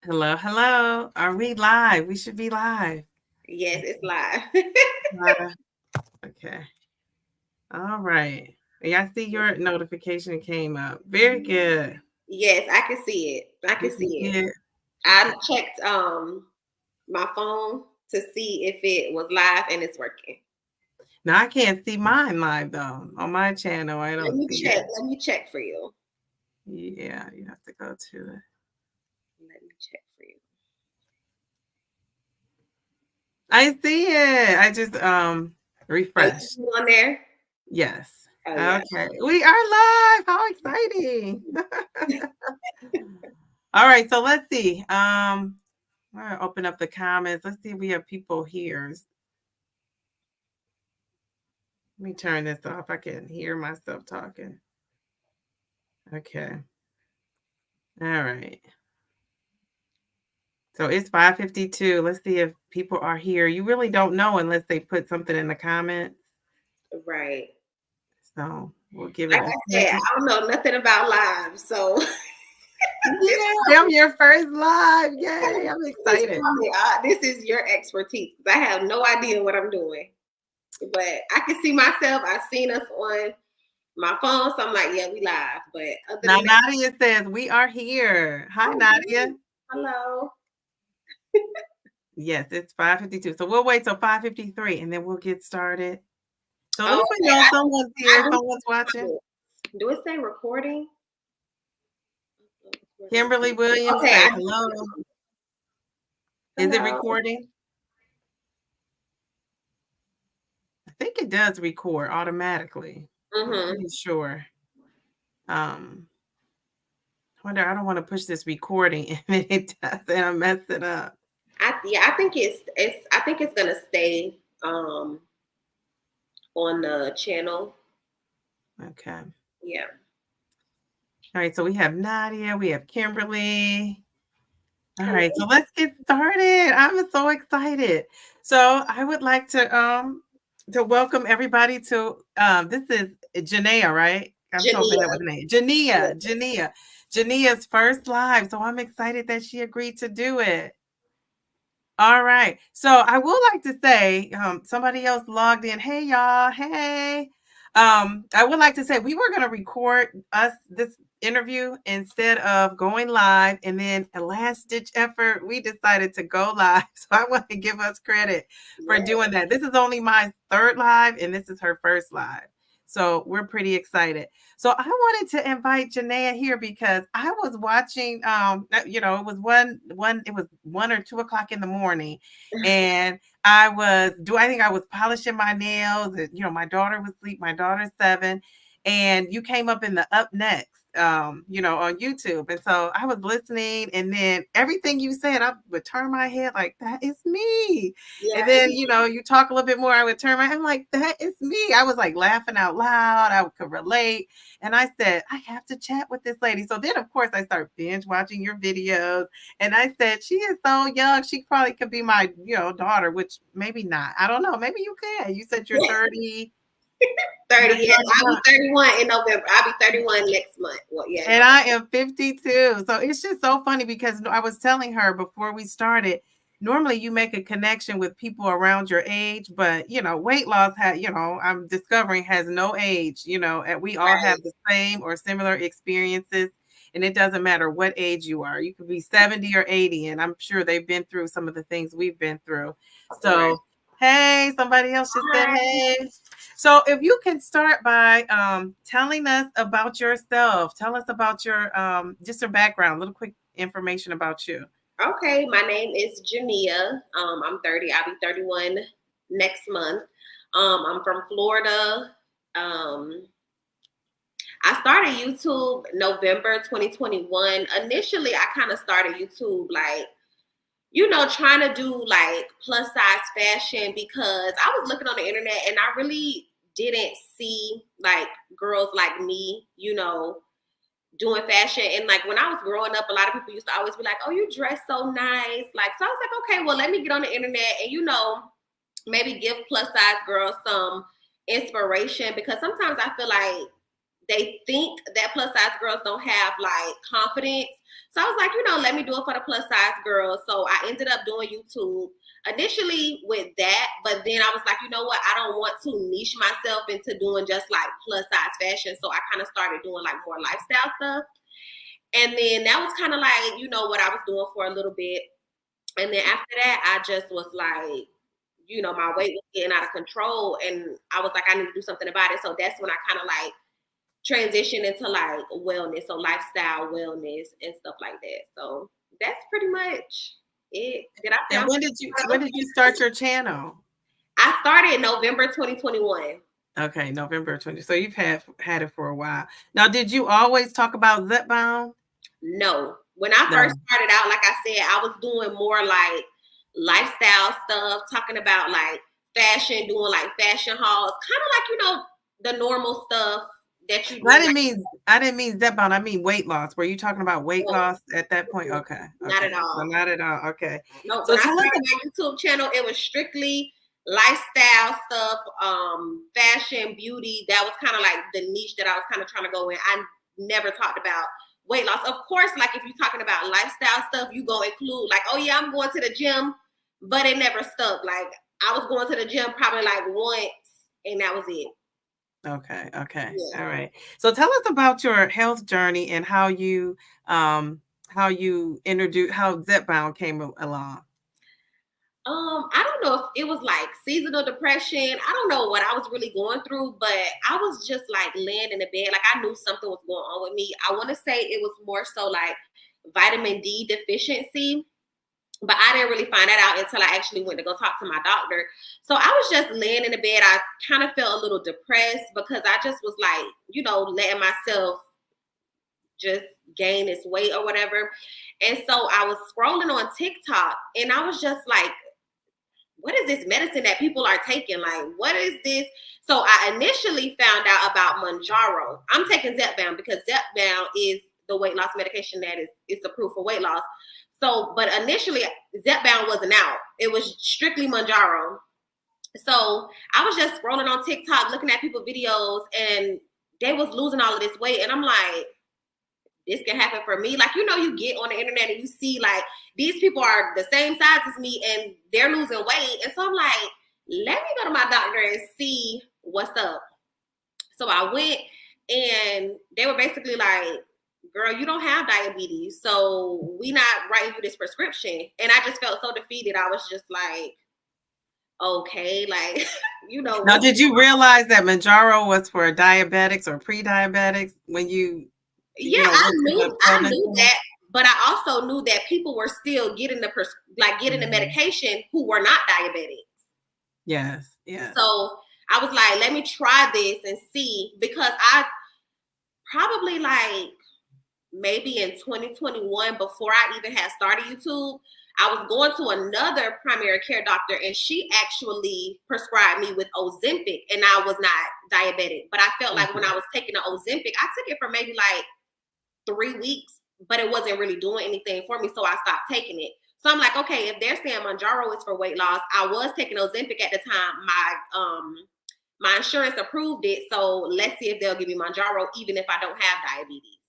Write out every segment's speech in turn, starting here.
Hello, hello. Are we live? We should be live. Yes, it's live. Uh, okay. All right. Yeah, I see your notification came up. Very good. Yes, I can see it. I can Did you see it. see it? I Okay. checked my phone to see if it was live and it's working. Now I can't see mine live though. On my channel, I Let don't me see check. it. Let me check for you. Yeah, you have to go to it. Let me check for you. I see it. I just Oh, you refreshed. see on there? Yes. Oh yeah. Okay. We are live. How exciting. All right, so let's see. I'm gonna open up the comments. Let's see if we have people here. Let me turn this off. I can hear myself talking. Okay. All right. So it's 5:52. Let's see if people are here. You really don't know unless they put something in the comments. Right. So we'll give Like it a I said, second. I don't know nothing about live, so this Yay! I'm your first live. Yay! I'm is excited. probably this is your expertise. I have no idea what I'm doing, but I can see myself. I've seen us on my phone, so I'm like, yeah, we live. But other Now than that, Nadia says we are here. Hi oh, Nadia. hello. Yes, it's 5:52. So we'll wait till 5:53 and then we'll get started. So at Oh, least we okay. know someone's I here, do. someone's watching. Do it say recording? Kimberly Williams Okay, I says do. hello. Is it Hello. recording? I think it does record automatically. I'm Mm-hmm. pretty sure. Um, I wonder, I don't want to push this recording and then it does and I mess it up. I think it's I think it's gonna stay on the channel. Okay. Yeah. All right. So we have Nadia, we have Kimberly. All right. So let's get started. I'm so excited. So I would like to welcome everybody to this is Janaea, right? I'm so bad Jania. with the name. Jania's first live. So I'm excited that she agreed to do it. All right. So I would like to say, somebody else logged in. Hey y'all. Hey. I would like to say we were going to record us this interview instead of going live, and then a last ditch effort, we decided to go live. So I want to give us credit for Yeah. doing that. This is only my third live, and this is her first live. So we're pretty excited. So I wanted to invite Janaea here because I was watching, it was it was 1 or 2 o'clock in the morning, and I think I was polishing my nails, and my daughter was asleep. My daughter's 7, and you came up in the up next, on YouTube. And so I was listening, and then everything you said, I would turn my head like, that is me. And Yeah. then, you talk a little bit more, I would turn I'm like, that is me. I was like laughing out loud. I could relate. And I said, I have to chat with this lady. So then, of course, I started binge watching your videos. And I said, she is so young. She probably could be my, daughter, which maybe not. I don't know. Maybe you can. You said you're 30. 30. You're Yes, I'll 31. be 31 in November. I'll be 31 next month. Well, yeah, And I am 52. So it's just so funny because I was telling her before we started, normally you make a connection with people around your age, but weight loss I'm discovering has no age, and we all have right. the same or similar experiences. And it doesn't matter what age you are. You could be 70 or 80, and I'm sure they've been through some of the things we've been through. Right. So, hey, somebody else just said, Hi. hey. So if you can start by telling us about yourself, tell us about your just your background, little quick information about you. Okay, my name is Jania. I'm 30. I'll be 31 next month. I'm from Florida. Um, I started YouTube November 2021. Initially, I kind of started YouTube like, trying to do like plus size fashion because I was looking on the internet and I really didn't see like girls like me, doing fashion. And like when I was growing up, a lot of people used to always be like, oh, you dress so nice. Like, so I was like, okay, well, let me get on the internet and, maybe give plus size girls some inspiration because sometimes I feel like they think that plus size girls don't have like confidence. So I was like, let me do it for the plus size girls. So I ended up doing YouTube initially with that, but then I was like, you know what? I don't want to niche myself into doing just like plus size fashion. So I kind of started doing like more lifestyle stuff. And then that was kind of like, what I was doing for a little bit. And then after that, I just was like, my weight was getting out of control. And I was like, I need to do something about it. So that's when I kind of like transitioned into like wellness, so lifestyle wellness and stuff like that. So that's pretty much it. Did I say? And when did you start your channel? I started in November 2021. Okay, November 20. So you've had it for a while. Now, did you always talk about Zepbound? No. When I first started out, like I said, I was doing more like lifestyle stuff, talking about like fashion, doing like fashion hauls, kind of like, the normal stuff that you do. I didn't mean Zepbound. I mean weight loss. Were you talking about weight loss at that point? Okay. Not at all. So not at all. Okay. No, so when I started my YouTube channel, it was strictly lifestyle stuff, fashion, beauty. That was kind of like the niche that I was kind of trying to go in. I never talked about weight loss. Of course, like if you're talking about lifestyle stuff, you go include like, oh yeah, I'm going to the gym, but it never stuck. Like I was going to the gym probably like once and that was it. Okay. Yeah. All right. So tell us about your health journey and how you introduced how Zepbound came along. I don't know if it was like seasonal depression. I don't know what I was really going through, but I was just like laying in the bed. Like I knew something was going on with me. I want to say it was more so like vitamin D deficiency, but I didn't really find that out until I actually went to go talk to my doctor. So I was just laying in the bed. I kind of felt a little depressed because I just was like, letting myself just gain this weight or whatever. And so I was scrolling on TikTok and I was just like, what is this medicine that people are taking? Like, what is this? So I initially found out about Mounjaro. I'm taking Zepbound because Zepbound is the weight loss medication that is approved for weight loss. So, but initially Zepbound wasn't out. It was strictly Mounjaro. So I was just scrolling on TikTok, looking at people's videos and they was losing all of this weight. And I'm like, this can happen for me. Like, you get on the internet and you see like these people are the same size as me and they're losing weight. And so I'm like, let me go to my doctor and see what's up. So I went and they were basically like, girl, you don't have diabetes. So we not writing you this prescription. And I just felt so defeated. I was just like, okay, like, Now, did you realize that Mounjaro was for diabetics or pre-diabetics when you I knew that, but I also knew that people were still getting the medication who were not diabetics. Yes. So I was like, let me try this and see, because I probably like maybe in 2021, before I even had started YouTube, I was going to another primary care doctor and she actually prescribed me with Ozempic and I was not diabetic. But I felt like when I was taking the Ozempic, I took it for maybe like 3 weeks, but it wasn't really doing anything for me. So I stopped taking it. So I'm like, okay, if they're saying Mounjaro is for weight loss, I was taking Ozempic at the time. My insurance approved it. So let's see if they'll give me Mounjaro, even if I don't have diabetes.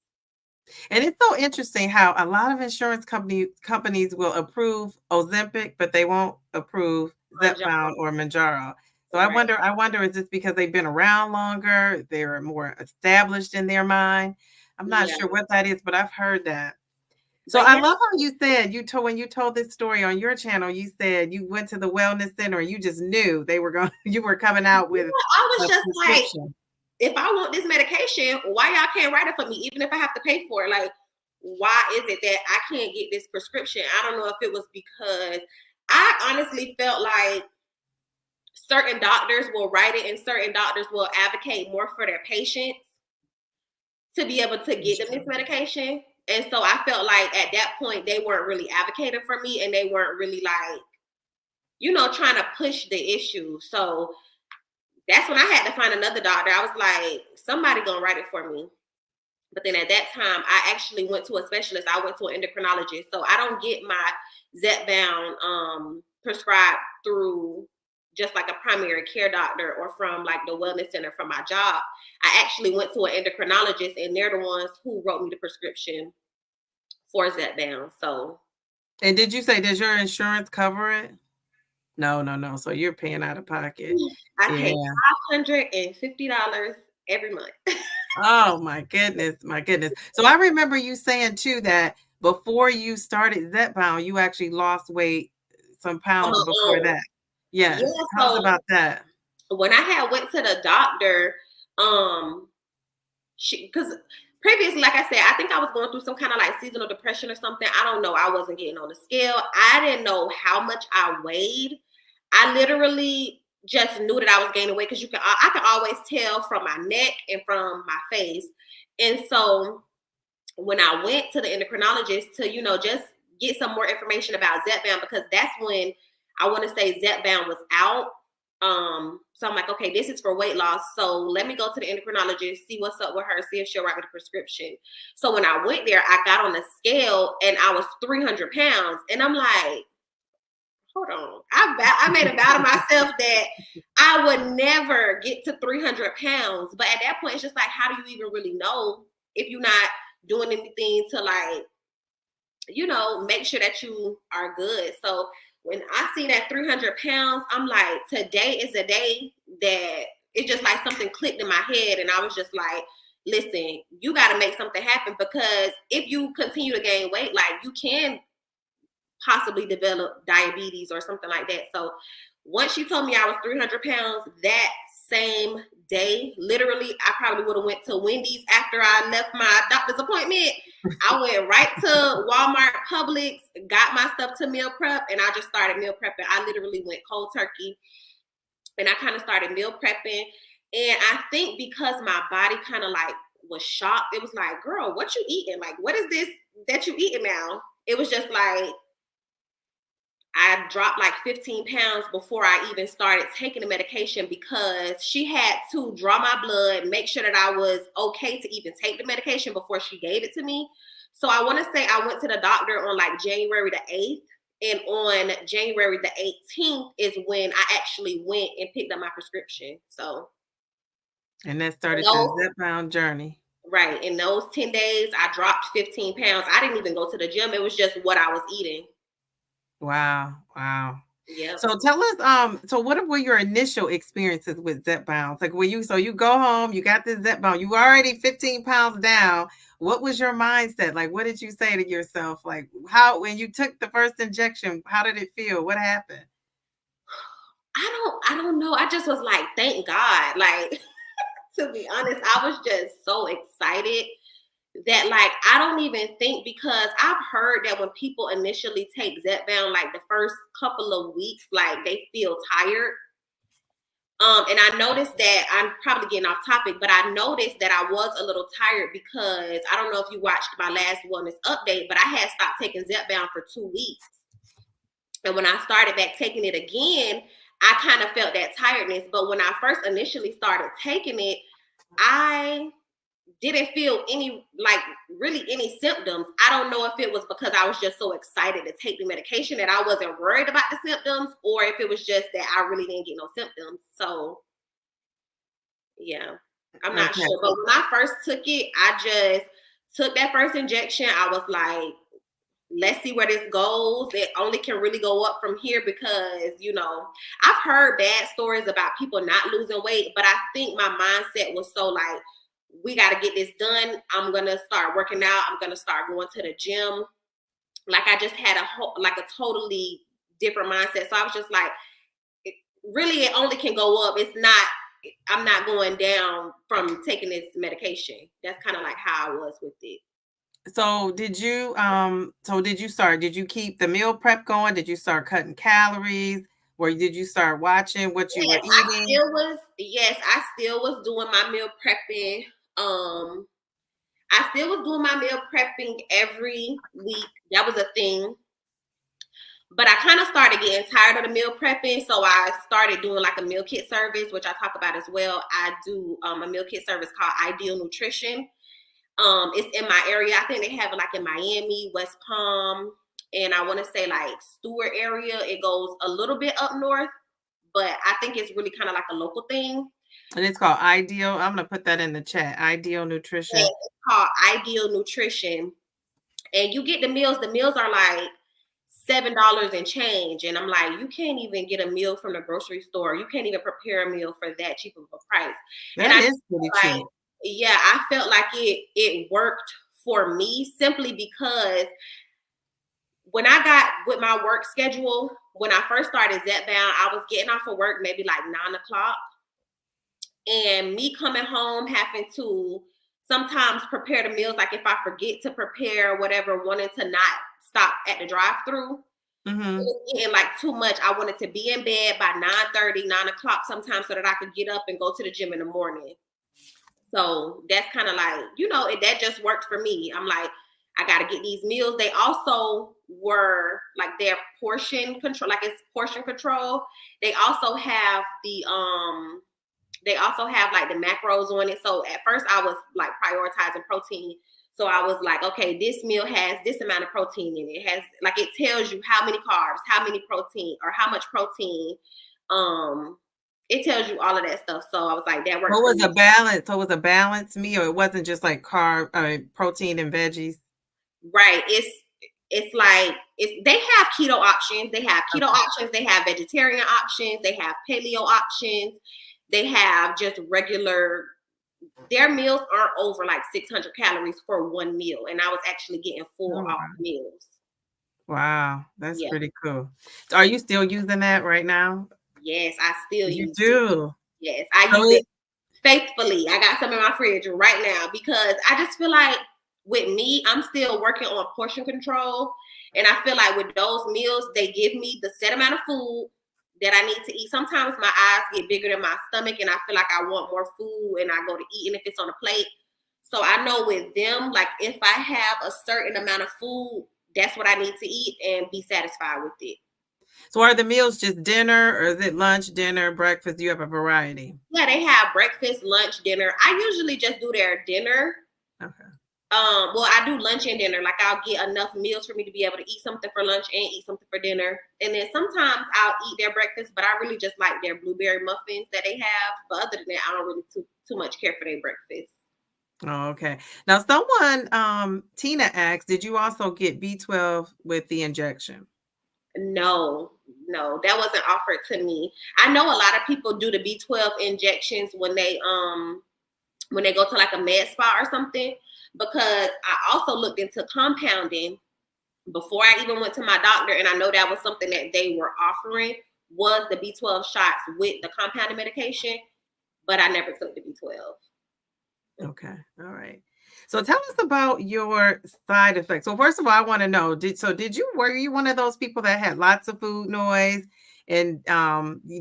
And it's so interesting how a lot of insurance companies will approve Ozempic, but they won't approve Zepbound or Mounjaro. So right. I wonder, is this because they've been around longer? They're more established in their mind. I'm not sure what that is, but I've heard that. So I love how you said when you told this story on your channel, you said you went to the wellness center and you just knew you were coming out with. I was just like, if I want this medication, why y'all can't write it for me, even if I have to pay for it? Like, why is it that I can't get this prescription? I don't know if it was because I honestly felt like certain doctors will write it and certain doctors will advocate more for their patients to be able to get them this medication. And so I felt like at that point, they weren't really advocating for me and they weren't really like, trying to push the issue. So that's when I had to find another doctor. I was like, somebody gonna write it for me. But then at that time, I actually went to a specialist. I went to an endocrinologist. So I don't get my Zepbound prescribed through just like a primary care doctor or from like the wellness center from my job. I actually went to an endocrinologist, and they're the ones who wrote me the prescription for Zepbound. So. And did you say, does your insurance cover it? No, no, no. So you're paying out of pocket. I Yeah. pay $550 every month. Oh my goodness, my goodness. So I remember you saying too that before you started Zepbound, you actually lost weight, some pounds before that. Yes. Yeah, Tell us so about that. when I had went to the doctor, because previously, like I said, I think I was going through some kind of like seasonal depression or something. I don't know. I wasn't getting on the scale. I didn't know how much I weighed. I literally just knew that I was gaining weight because I can always tell from my neck and from my face. And so when I went to the endocrinologist to, just get some more information about Zepbound, because that's when I want to say Zepbound was out. So I'm like, okay, this is for weight loss. So let me go to the endocrinologist, see what's up with her, see if she'll write me the prescription. So when I went there, I got on the scale and I was 300 pounds. And I'm like, hold on. I made a vow to myself that I would never get to 300 pounds. But at that point, it's just like, how do you even really know if you're not doing anything to like, make sure that you are good? So when I see that 300 pounds, I'm like, today is a day that it's just like something clicked in my head. And I was just like, listen, you got to make something happen, because if you continue to gain weight, like you can possibly develop diabetes or something like that. So once she told me I was 300 pounds, that same day, literally, I probably would have went to Wendy's after I left my doctor's appointment. I went right to Walmart, Publix, got my stuff to meal prep, and I just started meal prepping. I literally went cold turkey, and I kind of started meal prepping. And I think because my body kind of like was shocked, it was like, girl, what you eating? Like, what is this that you eating now? It was just like, I dropped like 15 pounds before I even started taking the medication, because she had to draw my blood, make sure that I was okay to even take the medication before she gave it to me. So I want to say I went to the doctor on like January the 8th. And on January the 18th is when I actually went and picked up my prescription. So. And that started your Zepbound journey. Right. In those 10 days, I dropped 15 pounds. I didn't even go to the gym. It was just what I was eating. Wow. Wow. Yeah. So tell us, so what were your initial experiences with Zepbound? Like when you go home, you got this Zepbound, you already 15 pounds down. What was your mindset? Like, what did you say to yourself? Like when you took the first injection, how did it feel? What happened? I don't know. I just was like, thank God. Like, to be honest, I was just so excited that like, I don't even think, because I've heard that when people initially take Zepbound, like the first couple of weeks, like they feel tired. And I noticed that, I'm probably getting off topic, but I noticed that I was a little tired, because I don't know if you watched my last wellness update, but I had stopped taking Zepbound for 2 weeks. And when I started back taking it again, I kind of felt that tiredness. But when I first initially started taking it, I didn't feel really any symptoms. I don't know if it was because I was just so excited to take the medication that I wasn't worried about the symptoms, or if it was just that I really didn't get no symptoms. So yeah, I'm not sure. But when I first took it, I just took that first injection. I was like, let's see where this goes. It only can really go up from here, because, I've heard bad stories about people not losing weight, but I think my mindset was so like, we got to get this done. I'm going to start working out. I'm going to start going to the gym. Like I just had a totally different mindset. So I was just like, it only can go up. I'm not going down from taking this medication. That's kind of like how I was with it. So did you keep the meal prep going? Did you start cutting calories? Or did you start watching what you were eating? I still was doing my meal prepping. I still was doing my meal prepping every week. That was a thing. But I kind of started getting tired of the meal prepping. So I started doing like a meal kit service, which I talk about as well. I do a meal kit service called Ideal Nutrition. It's in my area. I think they have it like in Miami, West Palm, and I want to say like Stewart area. It goes a little bit up north, but I think it's really kind of like a local thing. And it's called Ideal. I'm gonna put that in the chat. Ideal And Nutrition. it's called Ideal Nutrition. And you get the meals. The meals are like $7 and change. And I'm like, you can't even get a meal from the grocery store. You can't even prepare a meal for that cheap of a price. And That I is pretty like, cheap. yeah, I felt like it worked for me simply because when I got with my work schedule, when I first started Zepbound, I was getting off of work maybe like 9 o'clock. And me coming home having to sometimes prepare the meals, like if I forget to prepare or whatever, wanting to not stop at the drive-through. It Mm-hmm. was getting like too much. I wanted to be in bed by 9:30, 9 o'clock sometimes so that I could get up and go to the gym in the morning. So that's kind of like, that just worked for me. I'm like, I got to get these meals. They also were like their portion control, like it's portion control. They also have like the macros on it. So at first I was like prioritizing protein. So I was like, okay, this meal has this amount of protein in it. It has, like, it tells you how many carbs, how many protein, or how much protein. It tells you all of that stuff. So I was like, that works What for was me. a balance? So it was a balanced meal. It wasn't just like protein and veggies. Right. They have keto options. They have keto options. They have vegetarian options. They have paleo options. They have just regular. Their meals aren't over like 600 calories for one meal, and I was actually getting full Oh, off wow. meals. Wow, that's Yeah. pretty cool. So are you still using that right now? Yes, I still You use it. do. Yes, I So use it faithfully. I got some in my fridge right now because I just feel like with me, I'm still working on portion control. And I feel like with those meals, they give me the set amount of food that I need to eat. Sometimes my eyes get bigger than my stomach and I feel like I want more food and I go to eat and if it's on a plate. So I know with them, like if I have a certain amount of food, that's what I need to eat and be satisfied with it. So are the meals just dinner or is it lunch, dinner, breakfast? Do you have a variety? Yeah, they have breakfast, lunch, dinner. I usually just do their dinner. Okay. Well, I do lunch and dinner. Like I'll get enough meals for me to be able to eat something for lunch and eat something for dinner. And then sometimes I'll eat their breakfast, but I really just like their blueberry muffins that they have. But other than that, I don't really too much care for their breakfast. Oh, okay. Now someone, Tina asked, did you also get B12 with the injection? No, that wasn't offered to me. I know a lot of people do the B12 injections when they go to like a med spa or something, because I also looked into compounding before I even went to my doctor, and I know that was something that they were offering was the B12 shots with the compounded medication, but I never took the B12. Okay. All right. So tell us about your side effects. So first of all, I want to know, were you one of those people that had lots of food noise? And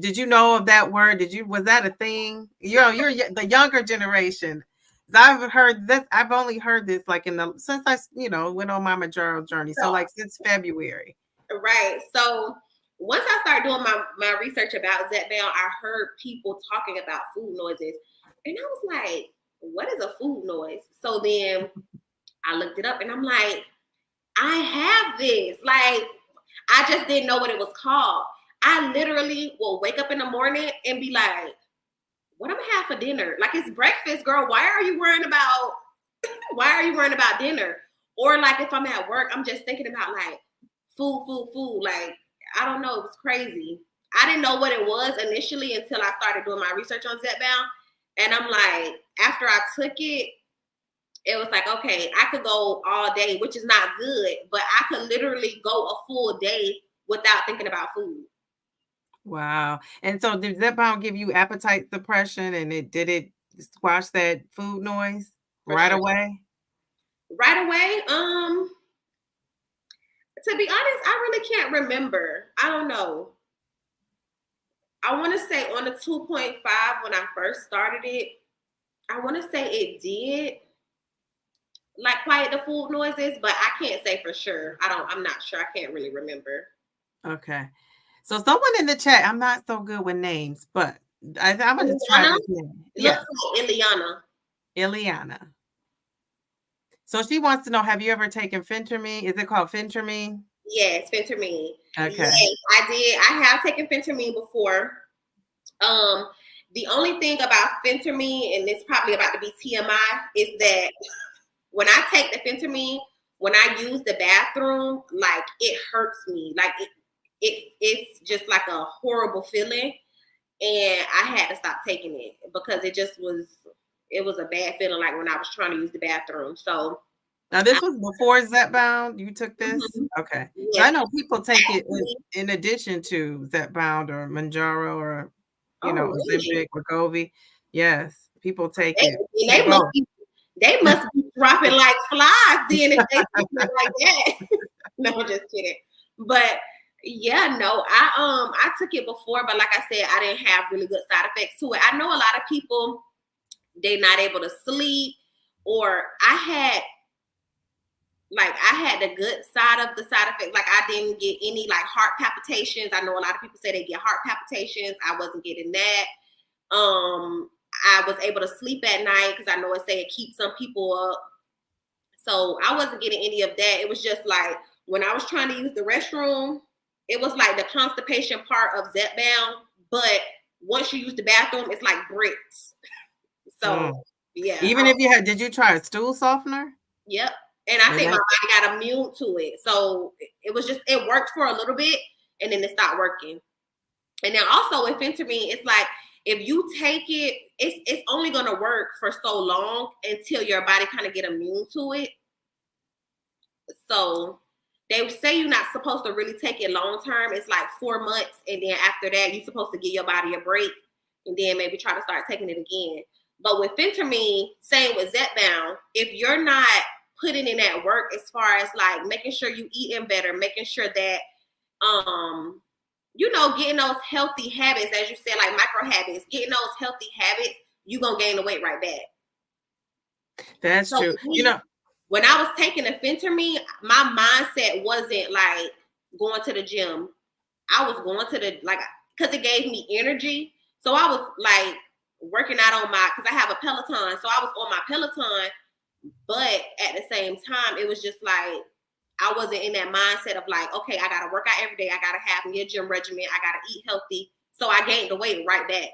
did you know of that word? Was that a thing? You're the younger generation. I've heard this, I've only heard this like since I, went on my Majoro journey. So like since February. Right. So once I started doing my research about Zepbound, I heard people talking about food noises. And I was like, what is a food noise? So then I looked it up and I'm like, I have this. Like, I just didn't know what it was called. I literally will wake up in the morning and be like, what am I have for dinner? Like, it's breakfast, girl. Why are you worrying about dinner? Or like if I'm at work, I'm just thinking about like food. Like, I don't know. It was crazy. I didn't know what it was initially until I started doing my research on Zepbound. And I'm like, after I took it, it was like, okay, I could go all day, which is not good, but I could literally go a full day without thinking about food. Wow. And so did Zepbound give you appetite suppression and did it squash that food noise For right sure. away? Right away, to be honest, I really can't remember. I don't know. I want to say on the 2.5 when I first started it, I want to say it did like quiet the food noises, but I can't say for sure. I'm not sure. I can't really remember. Okay. So someone in the chat, I'm not so good with names, but I'm going to try Ileana? this name. It Yes, looks like Ileana. Ileana. So she wants to know, have you ever taken phentermine? Is it called phentermine? Yes, phentermine. Okay. Yes, I did. I have taken phentermine before. The only thing about phentermine, and it's probably about to be TMI, is that when I take the phentermine, when I use the bathroom, like it hurts me. Like it's just like a horrible feeling. And I had to stop taking it because it was a bad feeling, like when I was trying to use the bathroom. So Now, this was before Zepbound. You took this? Okay. So I yes, know people take it in addition to Zepbound or Manjaro or, oh Ozempic, really? Wegovy. Yes, people take it. They, Take they must both. be they must be dropping like flies then if they taking it like that. No, I'm just kidding. But yeah, no, I took it before, but like I said, I didn't have really good side effects to it. I know a lot of people, they're not able to sleep, or I had the good side of the side effects. Like I didn't get any like heart palpitations. I know a lot of people say they get heart palpitations. I wasn't getting that. I was able to sleep at night because I know it say it keeps some people up. So I wasn't getting any of that. It was just like when I was trying to use the restroom, it was like the constipation part of Zepbound, but once you use the bathroom, it's like bricks. So yeah, Even if did you try a stool softener? yep. And I And think my that, body got immune to it. So it worked for a little bit and then it stopped working. And then also with phentermine, it's like if you take it, it's only gonna work for so long until your body kind of get immune to it. So they say you're not supposed to really take it long term. It's like 4 months, and then after that, you're supposed to give your body a break, and then maybe try to start taking it again. But with phentermine, same with Zepbound, if you're not putting in that work as far as like making sure you eating better, making sure that getting those healthy habits, as you said, like micro habits, getting those healthy habits, you're gonna gain the weight right back. that's So true. when I was taking the phentermine, my mindset wasn't like going to the gym. I was going to because it gave me energy. So I was like working out on because I have a Peloton. So I was on my Peloton, but at the same time, it was just like, I wasn't in that mindset of like, okay, I got to work out every day. I got to have me a gym regimen. I got to eat healthy. So I gained the weight right back.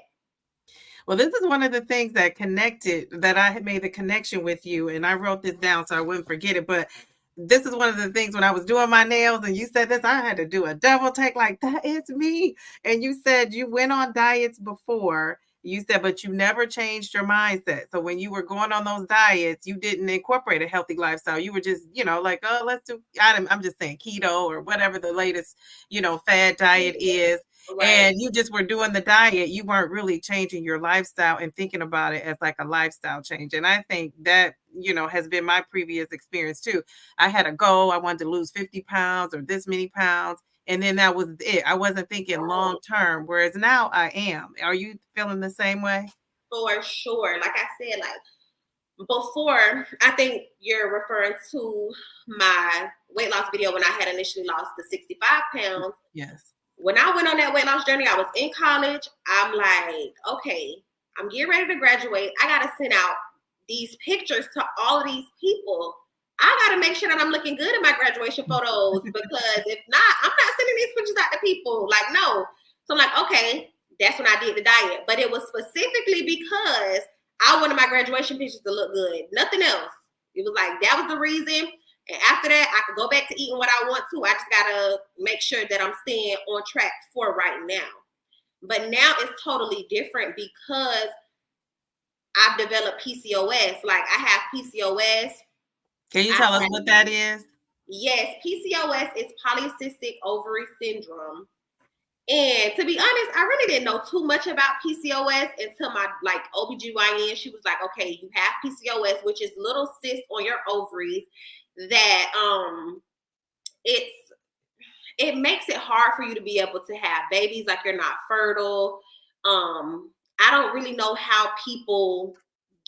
Well, this is one of the things that I had made the connection with you, and I wrote this down so I wouldn't forget it. But this is one of the things when I was doing my nails and you said this, I had to do a double take, like, that is me. And you said you went on diets before. You said, but you never changed your mindset. So when you were going on those diets, you didn't incorporate a healthy lifestyle. You were just, like, oh, I'm just saying keto or whatever the latest, fad diet is. Right. And you just were doing the diet. You weren't really changing your lifestyle and thinking about it as like a lifestyle change. And I think that, has been my previous experience too. I had a goal. I wanted to lose 50 pounds or this many pounds. And then that was it. I wasn't thinking long term, whereas now I am. Are you feeling the same way? For sure. Like I said, like before, I think you're referring to my weight loss video when I had initially lost the 65 pounds. Yes. When I went on that weight loss journey, I was in college. I'm like, okay, I'm getting ready to graduate. I got to send out these pictures to all of these people. I got to make sure that I'm looking good in my graduation photos, because if not, I'm not sending these pictures out to people. Like, no. So I'm like, okay, that's when I did the diet. But it was specifically because I wanted my graduation pictures to look good. Nothing else. It was like, that was the reason. And after that, I could go back to eating what I want to. I just got to make sure that I'm staying on track for right now. But now it's totally different because I've developed PCOS. Like, I have PCOS. Can you tell us what that is? Yes, PCOS is polycystic ovary syndrome. And to be honest, I really didn't know too much about PCOS until my OBGYN. She was like, okay, you have PCOS, which is little cysts on your ovaries that it makes it hard for you to be able to have babies, like you're not fertile. I don't really know how people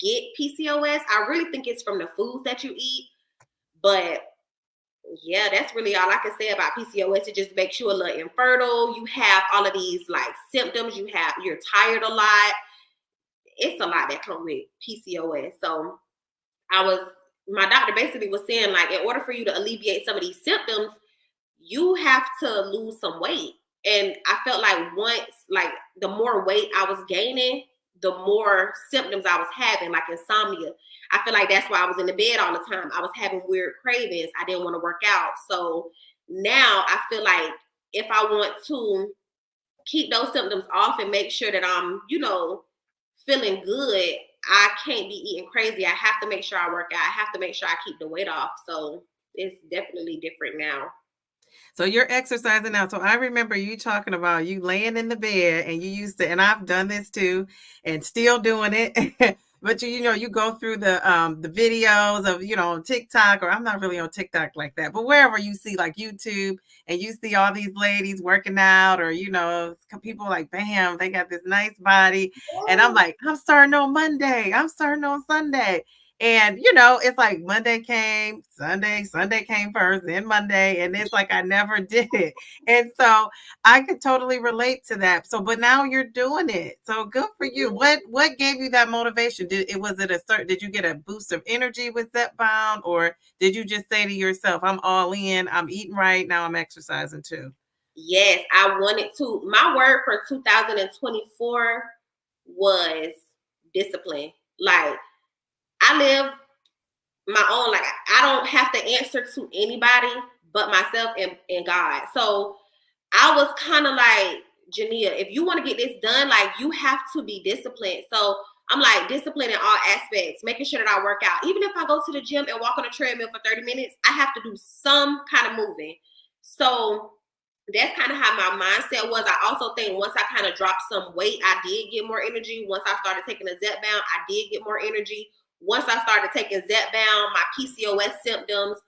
get PCOS. I really think it's from the foods that you eat, but yeah, that's really all I can say about PCOS. It just makes you a little infertile. You have all of these like symptoms. You're tired a lot. It's a lot that comes with PCOS. So my doctor basically was saying, like, in order for you to alleviate some of these symptoms, you have to lose some weight. And I felt like like the more weight I was gaining, the more symptoms I was having, like insomnia. I feel like that's why I was in the bed all the time. I was having weird cravings. I didn't want to work out. So now I feel like if I want to keep those symptoms off and make sure that I'm, feeling good, I can't be eating crazy. I have to make sure I work out. I have to make sure I keep the weight off. So it's definitely different now. So you're exercising now. So I remember you talking about you laying in the bed and you used to, and I've done this too, and still doing it. But you go through the videos of, on TikTok, or I'm not really on TikTok like that, but wherever you see like YouTube and you see all these ladies working out, or, people like, bam, they got this nice body. And I'm like, I'm starting on Monday. I'm starting on Sunday. And it's like Monday came, Sunday came first, then Monday, and it's like I never did it. And so I could totally relate to that. So, but now you're doing it. So good for you. What gave you that motivation? Did you get a boost of energy with Zepbound, or did you just say to yourself, I'm all in, I'm eating right, now I'm exercising too? Yes, I wanted to. My word for 2024 was discipline. Like, I live my own, like, I don't have to answer to anybody but myself and God. So I was kind of like, Jania, if you want to get this done, like, you have to be disciplined. So I'm like, discipline in all aspects, making sure that I work out. Even if I go to the gym and walk on a treadmill for 30 minutes, I have to do some kind of moving. So that's kind of how my mindset was. I also think once I kind of dropped some weight, I did get more energy. Once I started taking a Zepbound, I did get more energy. Once I started taking Zepbound, my PCOS symptoms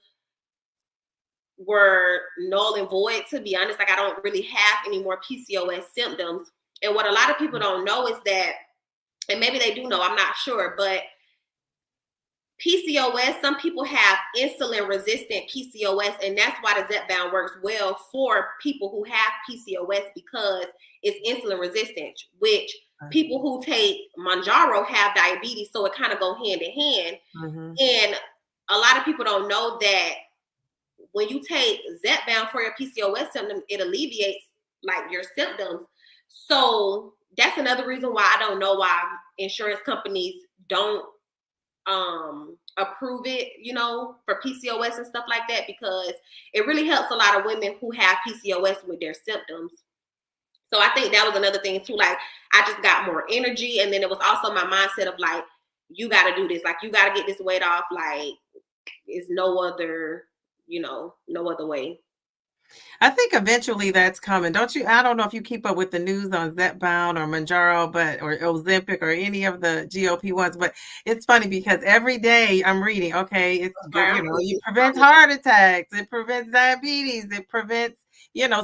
were null and void, to be honest. Like, I don't really have any more PCOS symptoms. And what a lot of people don't know is that, and maybe they do know, I'm not sure, but PCOS, some people have insulin resistant PCOS, and that's why the Zepbound works well for people who have PCOS, because it's insulin resistant, which people who take Mounjaro have diabetes, so it kind of go hand in hand. Mm-hmm. And a lot of people don't know that when you take Zepbound for your PCOS symptom, it alleviates like your symptoms. So that's another reason why I don't know why insurance companies don't approve it, for PCOS and stuff like that, because it really helps a lot of women who have PCOS with their symptoms. So I think that was another thing too. Like, I just got more energy, and then it was also my mindset of like, you got to do this. Like, you got to get this weight off. Like, it's no other way. I think eventually that's coming. Don't you? I don't know if you keep up with the news on Zepbound or Mounjaro, or Ozempic or any of the GOP ones, but it's funny because every day I'm reading, okay, it's good, it prevents heart attacks, it prevents diabetes, it prevents,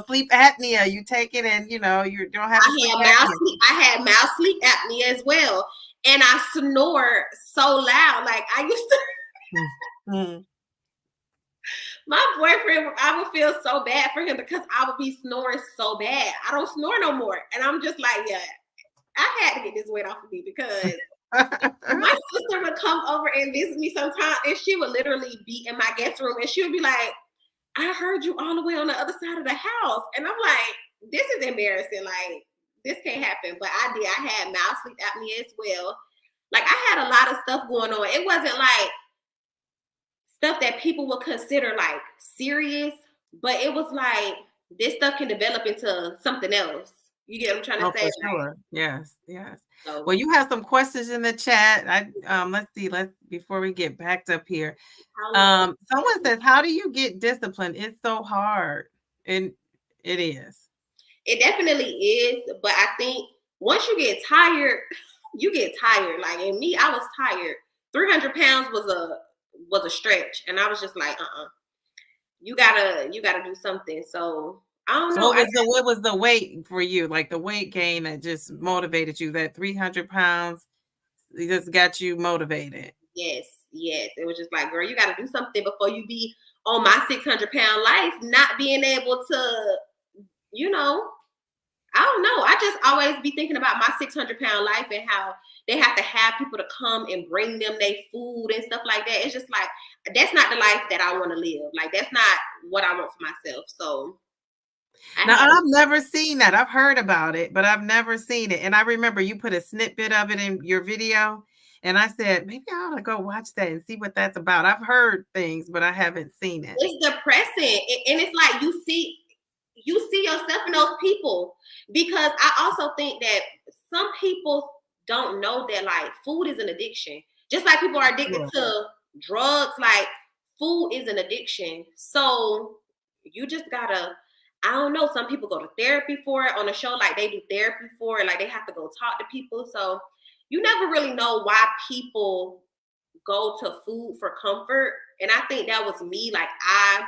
sleep apnea. You take it and, you don't have I had mild sleep apnea as well. And I snore so loud. Like, I used to Mm-hmm. My boyfriend, I would feel so bad for him because I would be snoring so bad. I don't snore no more. And I'm just like, yeah, I had to get this weight off of me, because my sister would come over and visit me sometimes, and she would literally be in my guest room, and she would be like, I heard you all the way on the other side of the house. And I'm like, this is embarrassing. Like, this can't happen. But I did. I had mild sleep apnea as well. Like, I had a lot of stuff going on. It wasn't like stuff that people would consider like serious, but it was like, this stuff can develop into something else. You get what I'm trying to say? For sure. Yes. So, well, you have some questions in the chat. Let's see. Before we get backed up here. Someone says, how do you get disciplined? It's so hard. And it is. It definitely is. But I think once you get tired, you get tired. Like, in me, I was tired. 300 pounds was a stretch, and I was just like, you gotta do something. So I don't know. What was the weight for you? Like, the weight gain that just motivated you? That 300 pounds just got you motivated? Yes. It was just like, girl, you got to do something before you be on my 600-pound life, not being able to, I don't know. I just always be thinking about my 600-pound life and how they have to have people to come and bring them their food and stuff like that. It's just like, that's not the life that I want to live. Like, that's not what I want for myself. So I Now, had I've never seen that. I've heard about it, but I've never seen it. And I remember you put a snippet of it in your video. And I said, maybe I ought to go watch that and see what that's about. I've heard things, but I haven't seen it. it's depressing, and it's like you see yourself in those people, because I also think that some people don't know that like food is an addiction. Just like people are addicted Sure. to drugs, like food is an addiction. So you just gotta, I don't know, some people go to therapy for it. On a show like they do therapy for it, like they have to go talk to people. So you never really know why people go to food for comfort. And I think that was me. Like I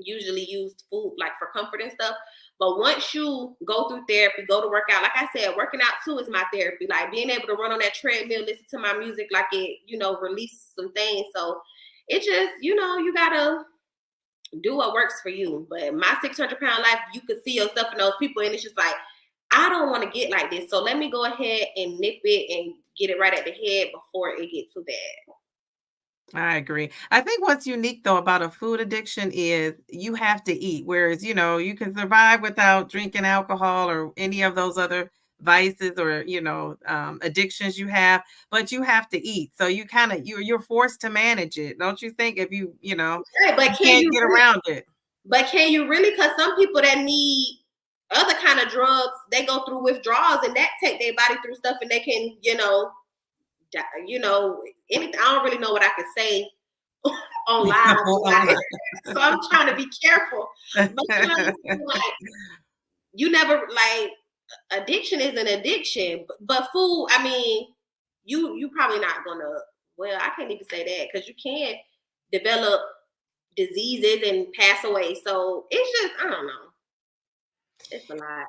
usually used food like for comfort and stuff. But once you go through therapy, go to work out, like I said, working out too is my therapy. Like being able to run on that treadmill, listen to my music, like it, release some things. So it just, you gotta do what works for you. But my 600-pound life, you could see yourself in those people, and it's just like, I don't want to get like this. So let me go ahead and nip it and get it right at the head before it gets too bad. I agree. I think what's unique though about a food addiction is you have to eat, whereas, you can survive without drinking alcohol or any of those other vices or, addictions you have, but you have to eat. So you kind of, you're forced to manage it. Don't you think if Right, you can't get around it? but can you really? Because some people that need other kind of drugs, they go through withdrawals, and that take their body through stuff, and they can, anything. I don't really know what I could say on live. So I'm trying to be careful. But like, you never like, addiction is an addiction, but food. I mean, you probably not gonna. Well, I can't even say that, because you can develop diseases and pass away. So it's just, I don't know. It's a lot.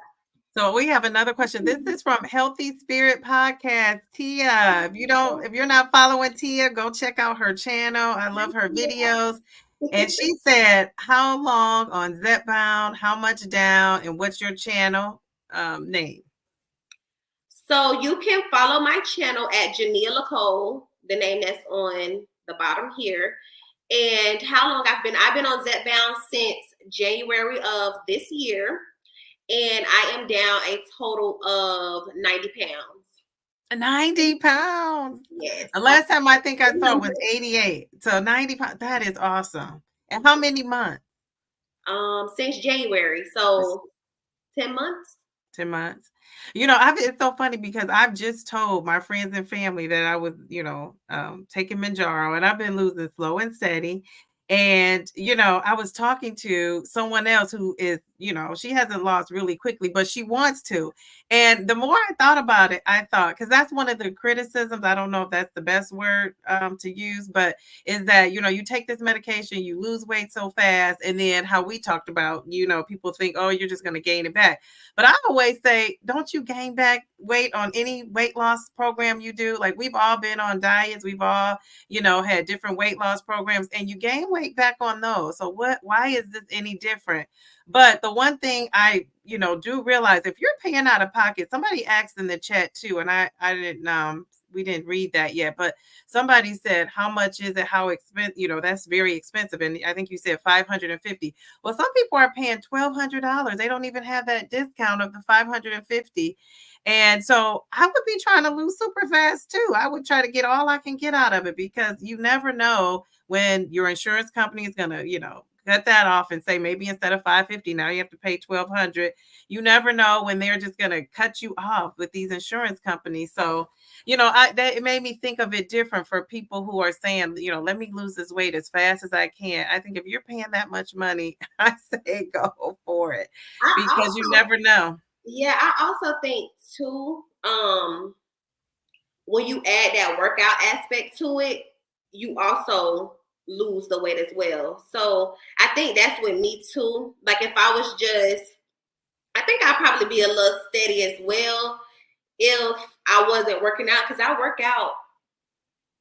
So we have another question. This is from Healthy Spirit Podcast. Tia, if you're not following Tia, go check out her channel. I love her videos. And she said, how long on Zepbound, how much down, and what's your channel name? So you can follow my channel at Jania Lacole, the name that's on the bottom here. And how long I've been on Zepbound since January of this year. And I am down a total of 90 pounds. 90 pounds. Yes. The last time I think I saw was 88. So 90 pounds. That is awesome. And how many months? Since January. So 10 months. 10 months. It's so funny because I've just told my friends and family that I was, taking Manjaro, and I've been losing slow and steady. And, I was talking to someone else who is, she hasn't lost really quickly, but she wants to. And the more I thought about it, I thought, because that's one of the criticisms, I don't know if that's the best word to use, but is that, you take this medication, you lose weight so fast. And then how we talked about, people think, oh, you're just going to gain it back. But I always say, don't you gain back weight on any weight loss program you do? Like we've all been on diets. We've all, had different weight loss programs, and you gain weight back on those. So why is this any different? But the one thing I, do realize, if you're paying out of pocket, somebody asked in the chat too, and I didn't, we didn't read that yet, but somebody said, how much is it? How expensive? That's very expensive. And I think you said 550. Well, some people are paying $1,200. They don't even have that discount of the 550. And so I would be trying to lose super fast too. I would try to get all I can get out of it, because you never know when your insurance company is going to, cut that off and say, maybe instead of 550, now you have to pay 1,200. You never know when they're just going to cut you off with these insurance companies. So, it made me think of it different for people who are saying, let me lose this weight as fast as I can. I think if you're paying that much money, I say go for it, because you never know. Yeah, I also think too, when you add that workout aspect to it, you also lose the weight as well. So I think that's with me too. Like if I was I think I'd probably be a little steady as well if I wasn't working out, because I work out.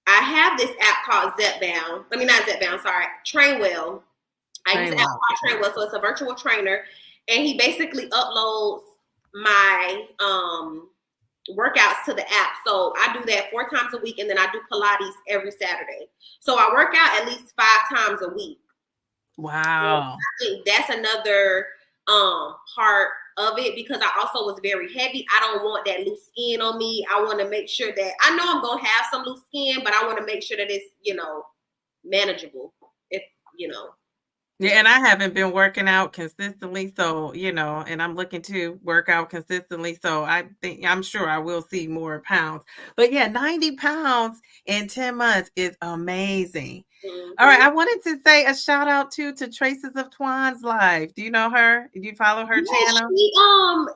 I have this app called Zepbound. I mean, not Zepbound, sorry, Trainwell. I use an app called Trainwell, so it's a virtual trainer, and he basically uploads my workouts to the app. So I do that 4 times a week, and then I do Pilates every Saturday. So I work out at least 5 times a week. Wow. So I think that's another part of it, because I also was very heavy. I don't want that loose skin on me. I want to make sure that I know I'm going to have some loose skin, but I want to make sure that it's, manageable. If, Yeah, and I haven't been working out consistently, so, and I'm looking to work out consistently, so I'm sure I will see more pounds. But yeah, 90 pounds in 10 months is amazing. All right, I wanted to say a shout out to Traces of Twan's life. Do you know her? Do you follow her yeah, channel?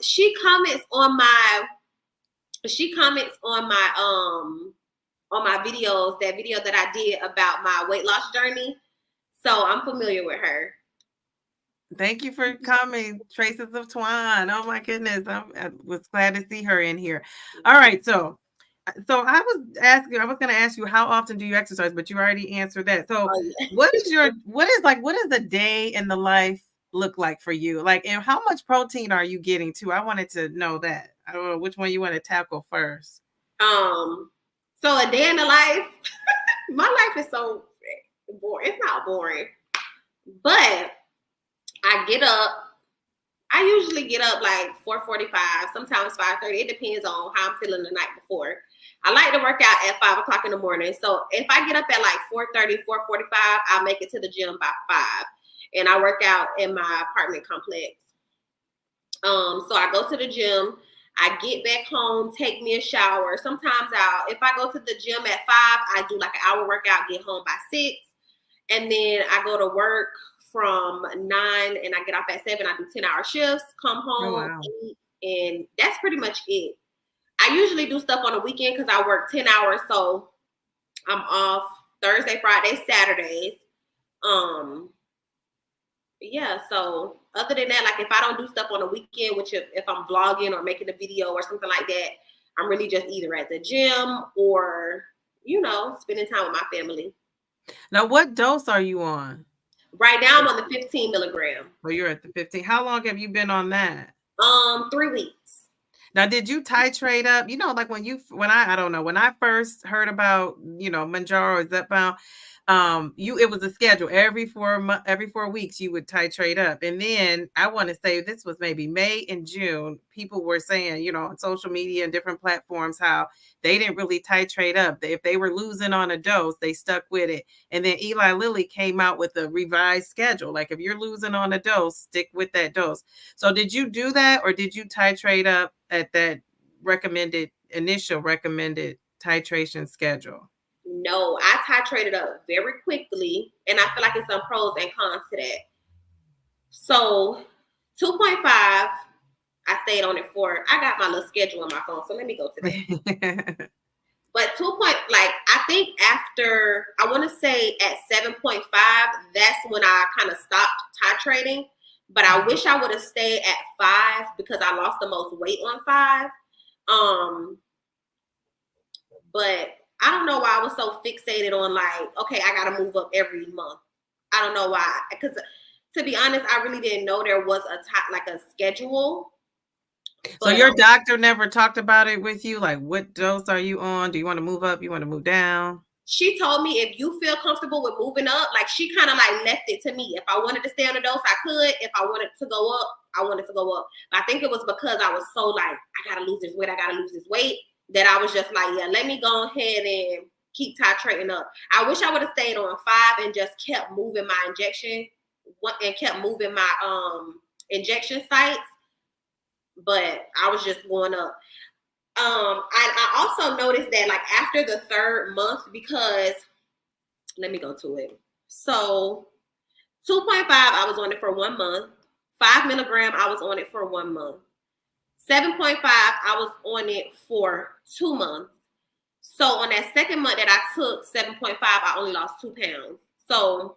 she comments on my videos, that video that I did about my weight loss journey. So I'm familiar with her. Thank you for coming, Traces of Twan. Oh my goodness, I was glad to see her in here. All right, so I was going to ask you, how often do you exercise? But you already answered that. So Oh, yeah. what does the day in the life look like for you? Like, and how much protein are you getting too? I wanted to know that. I don't know which one you want to tackle first. So a day in the life, my life is so boring. It's not boring, but I get up. I usually get up like 4:45, sometimes 5:30. It depends on how I'm feeling the night before. I like to work out at 5 o'clock in the morning. So if I get up at like 4:30, 4:45, I'll make it to the gym by 5. And I work out in my apartment complex. So I go to the gym. I get back home, take me a shower. Sometimes if I go to the gym at 5, I do like an hour workout, get home by 6. And then I go to work from 9 and I get off at 7. I do 10-hour shifts, come home, wow. eat, and that's pretty much it. I usually do stuff on the weekend because I work 10 hours. So I'm off Thursday, Friday, Saturdays. Yeah, so other than that, like if I don't do stuff on the weekend, which if I'm vlogging or making a video or something like that, I'm really just either at the gym or, spending time with my family. Now, what dose are you on? Right now I'm on the 15 milligram. Oh, you're at the 15. How long have you been on that? 3 weeks. Now, did you titrate up? Like I don't know, when I first heard about, Manjaro or Zepbound, it was a schedule every 4 weeks you would titrate up. And then I want to say this was maybe May and June. People were saying, on social media and different platforms, how they didn't really titrate up. If they were losing on a dose, they stuck with it. And then Eli Lilly came out with a revised schedule. Like if you're losing on a dose, stick with that dose. So did you do that, or did you titrate up at that initial recommended titration schedule? No, I titrated up very quickly, and I feel like it's some pros and cons to that. So 2.5, I stayed on it for, I got my little schedule on my phone, so let me go to that. But I think after, I want to say at 7.5, that's when I kind of stopped titrating. But I wish I would have stayed at 5 because I lost the most weight on 5. But I don't know why I was so fixated on like, okay, I got to move up every month. I don't know why. Because to be honest, I really didn't know there was a schedule. So your doctor never talked about it with you? Like, what dose are you on? Do you want to move up? You want to move down? She told me if you feel comfortable with moving up, like she kind of like left it to me. If I wanted to stay on the dose, I could. If I wanted to go up, I wanted to go up. But I think it was because I was so like, I got to lose this weight. I got to lose this weight, that I was just like, yeah, let me go ahead and keep titrating up. I wish I would have stayed on 5 and just kept moving my injection and kept moving my injection sites. But I was just going up. I also noticed that like after the 3rd month, because let me go to it. So 2.5, I was on it for 1 month. 5 milligram, I was on it for 1 month. 7.5, I was on it for 2 months. So on that 2nd month that I took 7.5, I only lost 2 pounds. So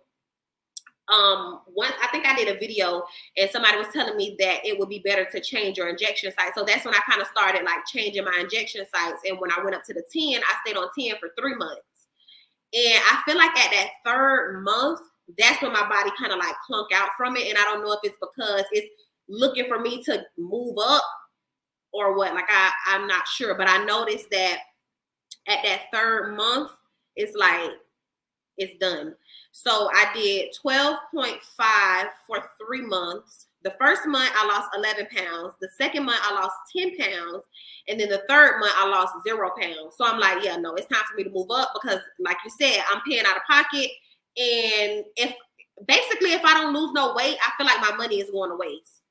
once I think I did a video and somebody was telling me that it would be better to change your injection site. So that's when I kind of started like changing my injection sites. And when I went up to the 10, I stayed on 10 for 3 months. And I feel like at that 3rd month, that's when my body kind of like clunk out from it. And I don't know if it's because it's looking for me to move up or what. Like I'm not sure. But I noticed that at that 3rd month, it's like, it's done. So I did 12.5 for 3 months, the first month I lost 11 pounds. The second month I lost 10 pounds. And then the third month I lost 0 pounds. So I'm like, yeah, no, it's time for me to move up because like you said, I'm paying out of pocket. And if I don't lose no weight, I feel like my money is going to waste.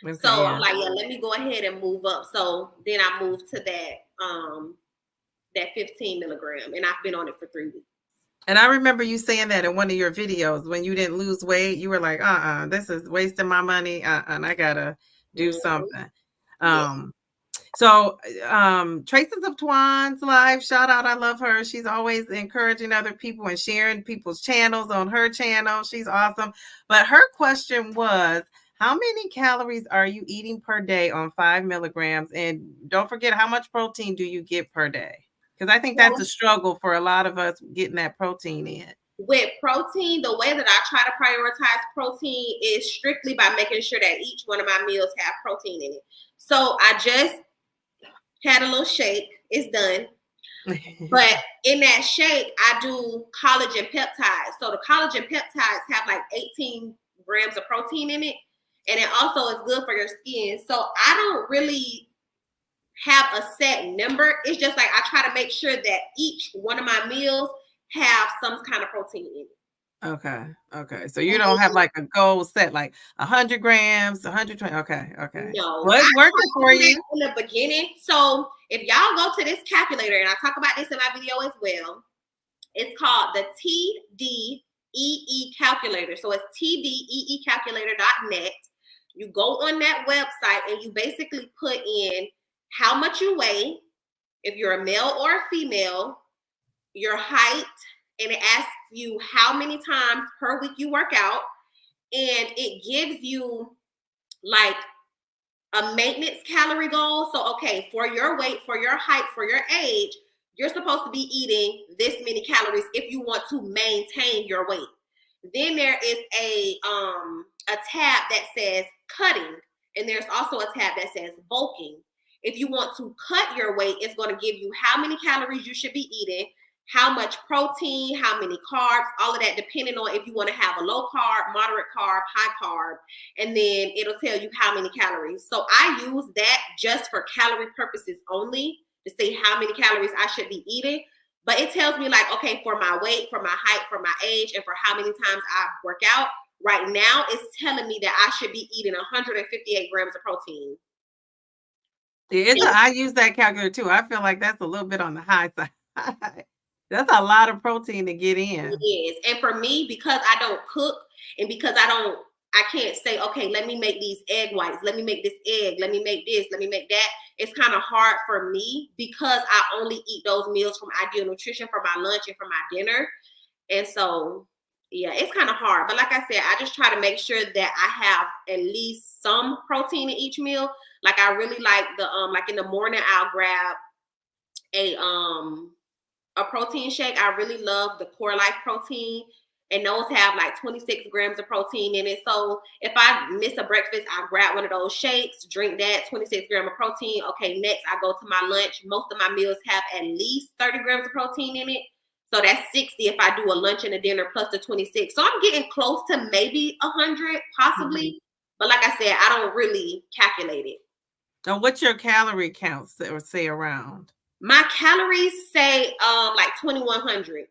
Okay, so I'm like, yeah, let me go ahead and move up. So then I moved to that 15 milligram and I've been on it for 3 weeks. And I remember you saying that in one of your videos when you didn't lose weight, you were like, this is wasting my money. And I gotta do something. So Traces of Twan's live, shout out. I love her. She's always encouraging other people and sharing people's channels on her channel. She's awesome. But her question was, how many calories are you eating per day on 5 milligrams? And don't forget, how much protein do you get per day? Because I think that's a struggle for a lot of us getting that protein in. With protein, the way that I try to prioritize protein is strictly by making sure that each one of my meals have protein in it. So I just had a little shake. It's done. But in that shake, I do collagen peptides. So the collagen peptides have like 18 grams of protein in it. And it also is good for your skin. So I don't really have a set number. It's just like I try to make sure that each one of my meals have some kind of protein in it. Okay. So you don't have like a goal set, like 100 grams, 120. Okay. No. Well, it's working for you. In the beginning. So if y'all go to this calculator, and I talk about this in my video as well, it's called the TDEE calculator. So it's tdeecalculator.net. You go on that website and you basically put in how much you weigh, if you're a male or a female, your height, and it asks you how many times per week you work out, and it gives you like a maintenance calorie goal. So, okay, for your weight, for your height, for your age, you're supposed to be eating this many calories if you want to maintain your weight. Then there is a tab that says cutting, and there's also a tab that says bulking. If you want to cut your weight, it's going to give you how many calories you should be eating, how much protein, how many carbs, all of that depending on if you want to have a low carb, moderate carb, high carb, and then it'll tell you how many calories. So I use that just for calorie purposes only to see how many calories I should be eating. But it tells me like, okay, for my weight, for my height, for my age, and for how many times I work out, right now it's telling me that I should be eating 158 grams of protein. I use that calculator too. I feel like that's a little bit on the high side. That's a lot of protein to get in. It is. And for me, because I don't cook and because I can't say, okay, let me make these egg whites. Let me make this egg. Let me make this. Let me make that. It's kind of hard for me because I only eat those meals from Ideal Nutrition for my lunch and for my dinner. And so, yeah, it's kind of hard. But like I said, I just try to make sure that I have at least some protein in each meal. Like I really like like in the morning, I'll grab a protein shake. I really love the Core Life protein, and those have like 26 grams of protein in it. So if I miss a breakfast, I grab one of those shakes, drink that, 26 grams of protein. Okay, next I go to my lunch. Most of my meals have at least 30 grams of protein in it. So that's 60 if I do a lunch and a dinner plus the 26. So I'm getting close to maybe 100, possibly. Mm-hmm. But like I said, I don't really calculate it. Now, what's your calorie counts or say around? My calories say like 2,100.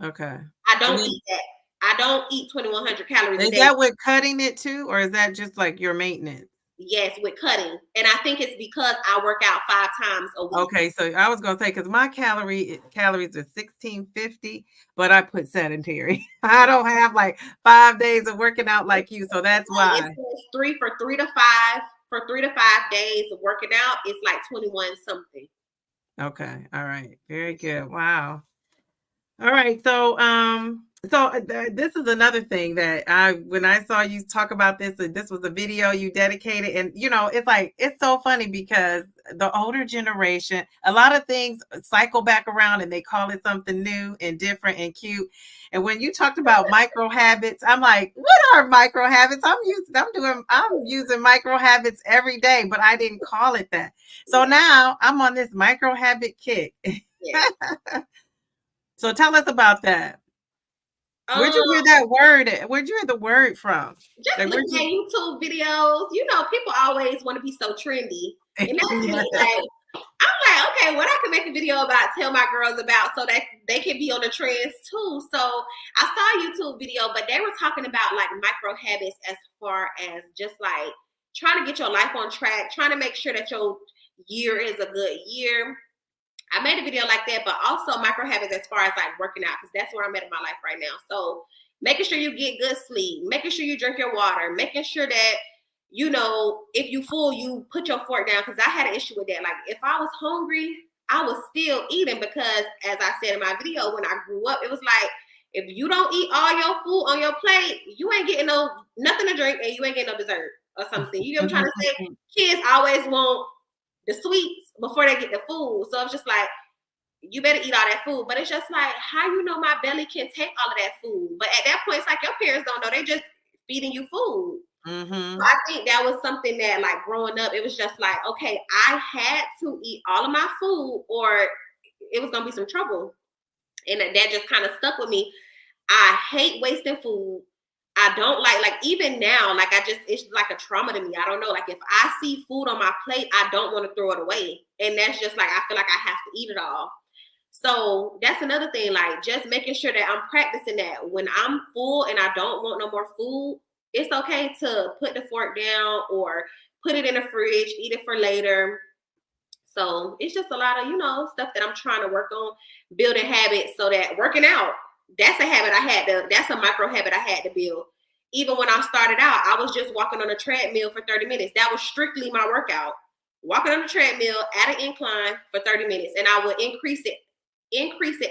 Okay. I don't eat that. I don't eat 2,100 calories a day. Is that with cutting it too, or is that just like your maintenance? Yes, with cutting. And I think it's because I work out 5 times a week. Okay, so I was gonna say because my calories are 1,650, but I put sedentary. I don't have like 5 days of working out like you, so that's why. It's 3 to 5 for 3 to 5 days of working out. It's like 21 something. Okay. All right. Very good. Wow. All right. So, this is another thing that when I saw you talk about this was a video you dedicated, and it's like, it's so funny because the older generation, a lot of things cycle back around and they call it something new and different and cute. And when you talked about micro habits, I'm like, what are micro habits? I'm using micro habits every day, but I didn't call it that. So now I'm on this micro habit kick. Yeah. So tell us about that. Where'd you hear that word at? Where'd you hear the word from? Just Like, where'd looking you? at YouTube videos. You know, people always want to be so trendy, and that's really like I'm like, okay, what I can make a video about, tell my girls about, so that they can be on the trends too. So I saw a YouTube video, but they were talking about like micro habits as far as just like trying to get your life on track, trying to make sure that your year is a good year. I made a video like that, but also micro habits as far as like working out, because that's where I'm at in my life right now. So making sure you get good sleep, making sure you drink your water, making sure that, you know, if you full, you put your fork down. Because I had an issue with that. Like if I was hungry, I was still eating, because as I said in my video, when I grew up, it was like, if you don't eat all your food on your plate, you ain't getting nothing to drink, and you ain't getting no dessert or something. You know what I'm trying to say? Kids always want the sweets before they get the food. So it's just like, you better eat all that food. But it's just like, how you know my belly can take all of that food? But at that point, it's like your parents don't know. They just feeding you food. Mm-hmm. So I think that was something that, like, growing up, it was just like, okay, I had to eat all of my food or it was going to be some trouble. And that just kind of stuck with me. I hate wasting food. I don't like even now, like it's like a trauma to me. I don't know. Like if I see food on my plate, I don't want to throw it away. And that's just like, I feel like I have to eat it all. So that's another thing, like just making sure that I'm practicing that when I'm full and I don't want no more food, it's okay to put the fork down or put it in the fridge, eat it for later. So it's just a lot of, stuff that I'm trying to work on, building habits, so that working out, that's a habit that's a micro habit I had to build. Even when I started out, I was just walking on a treadmill for 30 minutes. That was strictly my workout. Walking on a treadmill at an incline for 30 minutes. And I would increase it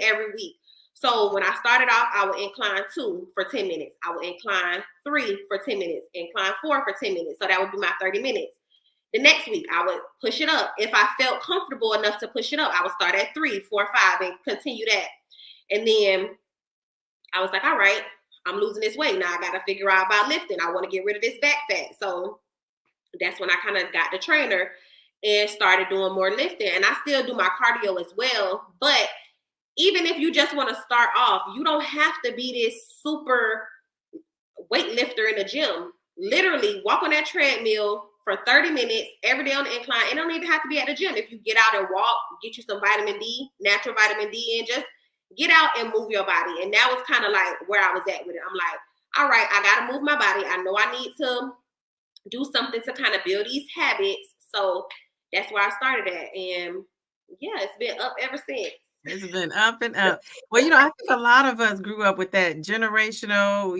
every week. So when I started off, I would incline 2 for 10 minutes. I would incline 3 for 10 minutes, incline 4 for 10 minutes. So that would be my 30 minutes. The next week, I would push it up. If I felt comfortable enough to push it up, I would start at 3, 4, 5 and continue that. And then I was like, all right, I'm losing this weight. Now I got to figure out about lifting. I want to get rid of this back fat. So that's when I kind of got the trainer and started doing more lifting. And I still do my cardio as well. But even if you just want to start off, you don't have to be this super weightlifter in the gym. Literally walk on that treadmill for 30 minutes every day on the incline. It don't even have to be at the gym. If you get out and walk, get you some vitamin D, natural vitamin D, and just get out and move your body. And that was kind of like where I was at with it. I'm like, all right, I got to move my body. I know I need to do something to kind of build these habits. So that's where I started at. And yeah, it's been up ever since. It's been up and up. Well, I think a lot of us grew up with that generational,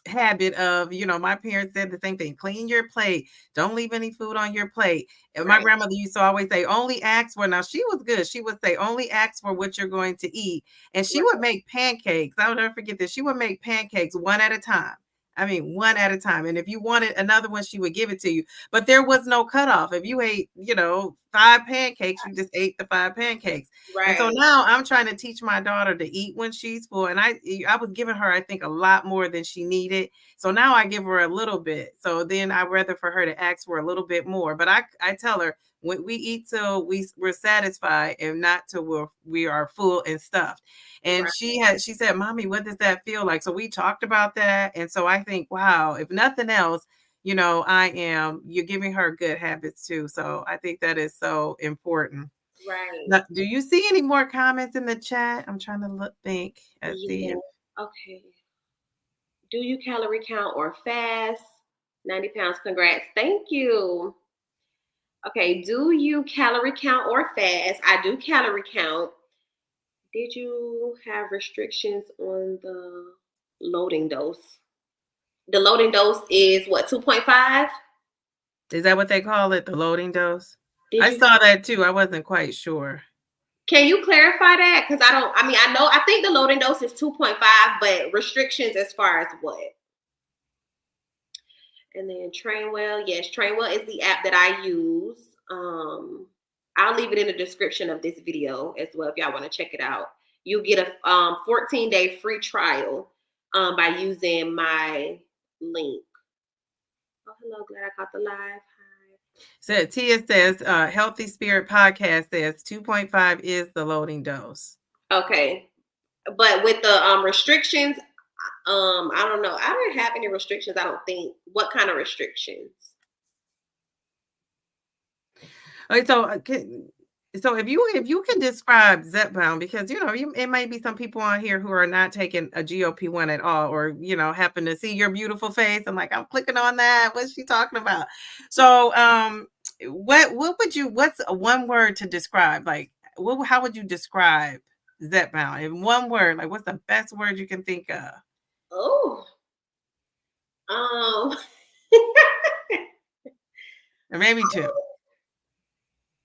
habit of, my parents said the same thing. Clean your plate. Don't leave any food on your plate. And my grandmother used to always say, only ask for, now she was good. She would say, only ask for what you're going to eat. And she would make pancakes. I'll never forget this. She would make pancakes one at a time. I mean, one at a time. And if you wanted another one, she would give it to you. But there was no cutoff. If you ate, 5 pancakes, you just ate the 5 pancakes. Right. And so now I'm trying to teach my daughter to eat when she's full. And I was giving her, I think, a lot more than she needed. So now I give her a little bit. So then I'd rather for her to ask for a little bit more. But I tell her, when we eat till we're satisfied and not till we are full and stuffed. And she said, Mommy, what does that feel like? So we talked about that. And so I think, wow, if nothing else, you're giving her good habits too. So I think that is so important. Right. Now, do you see any more comments in the chat? I'm trying to think. Yeah. Okay. Do you calorie count or fast? 90 pounds. Congrats. Thank you. Okay. Do you calorie count or fast? I do calorie count. Did you have restrictions on the loading dose? The loading dose is what, 2.5? Is that what they call it? The loading dose? I saw that too. I wasn't quite sure. Can you clarify that? Because I think the loading dose is 2.5, but restrictions as far as what? And then Trainwell. Yes, Trainwell is the app that I use. I'll leave it in the description of this video as well if y'all want to check it out. You get a 14-day free trial by using my link. Oh, hello. Glad I caught the live. Hi. So Tia says, Healthy Spirit Podcast says 2.5 is the loading dose. Okay. But with the restrictions, I don't know. I don't have any restrictions. I don't think. What kind of restrictions? Okay, so if you can describe Zepbound, because it might be some people on here who are not taking a GOP-1 at all, or happen to see your beautiful face. I'm like, I'm clicking on that. What's she talking about? So what's one word to describe? Like, how would you describe Zepbound in one word? Like, what's the best word you can think of? Oh, um, Or maybe two.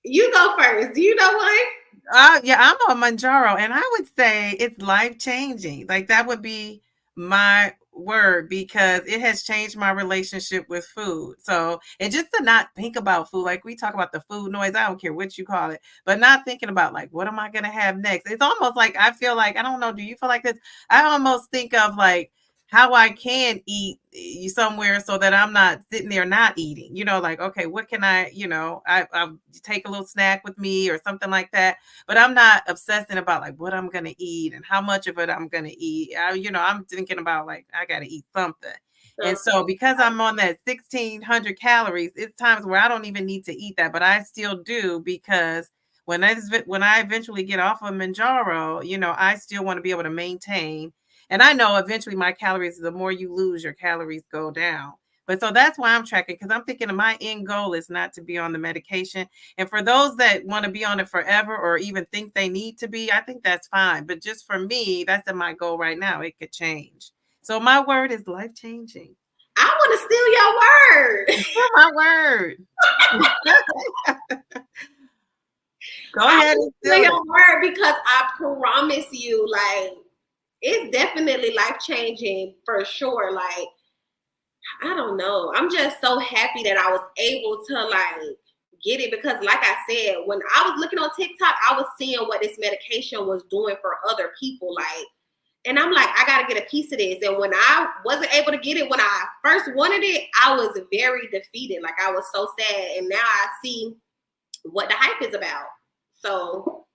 you go first. Do you know one? Yeah, I'm on Manjaro, and I would say it's life changing. Like, that would be my word, because it has changed my relationship with food. So, and just to not think about food, like we talk about the food noise, I don't care what you call it, but not thinking about, like, what am I going to have next? It's almost like, I feel like, I don't know, do you feel like this? I almost think of, like, how I can eat somewhere so that I'm not sitting there not eating, like, okay, what can I'll take a little snack with me or something like that, but I'm not obsessing about, like, what I'm gonna eat and how much of it I'm gonna eat. I'm thinking about, like, I gotta eat something. And so, Okay. because I'm on that 1,600 calories, it's times where I don't even need to eat that, but I still do, because when I eventually get off of Manjaro, I still want to be able to maintain. And I know eventually my calories, the more you lose, your calories go down. But so that's why I'm tracking, because I'm thinking my end goal is not to be on the medication. And for those that want to be on it forever, or even think they need to be, I think that's fine. But just for me, that's my goal right now. It could change. So my word is life changing. I want to steal your word. My word. Go I ahead want and to steal steal it. your word because I promise you, like, it's definitely life changing for sure. Like, I don't know. I'm just so happy that I was able to, like, get it, because like I said, when I was looking on TikTok, I was seeing what this medication was doing for other people. Like, and I'm like, I gotta get a piece of this. And when I wasn't able to get it when I first wanted it, I was very defeated. Like, I was so sad. And now I see what the hype is about. So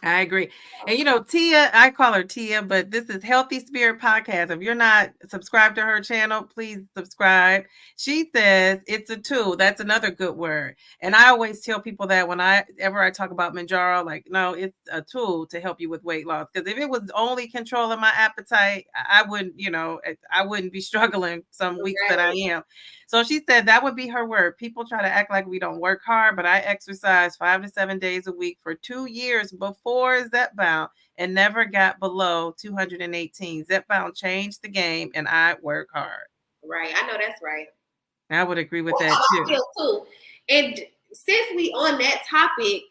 I agree. And Tia, I call her Tia, but this is Healthy Spirit Podcast. If you're not subscribed to her channel, please subscribe. She says it's a tool. That's another good word. And I always tell people that whenever I talk about Manjaro, like, no, it's a tool to help you with weight loss. Because if it was only controlling my appetite, I wouldn't be struggling some weeks that I am. So she said that would be her word. People try to act like we don't work hard, but I exercise 5 to 7 days a week for 2 years before Zepbound and never got below 218. Zepbound changed the game, and I work hard. right, I know that's right. I would agree with that I too. feel too. And since we on that topic,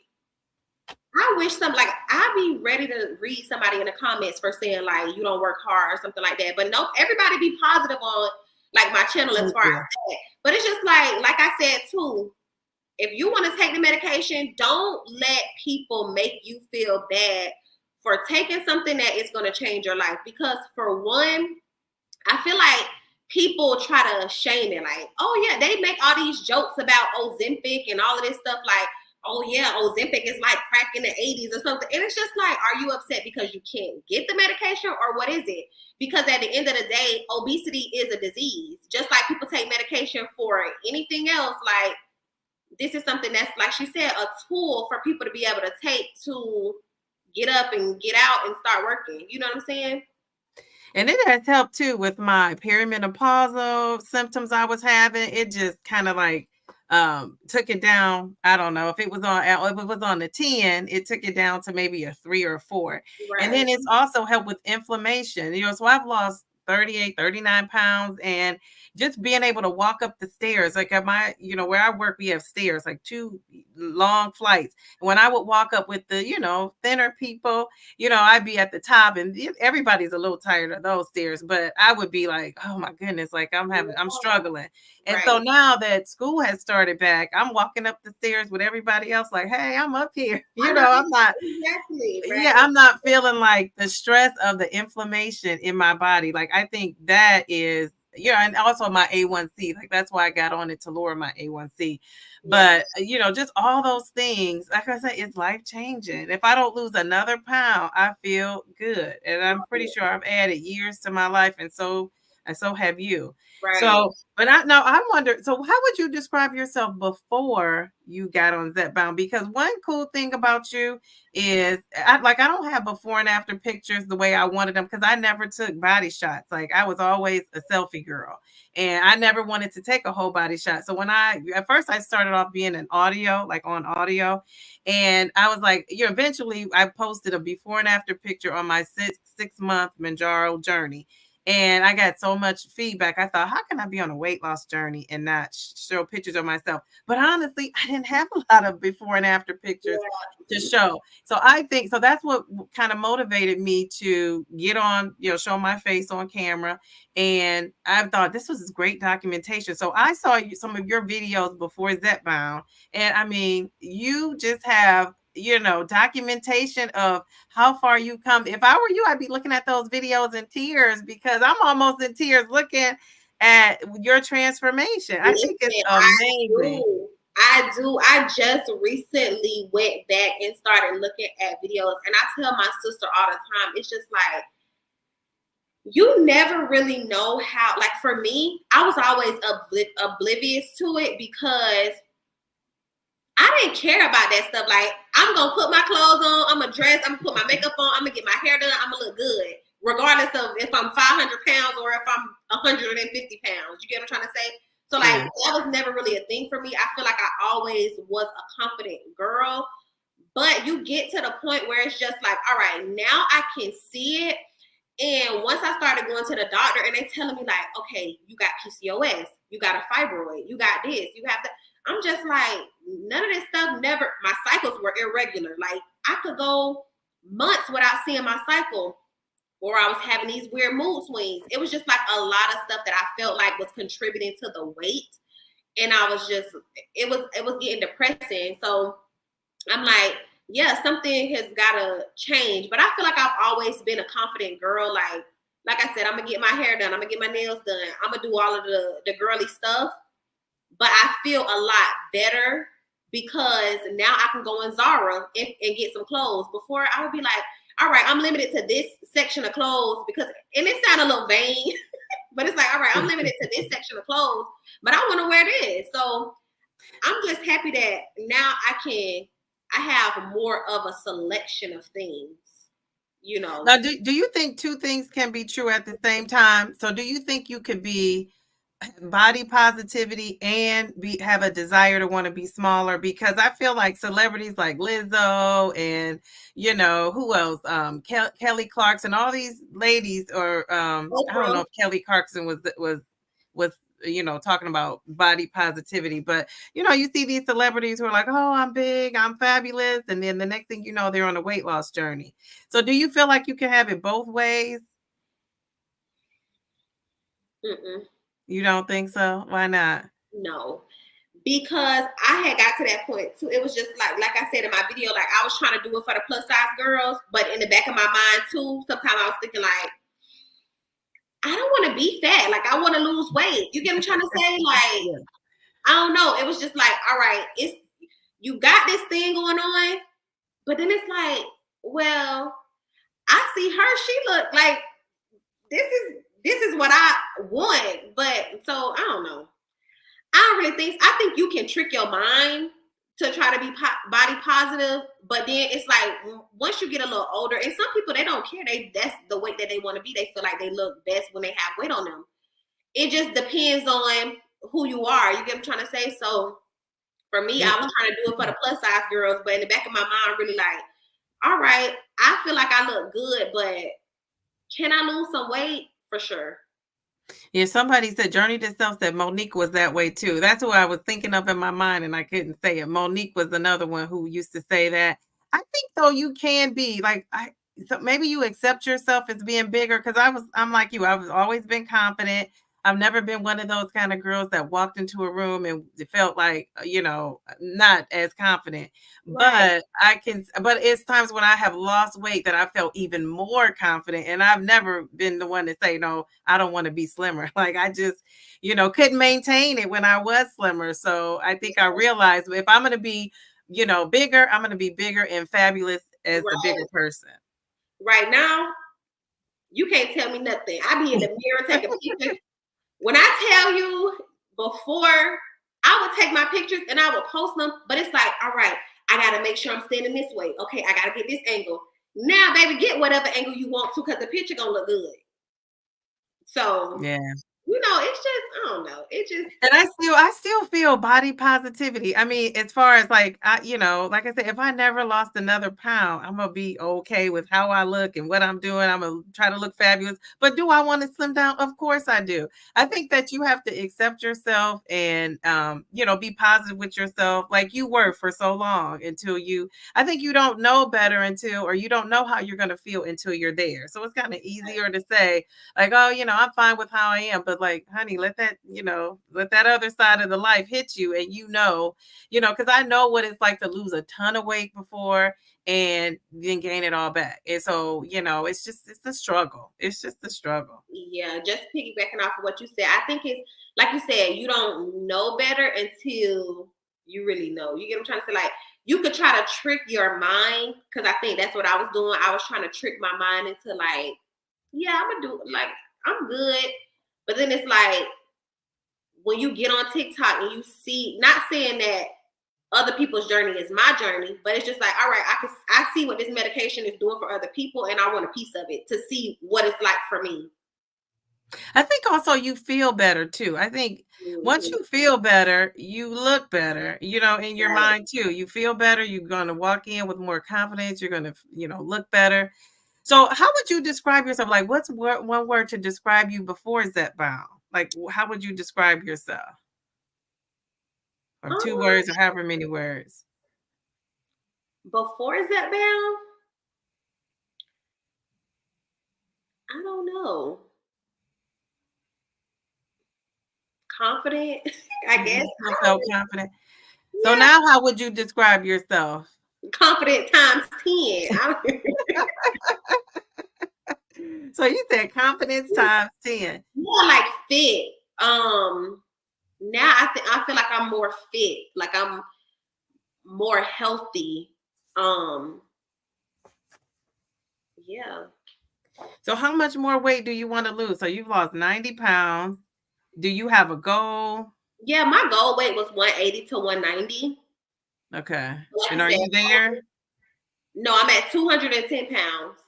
I wish I'd be ready to read somebody in the comments for saying, like, you don't work hard or something like that. But nope, everybody be positive on, like, my channel as far as that. But it's just like I said too, if you want to take the medication, don't let people make you feel bad for taking something that is going to change your life. Because for one, I feel like people try to shame it. Like, oh yeah, they make all these jokes about Ozempic and all of this stuff. Like, oh yeah, Ozempic is like crack in the 80s or something. And it's just like, are you upset because you can't get the medication, or what is it? Because at the end of the day, obesity is a disease. Just like people take medication for anything else, like, this is something that's, like she said, a tool for people to be able to take to get up and get out and start working. You know what I'm saying? And it has helped too with my perimenopausal symptoms I was having. It just kind of like took it down. I don't know if it was on the 10, it took it down to maybe a 3 or 4. Right. And then it's also helped with inflammation. So I've lost 38, 39 pounds, and just being able to walk up the stairs, like at my, where I work, we have stairs, like 2 long flights. And when I would walk up with the, thinner people, I'd be at the top, and everybody's a little tired of those stairs, but I would be like, oh my goodness, like I'm struggling. And so now that school has started back, I'm walking up the stairs with everybody else, like, hey, I'm up here. I'm not, exactly, right? Yeah, I'm not feeling like the stress of the inflammation in my body. Like, I think that is yeah, and also my A1C. Like that's why I got on it, to lower my A1C. Yeah. But just all those things, like I said, it's life changing. If I don't lose another pound, I feel good. And I'm pretty sure I've added years to my life, and so have you. Right. So, but I wonder, so how would you describe yourself before you got on Zepbound? Because one cool thing about you is I don't have before and after pictures the way I wanted them, because I never took body shots. Like I was always a selfie girl, and I never wanted to take a whole body shot. So when at first I started off being an audio, like on audio, and I was like, eventually I posted a before and after picture on my 6 month Manjaro journey. And I got so much feedback. I thought, how can I be on a weight loss journey and not show pictures of myself? But honestly, I didn't have a lot of before and after pictures to show. So I think, so that's what kind of motivated me to get on, show my face on camera. And I thought this was great documentation. So I saw some of your videos before Zepbound. And I mean, you just have, documentation of how far you come. If I were you, I'd be looking at those videos in tears, because I'm almost in tears looking at your transformation. I think it's amazing. I do. I just recently went back and started looking at videos, and I tell my sister all the time, it's just like, you never really know how, like for me, I was always oblivious to it because I didn't care about that stuff. Like, I'm going to put my clothes on, I'm going to dress, I'm going to put my makeup on, I'm going to get my hair done, I'm going to look good, regardless of if I'm 500 pounds or if I'm 150 pounds. You get what I'm trying to say? So, like, that was never really a thing for me. I feel like I always was a confident girl. But you get to the point where it's just like, all right, now I can see it. And once I started going to the doctor and they telling me like, okay, you got PCOS, you got a fibroid, you got this, you have that. I'm just like, none of this stuff my cycles were irregular. Like I could go months without seeing my cycle, or I was having these weird mood swings. It was just like a lot of stuff that I felt like was contributing to the weight. And I was just, it was getting depressing. So I'm like, yeah, something has got to change. But I feel like I've always been a confident girl. Like I said, I'm going to get my hair done. I'm going to get my nails done. I'm going to do all of the girly stuff. But I feel a lot better because now I can go in Zara and get some clothes. Before I would be like, all right, I'm limited to this section of clothes and it sounds a little vain, but it's like, all right, I'm limited to this section of clothes, but I want to wear this. So I'm just happy that now I have more of a selection of things, Now, do you think two things can be true at the same time? So do you think you could be body positivity and have a desire to want to be smaller? Because I feel like celebrities like Lizzo and who else, Kelly Clarkson, all these ladies, or I don't know if Kelly Clarkson was talking about body positivity, but you see these celebrities who are like, oh, I'm big, I'm fabulous, and then the next thing you know, they're on a weight loss journey. So do you feel like you can have it both ways? Mm-mm. You don't think so? Why not? No, because I had got to that point too. It was just like I said in my video, like I was trying to do it for the plus size girls, but in the back of my mind too, sometimes I was thinking like, I don't want to be fat. Like I want to lose weight. You get what I'm trying to say? Like, yeah. I don't know. It was just like, all right, you got this thing going on, but then it's like, well, I see her. She look like this is what I want. But so I don't know. I don't really think. I think you can trick your mind to try to be body positive, but then it's like once you get a little older, and some people they don't care. That's the weight that they want to be. They feel like they look best when they have weight on them. It just depends on who you are. You get what I'm trying to say? So for me, I was trying to do it for the plus size girls, but in the back of my mind, really like, all right, I feel like I look good, but can I lose some weight? For sure. Yeah, somebody said Journey to Self said Monique was that way too. That's who I was thinking of in my mind, and I couldn't say it. Monique was another one who used to say that. I think though you can be like so maybe you accept yourself as being bigger, because I'm like you. I've always been confident. I've never been one of those kind of girls that walked into a room and it felt like, not as confident. Right. But it's times when I have lost weight that I felt even more confident. And I've never been the one to say, no, I don't want to be slimmer. Like I just, couldn't maintain it when I was slimmer. So I think I realized if I'm going to be, bigger, I'm going to be bigger and fabulous as the Right. bigger person. Right now, you can't tell me nothing. I be in the mirror taking pictures. When I tell you before, I would take my pictures and I would post them, but it's like, all right, I gotta make sure I'm standing this way. Okay, I gotta get this angle. Now, baby, get whatever angle you want to because the picture gonna look good. So, Yeah. it's just, I don't know. It just, And I still feel body positivity. I mean, as far as like like I said, if I never lost another pound, I'm gonna be okay with how I look and what I'm doing. I'm gonna try to look fabulous. But do I want to slim down? Of course I do. I think that you have to accept yourself and be positive with yourself like you were for so long until I think you don't know better or you don't know how you're gonna feel until you're there. So it's kind of easier to say, like, oh, I'm fine with how I am. But like, honey, let that other side of the life hit you. And because I know what it's like to lose a ton of weight before and then gain it all back. And so, it's a struggle. It's just a struggle. yeah, just piggybacking off of what you said. I think it's like you said, you don't know better until you really know. You get what I'm trying to say? Like, you could try to trick your mind because I think that's what I was doing. I was trying to trick my mind into like, yeah, I'm gonna do like I'm good. But then it's like when you get on TikTok and you see, not saying that other people's journey is my journey, but it's just like, all right, I see what this medication is doing for other people, and I want a piece of it to see what it's like for me. I think also you feel better too. I think once Mm-hmm. you feel better, you look better, in your Right. mind too. You feel better. You're going to walk in with more confidence. You're going to, look better. So how would you describe yourself? Like what's one word to describe you before Zepbound? Like how would you describe yourself? Or two Um, words or however many words? Before Zepbound, I don't know. Confident, I guess. I felt confident. So Yeah, now how would you describe yourself? confident times 10. So you said confidence times 10. More like fit. Now I feel like I'm more fit. Like I'm more healthy. Um, yeah. So how much more weight do you want to lose? So you've lost 90 pounds. Do you have a goal? Yeah, my goal weight was 180 to 190. Okay. Like And you are said, you there? no, I'm at 210 pounds.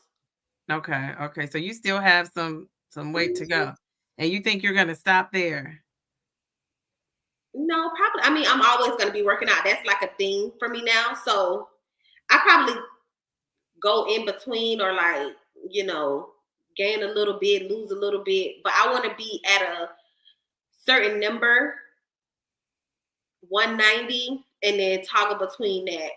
Okay. Okay. So you still have some weight to Mhm. go. And you think you're going to stop there? No, probably. I mean, I'm always going to be working out. That's like a thing for me now. So I probably go in between or like, you know, gain a little bit, lose a little bit. But I want to be at a certain number, 190, and then toggle between that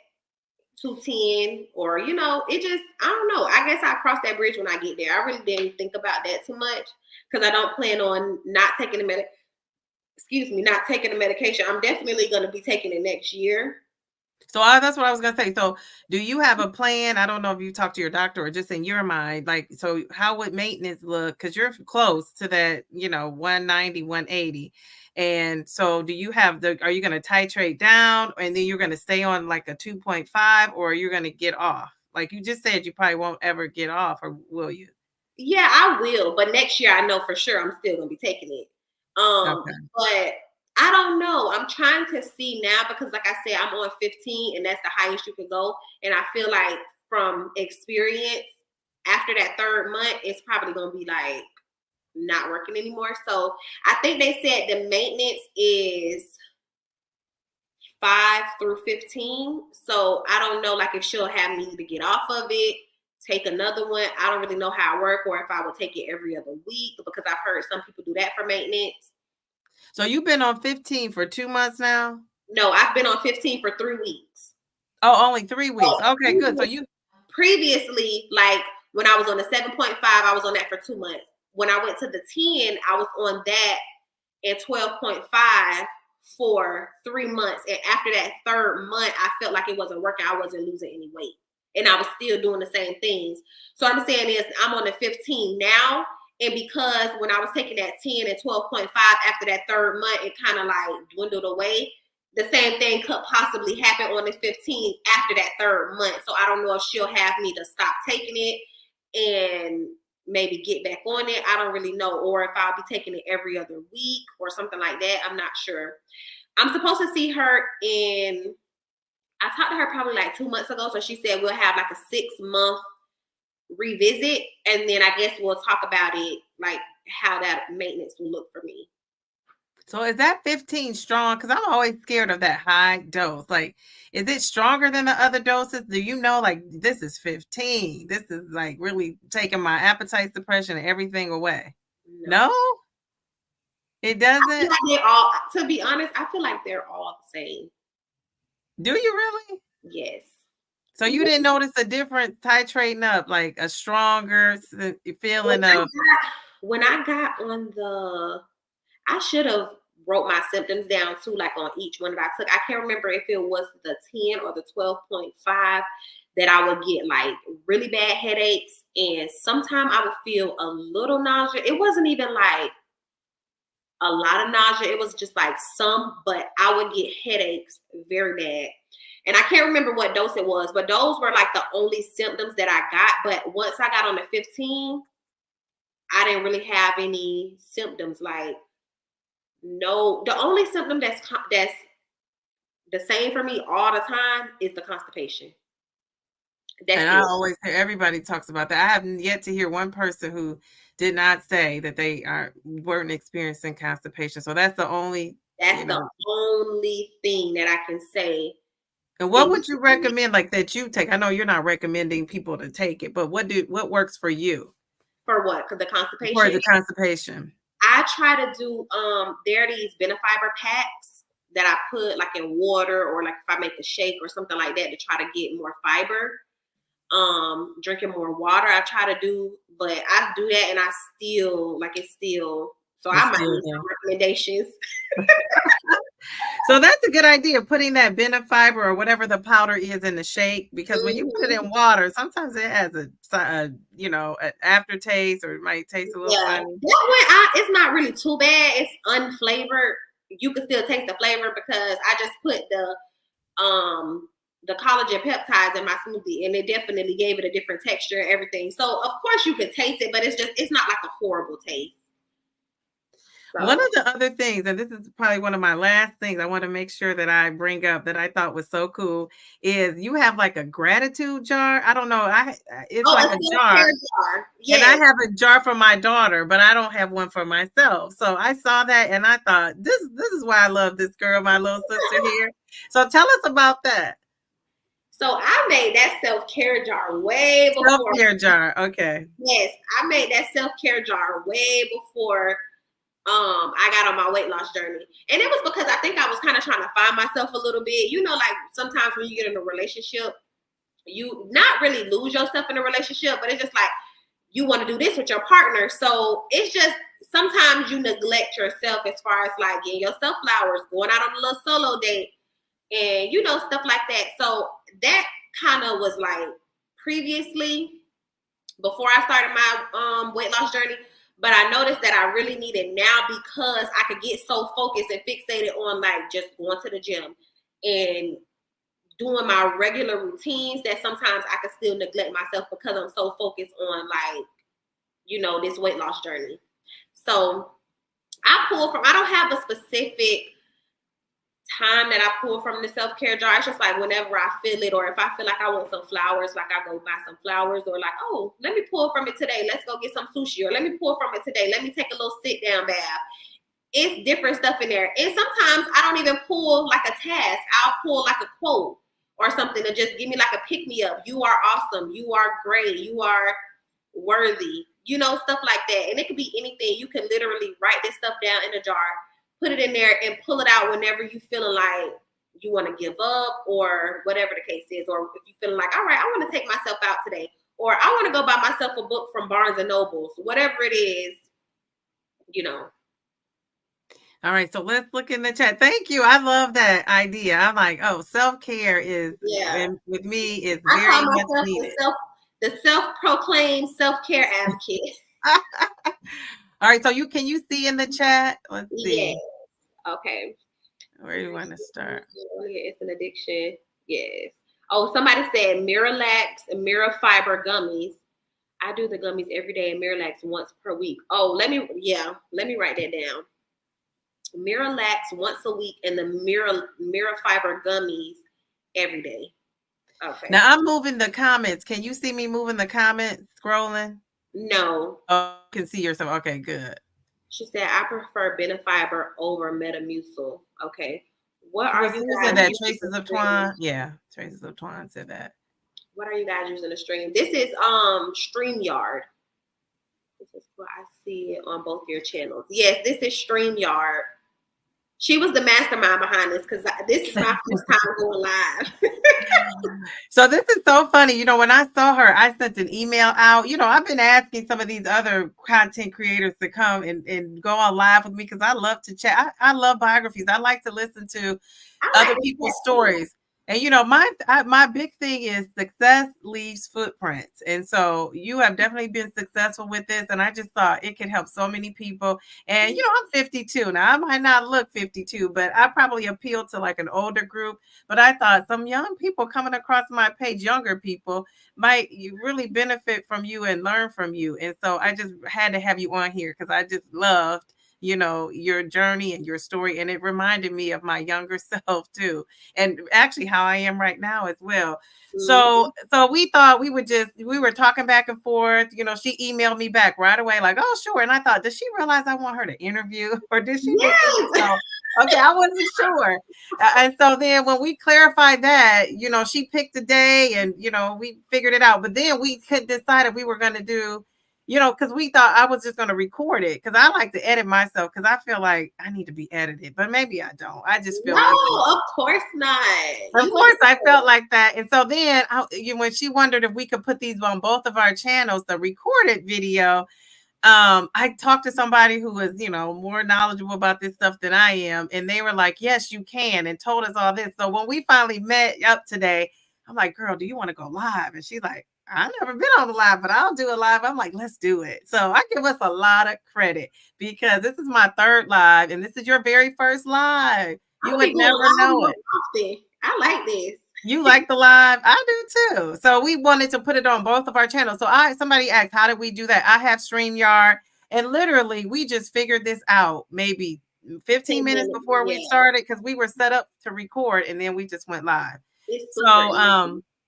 210 or, it just, I don't know. I guess I'll cross that bridge when I get there. I really didn't think about that too much because I don't plan on not taking not taking the medication. I'm definitely going to be taking it next year. So that's what I was gonna say. So do you have a plan? I don't know if you talked to your doctor or just in your mind, like, so how would maintenance look? Because you're close to that, 190, 180. And so are you gonna titrate down and then you're gonna stay on like a 2.5 or you're gonna get off? Like you just said you probably won't ever get off, or will you? Yeah, I will, but next year I know for sure I'm still going to be taking it. Okay. But I don't know. I'm trying to see now because, like I said, I'm on 15, and that's the highest you can go. And I feel like from experience, after that third month, it's probably going to be like not working anymore. So I think they said the maintenance is 5 through 15. So I don't know, like if she'll have me to get off of it, take another one. I don't really know how I work, or if I would take it every other week because I've heard some people do that for maintenance. So you've been on 15 for 2 months now? No, I've been on 15 for 3 weeks. Oh, only 3 weeks. Oh, Okay, good. So you previously, like when I was on the 7.5, I was on that for 2 months. when I went to the 10, I was on that and 12.5 for 3 months. And after that third month, I felt like it wasn't working. I wasn't losing any weight. And I was still doing the same things. So I'm saying is I'm on the 15 now. And because when I was taking that 10 and 12.5 after that third month, it kind of like dwindled away. The same thing could possibly happen on the 15 after that third month. So I don't know if she'll have me to stop taking it and maybe get back on it. I don't really know. Or if I'll be taking it every other week or something like that. I'm not sure. I'm supposed to see her I talked to her probably like 2 months ago. So she said we'll have like a 6-month revisit. And then I guess we'll talk about it, like how that maintenance will look for me. So is that 15 strong? Because I'm always scared of that high dose. Like, is it stronger than the other doses? Do you know, like, this is 15. This is like really taking my appetite suppression and everything away. No? It doesn't? I feel like they're all, to be honest, I feel like they're all the same. Do you really? Yes. So you didn't notice a difference titrating up, like a stronger feeling of... When I got on I should have wrote my symptoms down too, like on each one that I took. I can't remember if it was the 10 or the 12.5 that I would get like really bad headaches. And sometimes I would feel a little nausea. It wasn't even like a lot of nausea. It was just like some, but I would get headaches very bad. And I can't remember what dose it was, but those were like the only symptoms that I got. But once I got on the 15, I didn't really have any symptoms. Like, no, the only symptom that's the same for me all the time is the constipation. And I always hear everybody talks about that. I haven't yet to hear one person who did not say that they weren't experiencing constipation. So that's the only... That's the only thing that I can say. And what would you recommend, like, that you take? I know you're not recommending people to take it, but what works for you? For what? For the constipation? For the constipation. I try to do, there are these Benefiber packs that I put like in water, or like if I make a shake or something like that to try to get more fiber. Drinking more water I try to do, but I do that and I still, like, it's still, so I might need some recommendations. So that's a good idea, putting that Benefiber or whatever the powder is in the shake, because when you put it in water, sometimes it has an aftertaste, or it might taste a little funny. That one, it's not really too bad. It's unflavored. You can still taste the flavor because I just put the collagen peptides in my smoothie, and it definitely gave it a different texture and everything. So of course you could taste it, but it's not like a horrible taste. So. One of the other things, and this is probably one of my last things I want to make sure that I bring up that I thought was so cool, is you have like a gratitude jar. I don't know. It's like a jar. Yes. And I have a jar for my daughter, but I don't have one for myself. So I saw that and I thought, this is why I love this girl, my little sister here. So tell us about that. So I made that self-care jar way before. Self-care jar, okay. Yes, I made that self-care jar way before I got on my weight loss journey. And it was because I think I was kind of trying to find myself a little bit. You know, like sometimes when you get in a relationship, you not really lose yourself in a relationship, but it's just like you want to do this with your partner. So it's just sometimes you neglect yourself as far as like getting yourself flowers, going out on a little solo date, and you know, stuff like that. So that kind of was like previously before I started my weight loss journey. But I noticed that I really need it now because I could get so focused and fixated on like just going to the gym and doing my regular routines that sometimes I could still neglect myself because I'm so focused on like, you know, this weight loss journey. So I don't have a specific time that I pull from the self-care jar. It's just like whenever I feel it, or if I feel like I want some flowers, like I go buy some flowers, or like, oh, let me pull from it today. Let's go get some sushi, or let me pull from it today. Let me take a little sit down bath. It's different stuff in there. And sometimes I don't even pull like a task. I'll pull like a quote or something to just give me like a pick me up. You are awesome. You are great. You are worthy. You know, stuff like that. And it could be anything. You can literally write this stuff down in a jar, put it in there, and pull it out whenever you feeling like you want to give up, or whatever the case is. Or if you feeling like, all right, I want to take myself out today, or I want to go buy myself a book from Barnes and Nobles, whatever it is, All right, so let's look in the chat. Thank you. I love that idea. I'm like, oh, self-care is, with me, is I very call much myself needed. the self-proclaimed self-care advocate. All right, so can you see in the chat? Let's see. Yes. Okay. Where do you want to start? It's an addiction. Yes. Oh, somebody said Miralax and Mirafiber gummies. I do the gummies every day and Miralax once per week. Oh, let me write that down. Miralax once a week and the Mirafiber gummies every day. Okay. Now I'm moving the comments. Can you see me moving the comments, scrolling? No. Oh, you can see yourself. Okay, good. She said, I prefer Benefiber over Metamucil. Okay. What are you guys said that? Traces of Twine? Yeah, Traces of Twine said that. What are you guys using to stream? This is StreamYard. This is what I see on both your channels. Yes, this is StreamYard. She was the mastermind behind this because this is my first time going live. So this is so funny. When I saw her, I sent an email out. I've been asking some of these other content creators to come and go on live with me because I love to chat. I love biographies. I like to listen to other people's stories. And my big thing is success leaves footprints. And so you have definitely been successful with this. And I just thought it could help so many people. And I'm 52 now. I might not look 52, but I probably appeal to like an older group. But I thought some young people coming across my page, younger people, might really benefit from you and learn from you. And so I just had to have you on here because I just loved your journey and your story. And it reminded me of my younger self too. And actually how I am right now as well. So we thought we were talking back and forth. She emailed me back right away, like, oh, sure. And I thought, does she realize I want her to interview or did she? Yes. Okay, I wasn't sure. And so then when we clarified that, she picked a day and, we figured it out. But then we could decide if we were going to do, because we thought I was just going to record it because I like to edit myself because I feel like I need to be edited, but maybe I don't. I just feel like of course not. Of course, I felt like that. And so then when she wondered if we could put these on both of our channels, the recorded video, I talked to somebody who was, more knowledgeable about this stuff than I am. And they were like, yes, you can, and told us all this. So when we finally met up today, I'm like, girl, do you want to go live? And she's like, I've never been on the live, but I'll do a live. I'm like, let's do it. So I give us a lot of credit because this is my third live and this is your very first live. You would never know it. Often. I like this. You like the live? I do too. So we wanted to put it on both of our channels. So somebody asked, how did we do that? I have StreamYard, and literally we just figured this out maybe 15 minutes before we started because we were set up to record and then we just went live.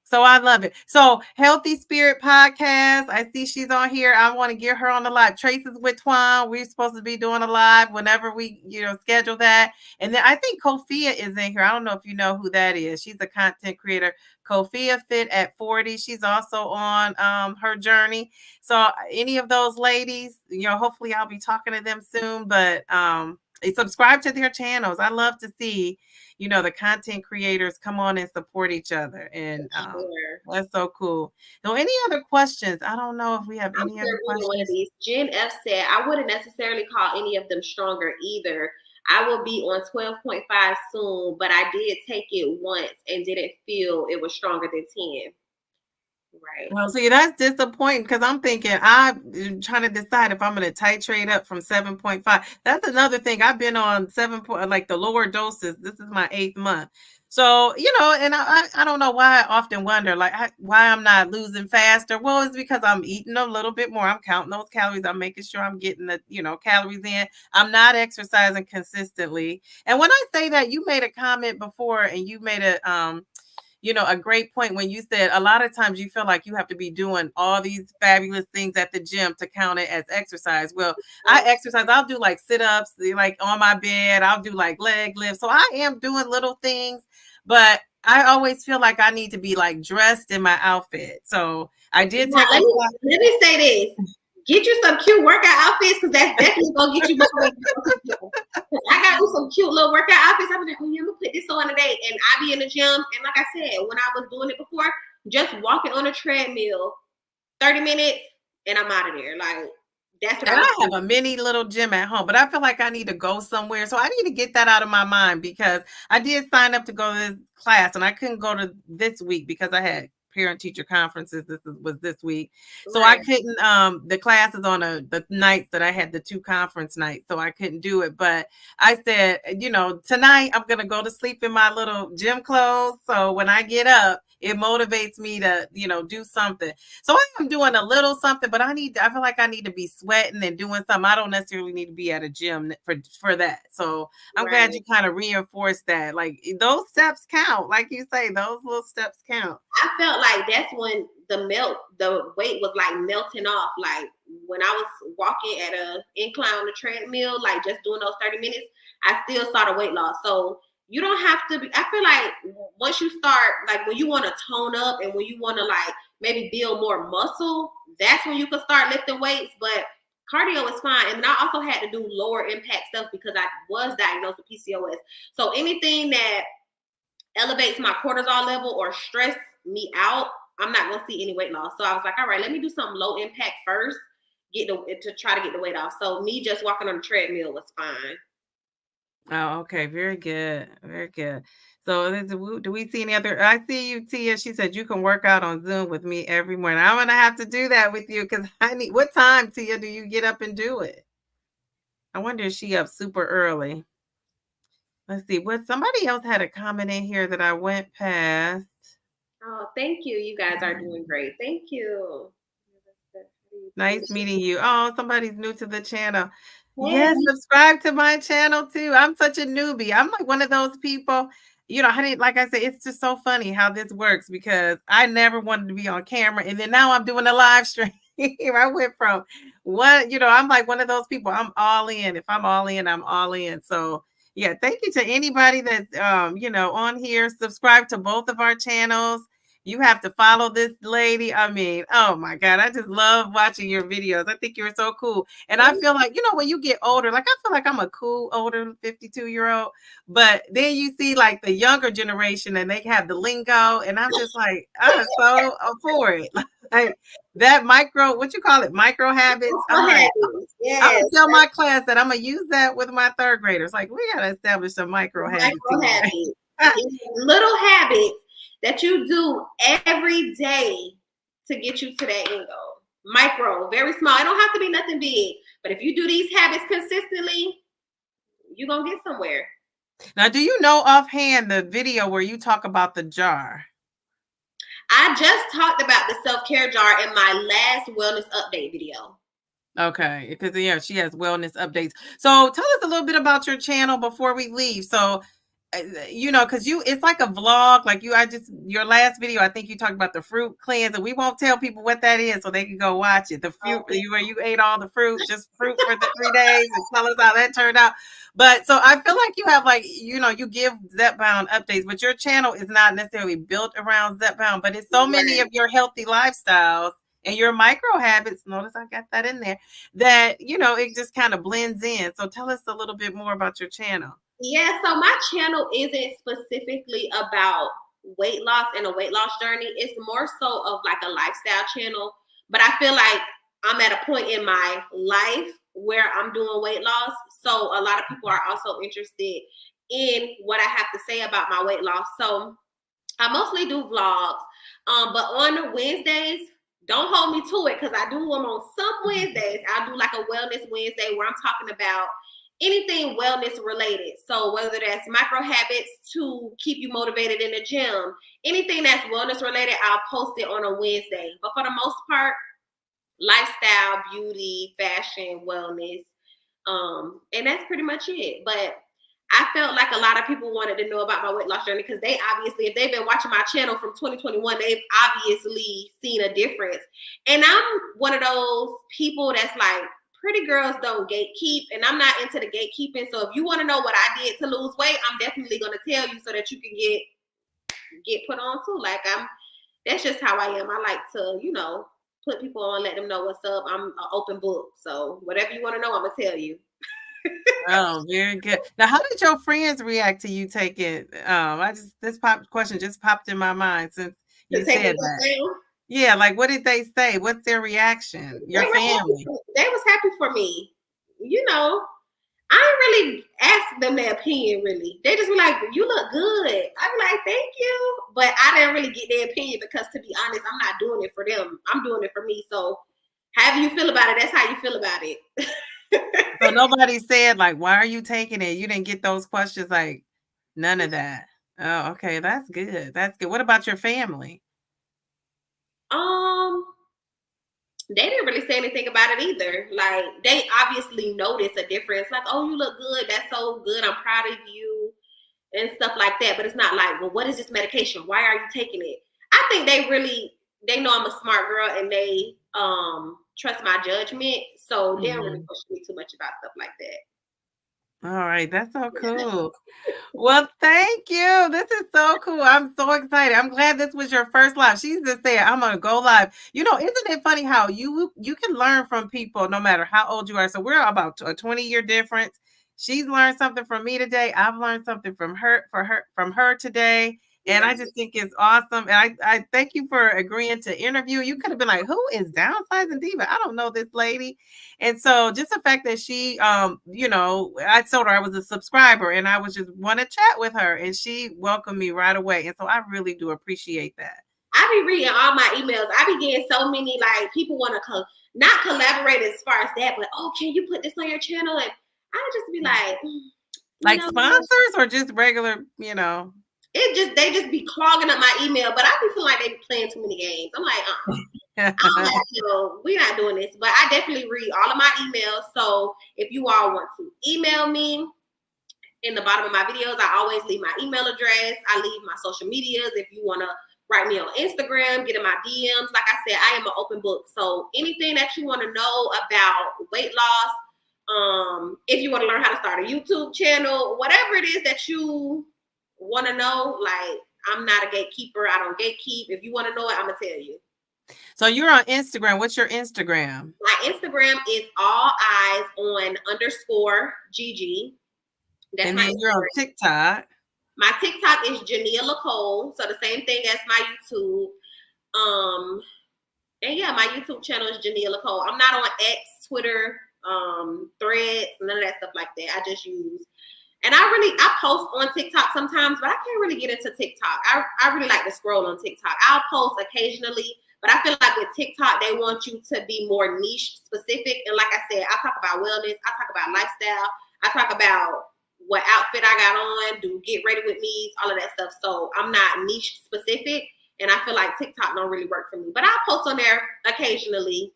So I love it. So Healthy Spirit Podcast. I see she's on here. I want to get her on the live. Traces with Twine. We're supposed to be doing a live whenever we, schedule that. And then I think Kofia is in here. I don't know if you know who that is. She's a content creator. Kofia Fit at 40. She's also on her journey. So any of those ladies, hopefully I'll be talking to them soon. But subscribe to their channels. I love to see the content creators come on and support each other. And that's so cool. So any other questions? I don't know if we have any other questions. One of these. Jen F said, I wouldn't necessarily call any of them stronger either. I will be on 12.5 soon, but I did take it once and didn't feel it was stronger than 10. Right. Well, see, that's disappointing because I'm thinking I'm trying to decide if I'm going to titrate up from 7.5. That's another thing. I've been on 7, like the lower doses. This is my 8th month. So, and I don't know why I often wonder why I'm not losing faster. Well, it's because I'm eating a little bit more. I'm counting those calories. I'm making sure I'm getting the, calories in. I'm not exercising consistently. And when I say that, you made a comment before and you made a great point when you said a lot of times you feel like you have to be doing all these fabulous things at the gym to count it as exercise. Well, I exercise. I'll do like sit-ups, like on my bed. I'll do like leg lifts. So I am doing little things, but I always feel like I need to be like dressed in my outfit. So I did take. Let me say this. Get you some cute workout outfits because that's definitely gonna get you more. I got you some cute little workout outfits. I'm like, oh yeah, I'm gonna put this on today, and I be in the gym. And like I said, when I was doing it before, just walking on a treadmill, 30 minutes, and I'm out of there. Like That's what And I was I have a doing. mini little gym at home, but I feel like I need to go somewhere. So I need to get that out of my mind because I did sign up to go to this class and I couldn't go to this week because I had parent teacher conferences. Was this week. So I Right, couldn't the class is on the nights that I had the 2 conference nights. So I couldn't do it. But I said, tonight I'm gonna go to sleep in my little gym clothes. So when I get up, it motivates me to, do something. So I am doing a little something, but I feel like I need to be sweating and doing something. I don't necessarily need to be at a gym for that. So I'm glad right. you kind of reinforced that. Like those steps count. Like you say, those little steps count. I felt like that's when the weight was like melting off. Like when I was walking at a incline on the treadmill, like just doing those 30 minutes, I still saw the weight loss. So you don't have to be, I feel like once you start, like when you want to tone up and when you want to like maybe build more muscle, that's when you can start lifting weights. But cardio is fine. And I also had to do lower impact stuff because I was diagnosed with PCOS. So anything that elevates my cortisol level or stress me out, I'm not gonna see any weight loss. So I was like, all right, let me do something low impact first, to try to get the weight off. So me just walking on the treadmill was fine. Oh, okay. Very good. Very good. So do we see any other? I see you, Tia. She said you can work out on Zoom with me every morning. I'm gonna have to do that with you because I need. What time, Tia, do you get up and do it? I wonder if she up super early. Let's see. What somebody else had a comment in here that I went past. Oh, thank you. You guys are doing great. Thank you. Nice meeting you. Oh, somebody's new to the channel. Yes, Hey. subscribe to my channel too. I'm such a newbie. I'm like one of those people, honey, like I said, it's just so funny how this works because I never wanted to be on camera. And then now I'm doing a live stream. I went from one, I'm like one of those people. I'm all in. If I'm all in, I'm all in. So yeah, thank you to anybody that's on here. Subscribe to both of our channels. You have to follow this lady. I mean, oh my God, I just love watching your videos. I think you're so cool. And I feel like, when you get older, like I feel like I'm a cool older 52-year-old, but then you see like the younger generation and they have the lingo, and I'm just like, I'm so for it. Like that what you call it, micro habits. I'm like, I'm Yes, gonna tell my class that I'm gonna use that with my third graders. Like, we gotta establish some micro habits micro in there. habits. Little habits that you do every day to get you to that end goal. Micro, very small. It don't have to be nothing big. But if you do these habits consistently, you're gonna get somewhere. Now, do you know offhand the video where you talk about the jar? I just talked about the self-care jar in my last wellness update video. Okay, because she has wellness updates. So tell us a little bit about your channel before we leave. So, because it's like a vlog. Like your last video, I think you talked about the fruit cleanse, and we won't tell people what that is, so they can go watch it. The fruit Okay. where you ate all the fruit, just fruit for the 3 days, and tell us how that turned out. But so I feel like you have you give Zepbound updates, but your channel is not necessarily built around Zepbound, but it's so many of your healthy lifestyles and your micro habits. Notice I got that in there that it just kind of blends in. So tell us a little bit more about your channel. Yeah, so my channel isn't specifically about weight loss and a weight loss journey. It's more so of like a lifestyle channel. But I feel like I'm at a point in my life where I'm doing weight loss. So a lot of people are also interested in what I have to say about my weight loss. So I mostly do vlogs. But on Wednesdays, don't hold me to it because I do them on some Wednesdays. I do like a wellness Wednesday where I'm talking about anything wellness related. So whether that's micro habits to keep you motivated in the gym, anything that's wellness related, I'll post it on a Wednesday. But for the most part, lifestyle, beauty, fashion, wellness, and that's pretty much it. But I felt like a lot of people wanted to know about my weight loss journey because they obviously, if they've been watching my channel from 2021, they've obviously seen a difference. And I'm one of those people that's like, pretty girls don't gatekeep, and I'm not into the gatekeeping. So if you want to know what I did to lose weight, I'm definitely going to tell you so that you can get put on too. Like that's just how I am. I like to, put people on, let them know what's up. I'm an open book. So whatever you want to know, I'm gonna tell you. Oh, very good. Now, how did your friends react to you taking? This question just popped in my mind since To you take said it that. down. Yeah, like what did they say? What's their reaction? They Your were happy. family. They was happy for me. You know, I ain't really ask them their opinion. Really, they just be like, "You look good." I be like, "Thank you," but I didn't really get their opinion because, to be honest, I'm not doing it for them. I'm doing it for me. So, however you feel about it, that's how you feel about it. So nobody said like, why are you taking it? You didn't get those questions, like none of that. Oh, okay, that's good. That's good. What about your family? um, they didn't really say anything about it either. Like they obviously noticed a difference. Like, oh, you look good. That's so good. I'm proud of you and stuff like that. But it's not like, well, what is this medication? Why are you taking it? I think they know I'm a smart girl and they trust my judgment. So they don't really Mhm. push me too much about stuff like that. All right, that's so cool. Well, thank you. This is so cool. I'm so excited. I'm glad this was your first live. She's just saying, I'm gonna go live. You know, isn't it funny how you can learn from people no matter how old you are? So we're about a 20-year difference. She's learned something from me today. I've learned something from her today. And I Yes. just think it's awesome. And I thank you for agreeing to interview. You could have been like, who is Downsizing Diva? I don't know this lady. And so just the fact that she you know, I told her I was a subscriber and I was just want to chat with her and she welcomed me right away. And so I really do appreciate that. I be reading all my emails. I be getting so many like people want to not collaborate as far as that, but oh, can you put this on your channel? And I just be like, you Like know, sponsors or just regular, you know. they just be clogging up my email. But I be feeling like they be playing too many games. I'm like, I don't have to. We're not doing this. But I definitely read all of my emails. So if you all want to email me in the bottom of my videos, I always leave my email address. I leave my social medias. If you want to write me on Instagram, get in my DMs. Like I said, I am an open book. So anything that you want to know about weight loss, if you want to learn how to start a YouTube channel, whatever it is that you want to know, like I'm not a gatekeeper. I don't gatekeep. If you want to know it, I'm gonna tell you. So you're on Instagram. What's your Instagram? My Instagram is all eyes on underscore GG. That's And my then you're on Instagram. TikTok. My TikTok is Jania Lacole, so the same thing as my YouTube. And yeah, my YouTube channel is Jania Lacole. I'm not on X, Twitter, Threads, none of that stuff like that. I just use, and I post on TikTok sometimes, but I can't really get into TikTok. I really like to scroll on TikTok. I'll post occasionally, but I feel like with TikTok they want you to be more niche specific. And like I said, I talk about wellness, I talk about lifestyle, I talk about what outfit I got on, do get ready with me, all of that stuff. So I'm not niche specific, and I feel like TikTok don't really work for me. But I post on there occasionally.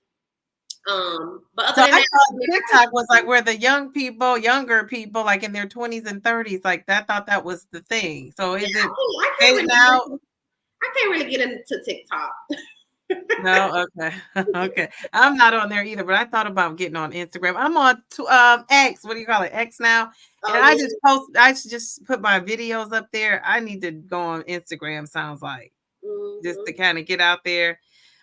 But So other I than that, thought TikTok was like where the younger people, like in their 20s and 30s, like that thought that was the thing. So yeah, is it I can't fading out? I can't really get into TikTok. No, okay. Okay. I'm not on there either, but I thought about getting on Instagram. I'm on X, what do you call it? X now. And Oh yeah. I just put my videos up there. I need to go on Instagram, sounds like, just to Mm-hmm. kind of get out there.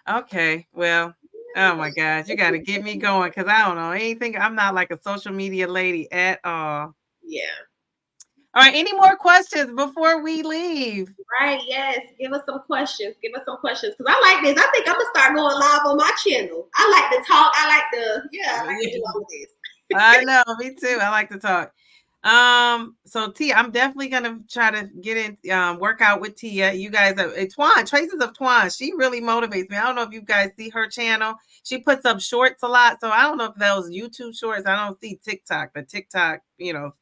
Okay. Well, oh my gosh, you got to get me going because I don't know anything. I'm not like a social media lady at all. Yeah. All right, any more questions before we leave? Right. Yes. Give us some questions. Give us some questions because I like this. I think I'm gonna start going live on my channel. I like to talk. I like to do all of this. I know, me too. I like to talk. So Tia, I'm definitely gonna try to get in work out with Tia. You guys are Twan, Traces of Twan. She really motivates me. I don't know if you guys see her channel. She puts up shorts a lot. So I don't know if those YouTube shorts. I don't see TikTok, but TikTok, you know,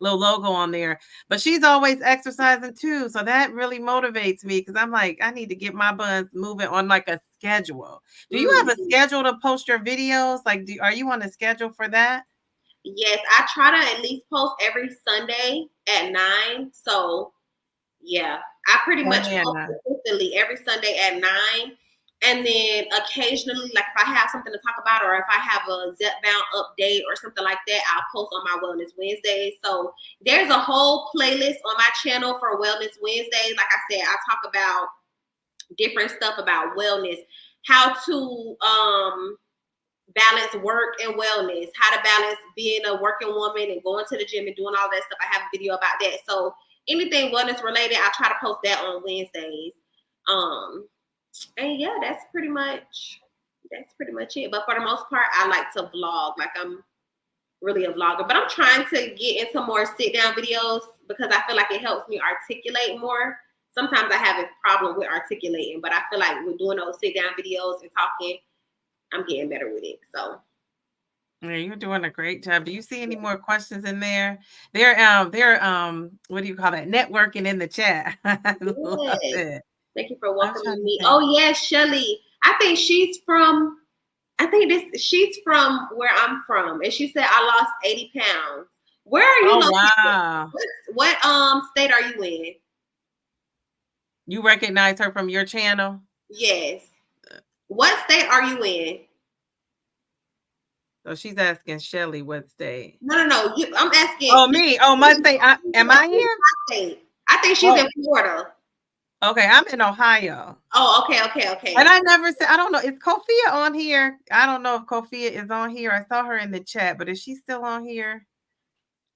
little logo on there. But she's always exercising too. So that really motivates me because I'm like, I need to get my buns moving on like a schedule. Do you have a Mm-hmm. schedule to post your videos? Like, are you on a schedule for that? Yes, I try to at least post every Sunday at 9. So yeah, I pretty much Sunday at post 9. consistently every Sunday at 9. And then occasionally, like if I have something to talk about or if I have a Zepbound update or something like that, I'll post on my Wellness Wednesdays. So there's a whole playlist on my channel for Wellness Wednesdays. Like I said, I talk about different stuff about wellness, how to balance work and wellness, how to balance being a working woman and going to the gym and doing all that stuff. I have a video about that. So anything wellness related, I try to post that on Wednesdays. Um, And yeah, that's pretty much it. But for the most part, I like to vlog. Like I'm really a vlogger, but I'm trying to get into more sit down videos because I feel like it helps me articulate more. Sometimes I have a problem with articulating, but I feel like with doing those sit down videos and talking, I'm getting better with it. So yeah, you're doing a great job. Do you see any more questions in there? They're what do you call that? Networking in the chat. I love yes. it. Thank you for I'm trying welcoming to me. think. Oh yes, Shelly. I think she's from where I'm from. And she said I lost 80 pounds. Where are you Oh located? wow. What state are you in? You recognize her from your channel? Yes. What state are you in? So she's asking Shelly what state. No. I'm asking. Oh, me. Oh, my state. Am I here? State. I think she's Oh, in Florida. okay. I'm in Ohio. Oh, okay. And I never said, I don't know. Is Kofia on here? I don't know if Kofia is on here. I saw her in the chat, but is she still on here?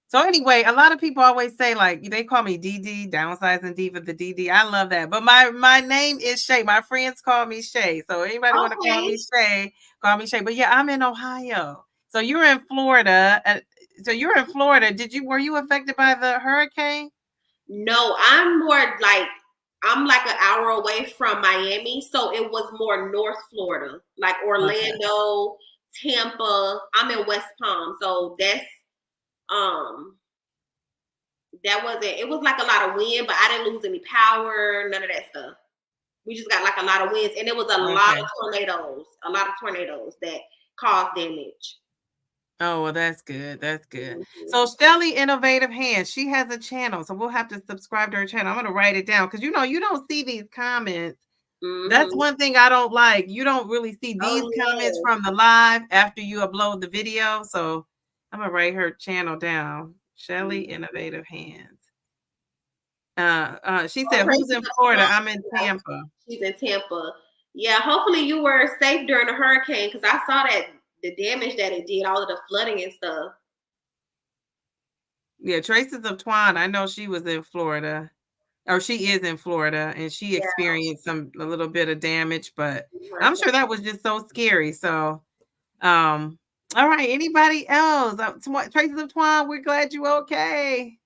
So anyway, a lot of people always say, like, they call me DD, Downsizing Diva, the DD. I love that. But my name is Shay. My friends call me Shay. So anybody want to call me Shay, call me Shay. But yeah, I'm in Ohio. So you're in Florida. Were you affected by the hurricane? No, I'm like an hour away from Miami, so it was more North Florida, like Orlando, Tampa. I'm in West Palm, so um that wasn't. It was like a lot of wind, but I didn't lose any power, none of that stuff. We just got like a lot of winds, and it was a lot of tornadoes that caused damage. Oh, well, that's good. That's good. Mm-hmm. So Shelly Innovative Hands, she has a channel. So we'll have to subscribe to her channel. I'm going to write it down because you don't see these comments. Mm-hmm. That's one thing I don't like. You don't really see these comments from the live after you upload the video. So I'm going to write her channel down. Shelly Innovative Hands. She said, who's in Florida? I'm in Tampa. She's in Tampa. Yeah, hopefully you were safe during the hurricane because I saw that the damage that it did, all of the flooding and stuff. Yeah, Traces of Twine. I know she was in Florida, or she is in Florida, and she experienced a little bit of damage, but I'm sure that was just so scary. So, all right. Anybody else? Traces of Twine, we're glad you're okay.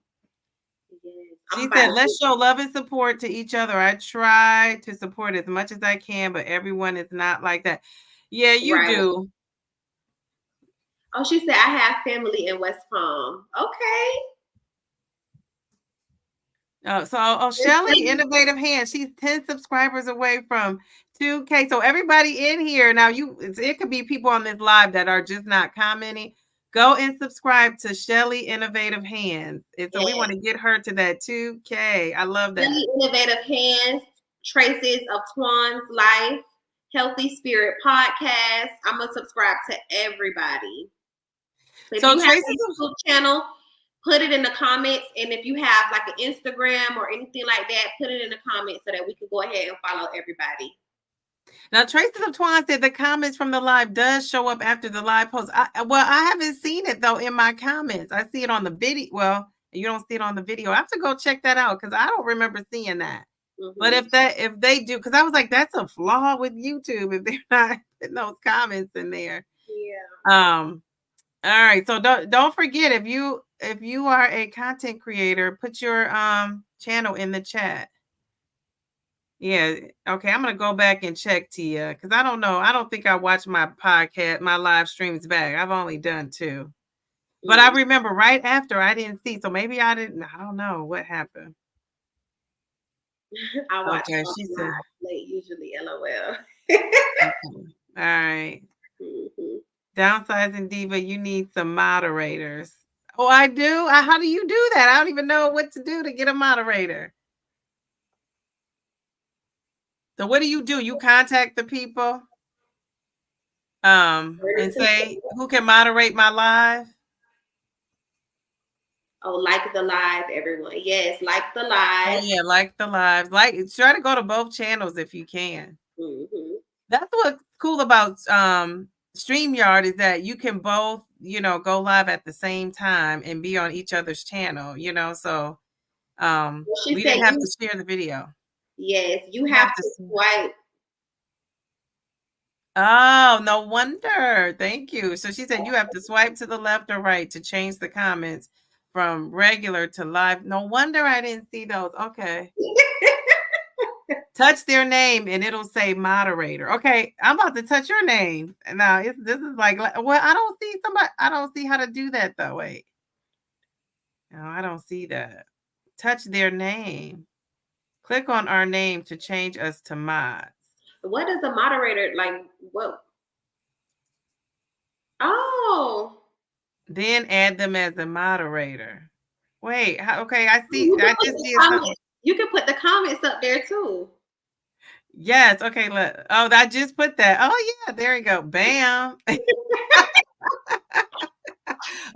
She said, let's show love and support to each other. I try to support as much as I can, but everyone is not like that. Yeah, you do. Oh, she said, I have family in West Palm. Okay. Shelly, Innovative Hands. She's 10 subscribers away from 2K. So everybody in here now, it could be people on this live that are just not commenting. Go and subscribe to Shelly Innovative Hands. And so we want to get her to that 2K. I love that. Shelly Innovative Hands, Traces of Twan's Life, Healthy Spirit Podcast. I'm gonna subscribe to everybody. So if you have a YouTube channel, put it in the comments. And if you have like an Instagram or anything like that, put it in the comments so that we can go ahead and follow everybody. Now, Traces of Twine said the comments from the live does show up after the live post. I haven't seen it though in my comments. I see it on the video. Well, you don't see it on the video. I have to go check that out because I don't remember seeing that. Mm-hmm. But if they do, because I was like, that's a flaw with YouTube if they're not putting those comments in there. Yeah. All right. So don't forget, if you are a content creator, put your channel in the chat. Yeah. Okay. I'm going to go back and check, Tia, because I don't know. I don't think I watched my podcast, my live streams back. I've only done 2. But I remember right after I didn't see. So maybe I don't know what happened. I watch she said late, usually LOL. Okay. All right. Mm-hmm. Downsizing Diva, you need some moderators. Oh, I do? How do you do that? I don't even know what to do to get a moderator. So what do? You contact the people and say, who can moderate my live? Oh, like the live, everyone. Yes, like the live. Oh, yeah, like the live. Try to go to both channels if you can. Mm-hmm. That's what's cool about StreamYard is that you can both, go live at the same time and be on each other's channel, so we didn't have to share the video. Yes, you have to swipe Oh, no wonder. Thank you. So she said you have to swipe to the left or right to change the comments from regular to live. No wonder I didn't see those. Okay. Touch their name and it'll say moderator. Okay, I'm about to touch your name. Now this is like, well, I don't see somebody. I don't see how to do that though. Wait. No, I don't see that. Touch their name. Click on our name to change us to mods. What is a moderator like? What? Oh, Then add them as a moderator. Wait, okay, I see. you can I put just the did something. comments. You can put the comments up there too. Yes, okay, look. Oh, I just put that. Oh, yeah, there you go. Bam.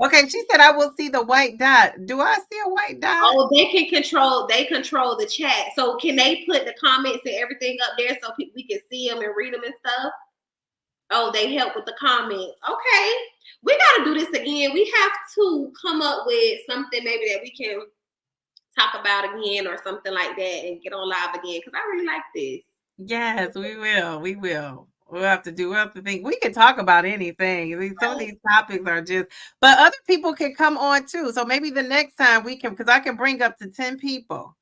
Okay, she said I will see the white dot. Do I see a white dot? Oh, they control the chat. So can they put the comments and everything up there so we can see them and read them and stuff? Oh, they help with the comments. Okay. We got to do this again. We have to come up with something maybe that we can talk about again or something like that and get on live again because I really like this. Yes, we will. We will. We'll have to think. We can talk about anything. Some of these topics are just, but other people can come on too. So maybe the next time we can, because I can bring up to 10 people.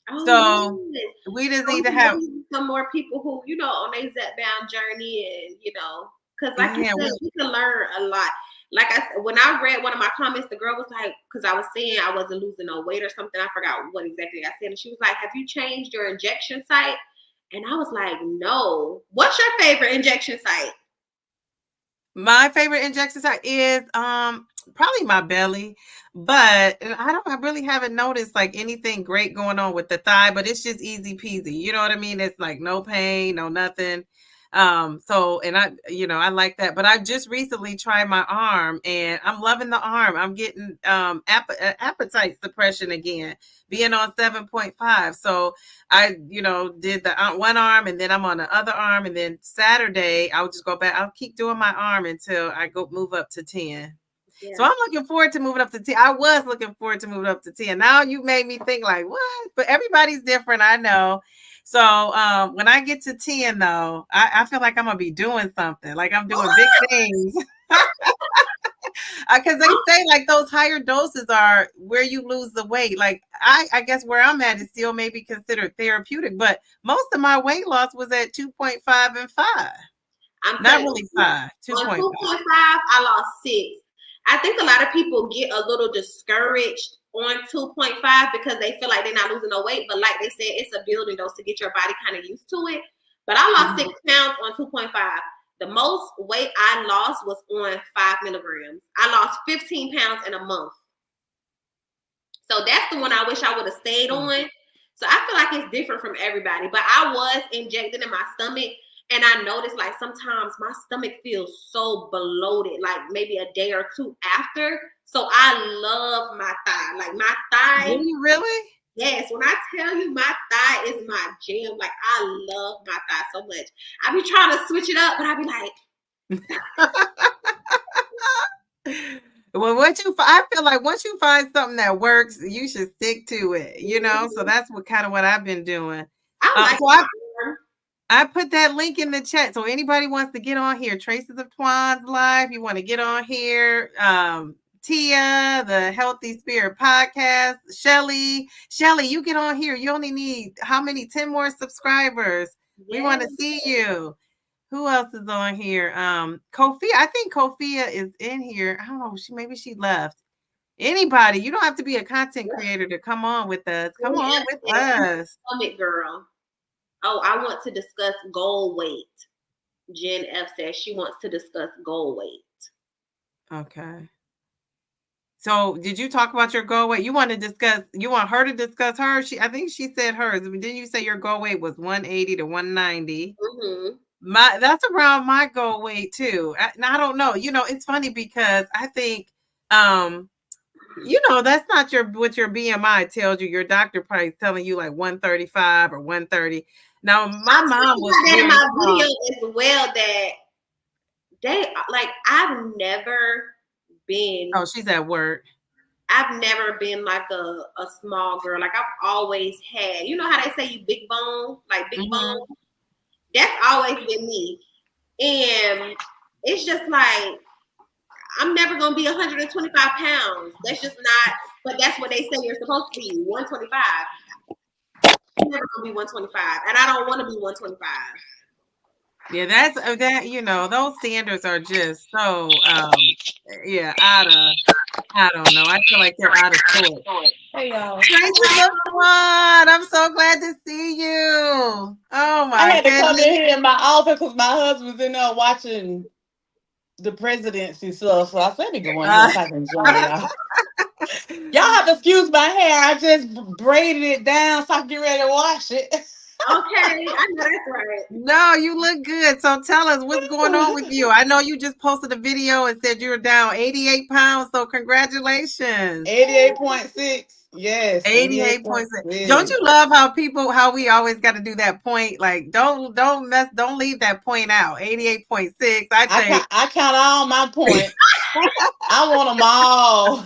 Oh, So yes. we just need to have some more people who, on their Zepbound journey and, because like you said, we can learn a lot. Like I said, when I read one of my comments, the girl was like, because I was saying I wasn't losing no weight or something. I forgot what exactly I said. And she was like, have you changed your injection site? And I was like, no. What's your favorite injection site? My favorite injection site is probably my belly, but I really haven't noticed like anything great going on with the thigh, but it's just easy peasy. You know what I mean? It's like no pain, no nothing. So and I like that, but I just recently tried my arm and I'm loving the arm. I'm getting appetite suppression again, being on 7.5. So I did the one arm and then I'm on the other arm, and then Saturday I'll just go back. I'll keep doing my arm until I move up to 10. Yeah. So I'm looking forward to moving up to 10. I was looking forward to moving up to 10. Now you made me think like, what? But everybody's different, I know. So when I get to 10 though, I feel like I'm gonna be doing something. Like I'm doing big things. Because they say like those higher doses are where you lose the weight. Like I guess where I'm at is still maybe considered therapeutic, but most of my weight loss was at 2.5 and 5. I'm not really 5, 2.5. 2.5, I lost 6. I think a lot of people get a little discouraged on 2.5 because they feel like they're not losing no weight. But like they said, it's a building dose to get your body kind of used to it. But I lost 6 pounds on 2.5. The most weight I lost was on 5 milligrams. I lost 15 pounds in a month. So that's the one I wish I would have stayed on. So I feel like it's different from everybody. But I was injected in my stomach. And I noticed like sometimes my stomach feels so bloated, like maybe a day or two after. So I love my thigh. Like my thigh. Do you really? Yes. When I tell you my thigh is my jam, like I love my thigh so much. I be trying to switch it up, but I be like. Well, I feel like once you find something that works, you should stick to it, So that's what I've been doing. I put that link in the chat. So anybody wants to get on here, Traces of Twans Live, you want to get on here. Tia, the Healthy Spirit Podcast, Shelly, you get on here. You only need how many? 10 more subscribers. Yes. We want to see you. Who else is on here? Kofi. I think Kofia is in here. I don't know. Maybe she left. Anybody, you don't have to be a content creator to come on with us. Come on with us. Stomach girl. Oh, I want to discuss goal weight. Jen F says she wants to discuss goal weight. Okay. So did you talk about your goal weight? You want her to discuss her? I think she said hers. Didn't you say your goal weight was 180 to 190? Mm-hmm. That's around my goal weight too. I don't know. It's funny because I think that's not what your BMI tells you. Your doctor probably is telling you like 135 or 130. Now my mom was in my video as well that they like I've never been. Oh, she's at work. I've never been like a small girl. Like I've always had, how they say you big bone, like big bone. That's always been me. And it's just like, I'm never gonna be 125 pounds. That's just not. But that's what they say you're supposed to be, 125. I'm never gonna be 125, and I don't want to be 125. Yeah, that's that. You know, those standards are just so yeah, out of. I don't know. I feel like they're out of sort. Hey y'all. Tracy, look, Juan, I'm so glad to see you. Oh I my had to come goodness. in here in my office because my husband was in there watching the presidency stuff. So I said to go in here so I can join y'all. Y'all have to excuse my hair. I just braided it down so I can get ready to wash it. Okay, I know that's right. No, you look good. So tell us what's going on with you. I know you just posted a video and said you were down 88 pounds. So congratulations. 88.6. Yes. 88.6. Don't you love how we always got to do that point? Like don't leave that point out. 88.6. I count all my points. I want them all.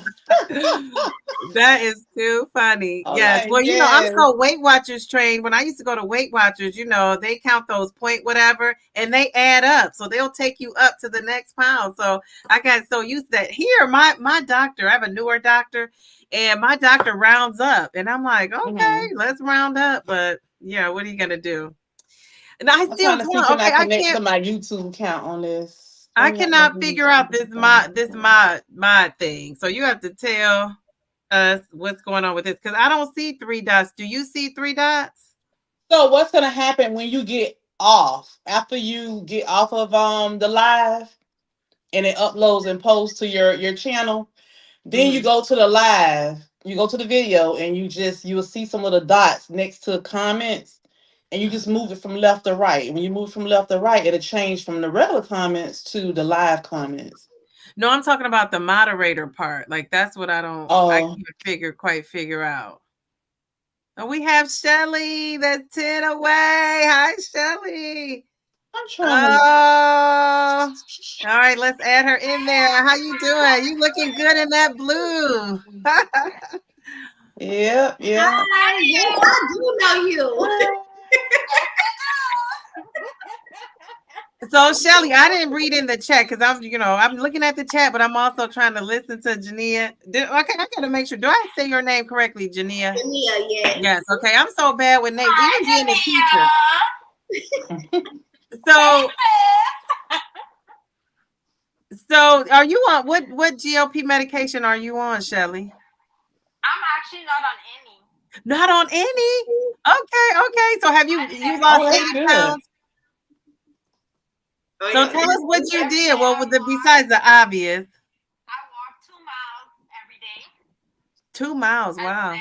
That is too funny. Yes. Like, Well, you know, I'm so Weight Watchers trained. When I used to go to Weight Watchers, you know, they count those point whatever and they add up. So they'll take you up to the next pound. So I got so used to that. Here, my doctor, I have a newer doctor, and my doctor rounds up. And I'm like, okay, let's round up. But yeah, what are you gonna do? And I still trying to see can I I connect can't to my YouTube count on this. I cannot figure out this my thing. So you have to tell us what's going on with this because I don't see 3 dots. Do you see 3 dots? So what's gonna happen when you get off after you get off of the live and it uploads and posts to your channel? Then you go to the live, you go to the video, and you will see some of the dots next to comments, and you just move it from left to right. When you move from left to right, it'll change from the regular comments to the live comments. No, I'm talking about the moderator part. Like that's what I can't quite figure out. And we have Shelly. That's 10 away. Hi, Shelly. I'm trying all right, let's add her in there. How you doing? You looking good in that blue. Yeah. Hi, yes, I do know you. So Shelly, I didn't read in the chat because I'm looking at the chat, but I'm also trying to listen to Jania. Okay, I gotta make sure. Do I say your name correctly, Jania? Jania, yes. Yes. Okay, I'm so bad with names, even being a teacher. So are you on what GLP medication are you on, Shelly? I'm actually not on any. Not on any? Okay. So have you lost 80 pounds? Oh, so tell us what you did. Well, besides the obvious. I walk 2 miles every day. 2 miles, wow. And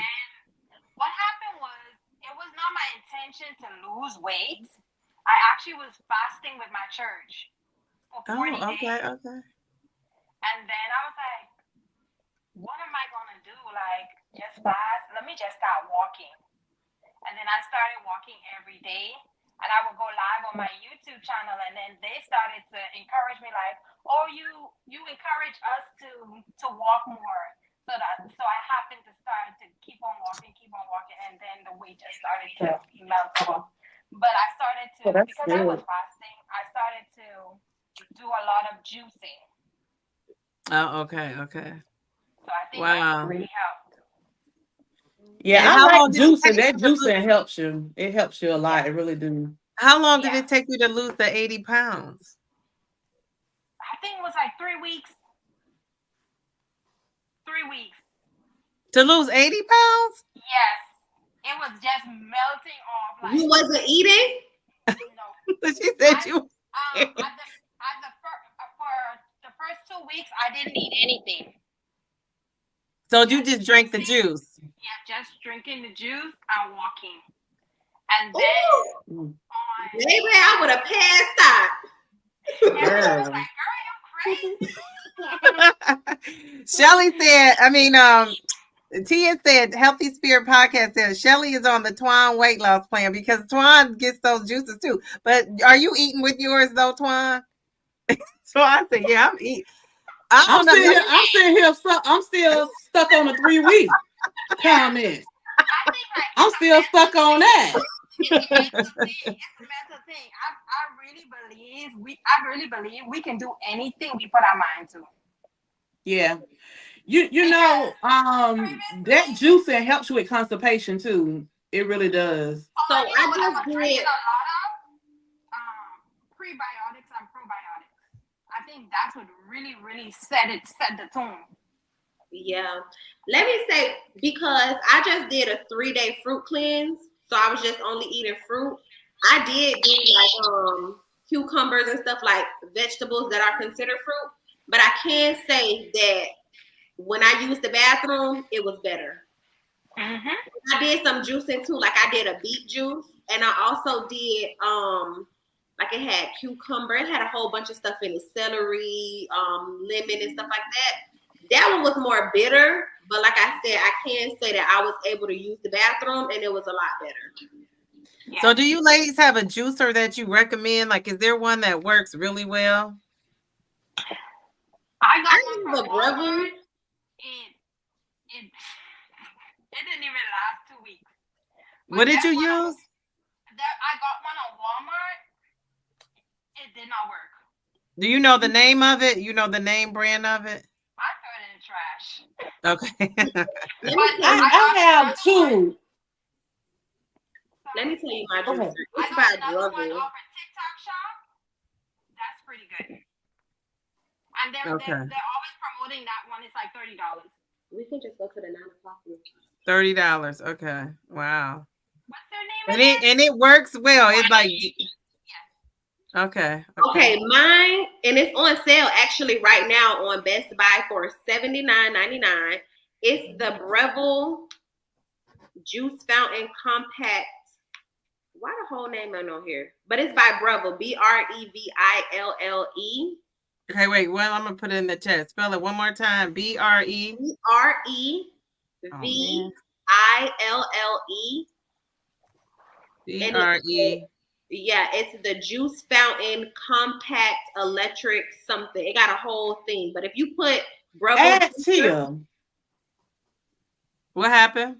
what happened was, it was not my intention to lose weight. I actually was fasting with my church for 40 days. Okay. And then I was like, what am I going to do? Like, just fast? Let me just start walking. And then I started walking every day. And I would go live on my YouTube channel, and then they started to encourage me, like, "Oh, you encourage us to walk more." So I happened to start to keep on walking, and then the weight just started to melt off. But I started to because I was fasting. I started to do a lot of juicing. Oh, okay. So I think that really helped. Yeah, I like juicing. That juicing helps you. It helps you a lot. It really do. How long did it take you to lose the 80 pounds? I think it was like 3 weeks. 3 weeks. To lose 80 pounds? Yes. It was just melting off. Like, you wasn't eating? No. She said you. For the first 2 weeks, I didn't eat anything. So you just drank the juice? Yeah, just drinking the juice and walking. And then, maybe I would have passed out. Everyone was like, girl, you crazy. Shelly said, Tia said, Healthy Spirit Podcast says, Shelly is on the Twan weight loss plan because Twan gets those juices too. But are you eating with yours though, Twan? So I said, yeah, I'm eating. I'm still stuck on the 3 week comment. I'm still stuck on that. It's a mental thing. I really believe we can do anything we put our mind to. Yeah. You know, Because that previously, juicing helps you with constipation too. It really does. So you I know what I just was drinking did. a lot of? Prebiotics and probiotics. I think that's what really set the tone. Yeah. Let me say, because I just did a 3-day fruit cleanse, so I was just only eating fruit. I did do like cucumbers and stuff like vegetables that are considered fruit, but I can say that when I used the bathroom, it was better. Mm-hmm. I did some juicing too, like I did a beet juice, and I also did like it had cucumber, it had a whole bunch of stuff in it, celery, lemon and stuff like that. That one was more bitter, but like I said, I can say that I was able to use the bathroom and it was a lot better. Yeah. So do you ladies have a juicer that you recommend? Like, is there one that works really well? I got one I from have a Breville. Walmart. It didn't even last 2 weeks. What But did that you one use? that I got one on Walmart, it did not work. Do you know the name of it? You know the name brand of it? I threw it in the trash. Okay. Let But me tell you, I I got have another one. two. let Sorry. me tell you my Okay. juicer. I It's got by another one Breville. off of TikTok shop. That's pretty good. And Okay. they're always promoting that one. It's like $30. We can just go to the 9 o'clock one. $30. Okay. Wow. What's their name And again? it works well. It's like Yeah. okay. Okay, mine, and it's on sale actually right now on Best Buy for $79.99. It's the Breville Juice Fountain Compact. Why the whole name ain't on here? But it's by Breville, Breville. Okay, wait. Well, I'm gonna put it in the chat. Spell it one more time. BRE. Oh man. Breville. And BRE. yeah, it's the Juice Fountain Compact Electric something. It got a whole thing. But if you put Breville Add Tia. What happened?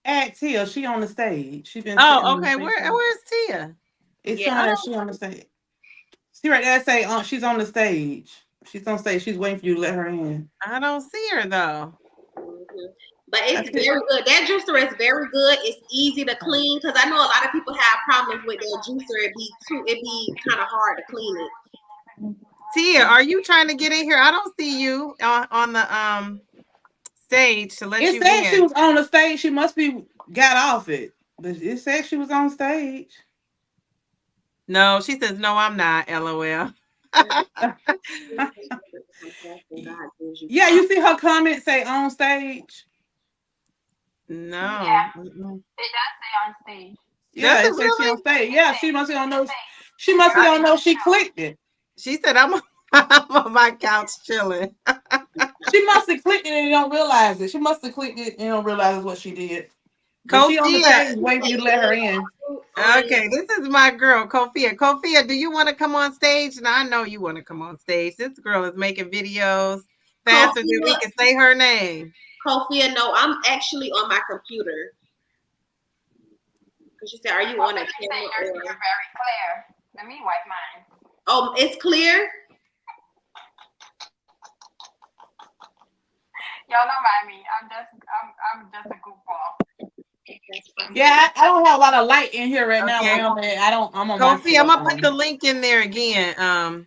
Add Tia. She on the stage. She been sitting Oh, on the okay. stage. Where's Tia? It's yeah, showing that she on the stage. See right there, say she's on the stage. She's on stage. She's waiting for you to let her in. I don't see her though. mhm. But it's That's it. very good. That juicer is very good. It's easy to clean because I know a lot of people have problems with their juicer. It be kind of hard to clean it. Tia, are you trying to get in here? I don't see you on the stage to let It you said she in. was on the stage. She must be got off it. But it said she was on stage. No, she says no, I'm not. LOL. Yeah, you see her comment say on stage. No. Yeah. Mm-mm. It does say on stage. Does Yeah, it it says she really? on stage. It Yeah, say she must be on it those. say She must be I, on very those. She official. clicked it. she said I'm on my couch chilling. She must have clicked it and don't realize it. She must have clicked it and don't realize what she did. But she on the Kofia. stage waiting for you to let her in. Okay, this is my girl, Kofia. Kofia, do you want to come on stage? Now I know you want to come on stage. This girl is making videos faster than we can say her name. Kofia, no, I'm actually on my computer. Because she said, "Are you on a Let me say camera you're or?" very clear. Let me wipe mine. Oh, it's clear. Y'all know about me. I'm just a goofball. Yeah, I don't have a lot of light in here right now Okay, where I'm at. I'm on my Kofia, I'm cell gonna put the phone. link in there again.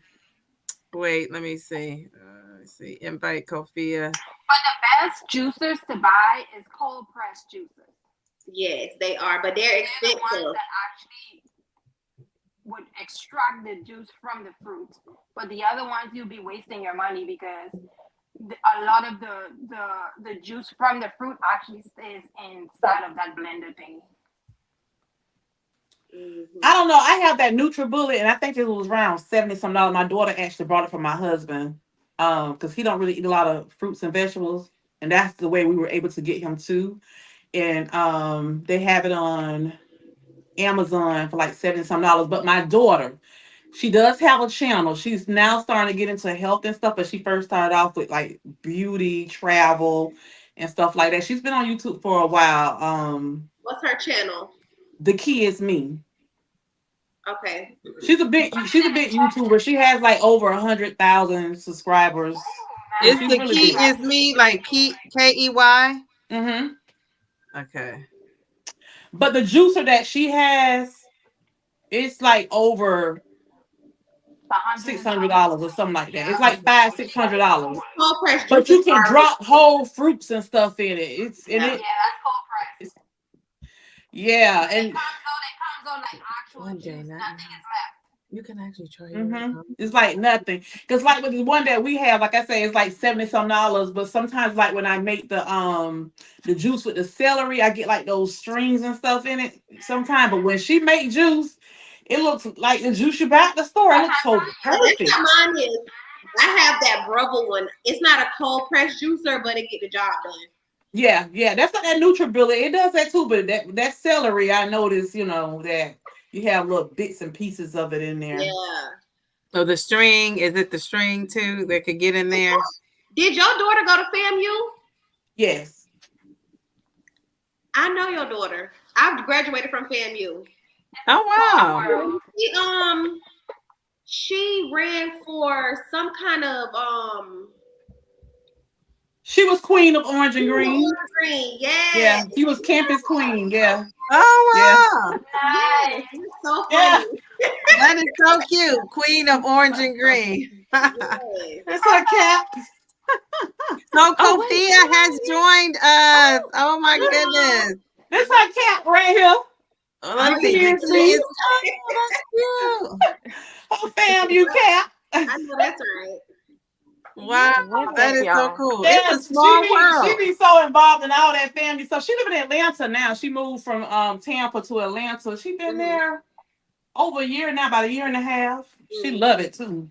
Wait, let me see. Let's see. Invite Kofia. But the best juicers to buy is cold pressed juicers. Yes, they are, but they're They're the ones expensive. that actually would extract the juice from the fruit. But the other ones, you'll be wasting your money because a lot of the juice from the fruit actually stays inside of that blender thing. I don't know. I have that NutriBullet, and I think it was around 70 some dollars. My daughter actually brought it for my husband, because he don't really eat a lot of fruits and vegetables, and that's the way we were able to get him too. And they have it on Amazon for like 70 some dollars. But my daughter, she does have a channel. She's now starting to get into health and stuff, but she first started off with like beauty, travel, and stuff like that. She's been on YouTube for a while. What's her channel? The Key is Me. Okay. She's a big YouTuber. She has like over 100,000 subscribers. Yeah, Is she's the really key big. is me like Key? Hmm. Okay. But the juicer that she has, it's like over a hundred six and hundred something. dollars or something like that. It's Yeah. like five, six Yeah. hundred dollars. Cold press But juices you can are drop whole fruits and stuff in it. yeah. Yeah, that's cold press. It's yeah, It and comes on. It comes on like actual One day, juice. not Nothing now. is left. You can actually try yours. it's like nothing. Cause like with the one that we have, like I say, it's like 70 some dollars. But sometimes like when I make the juice with the celery, I get like those strings and stuff in it sometimes. But when she make juice, it looks like the juice you buy at the store. It That's looks how so Yeah, mine is. that's perfect. how mine is. I have that Breville one. It's not a cold press juicer, but it get the job done. Yeah. That's like that NutriBullet. It does that too, but that celery, I noticed, that you have little bits and pieces of it in there. Yeah. So the string, is it the string too that could get in there? Did your daughter go to FAMU? Yes. I know your daughter. I've graduated from FAMU. Oh Small wow. world. She ran for some kind of She was queen of Orange and Green. green. Yes. Yeah. She was campus queen. Yeah. Yeah. Oh wow. Yes. Nice. You're so Yeah. funny. That is so cute. Queen of orange and green. Yes. That's her cap. So Oh wait, Kofia has joined us. Oh my goodness. That's her cap right here. Oh, You let's oh, see. you The kids key me. is oh, that's cute. Oh, fam, you cap. I know that's right. Wow, What's that up, is so y'all? cool. It's a Yes, small she world. be so involved in all that family stuff. She live in Atlanta now. She moved from Tampa to Atlanta. She been Mhm. there over a year now, about a year and a half. She Mhm. love it too.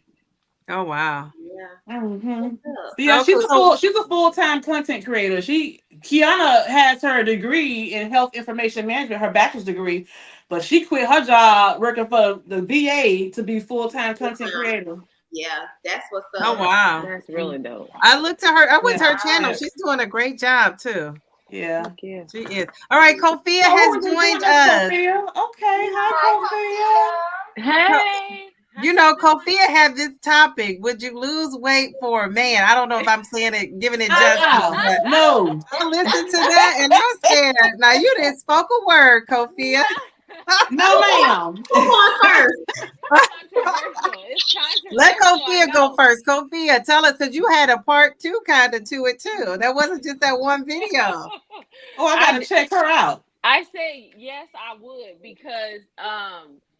Oh wow. Yeah. Mm-hmm. What's up? Yeah, So cool. So she's a full-time content creator. Kiana has her degree in health information management, her bachelor's degree, but she quit her job working for the VA to be full-time content creator. Yeah, that's what's oh up. wow. That's really dope. I looked at her. I went Yeah, to her channel. yeah, Nice. She's doing a great job too. yeah. Heck yeah. She is. All right, Kofia So has who was joined joining us, us. Sophia? Okay, hi, Hi, Sophia. Co- Hey, how You y'all know, doing? Kofia had this topic. Would you lose weight for a man? I don't know if I'm saying it, giving it justice, but No. I listened to that and I said, now you didn't spoke a word, Kofia. No, ma'am. Who on first? Controversial. It's Let controversial. I Kofia go know. first. Kofia, tell us because you had a part two kind of to it too. That wasn't just that one video. Oh, I I gotta check her out. I say yes, I would because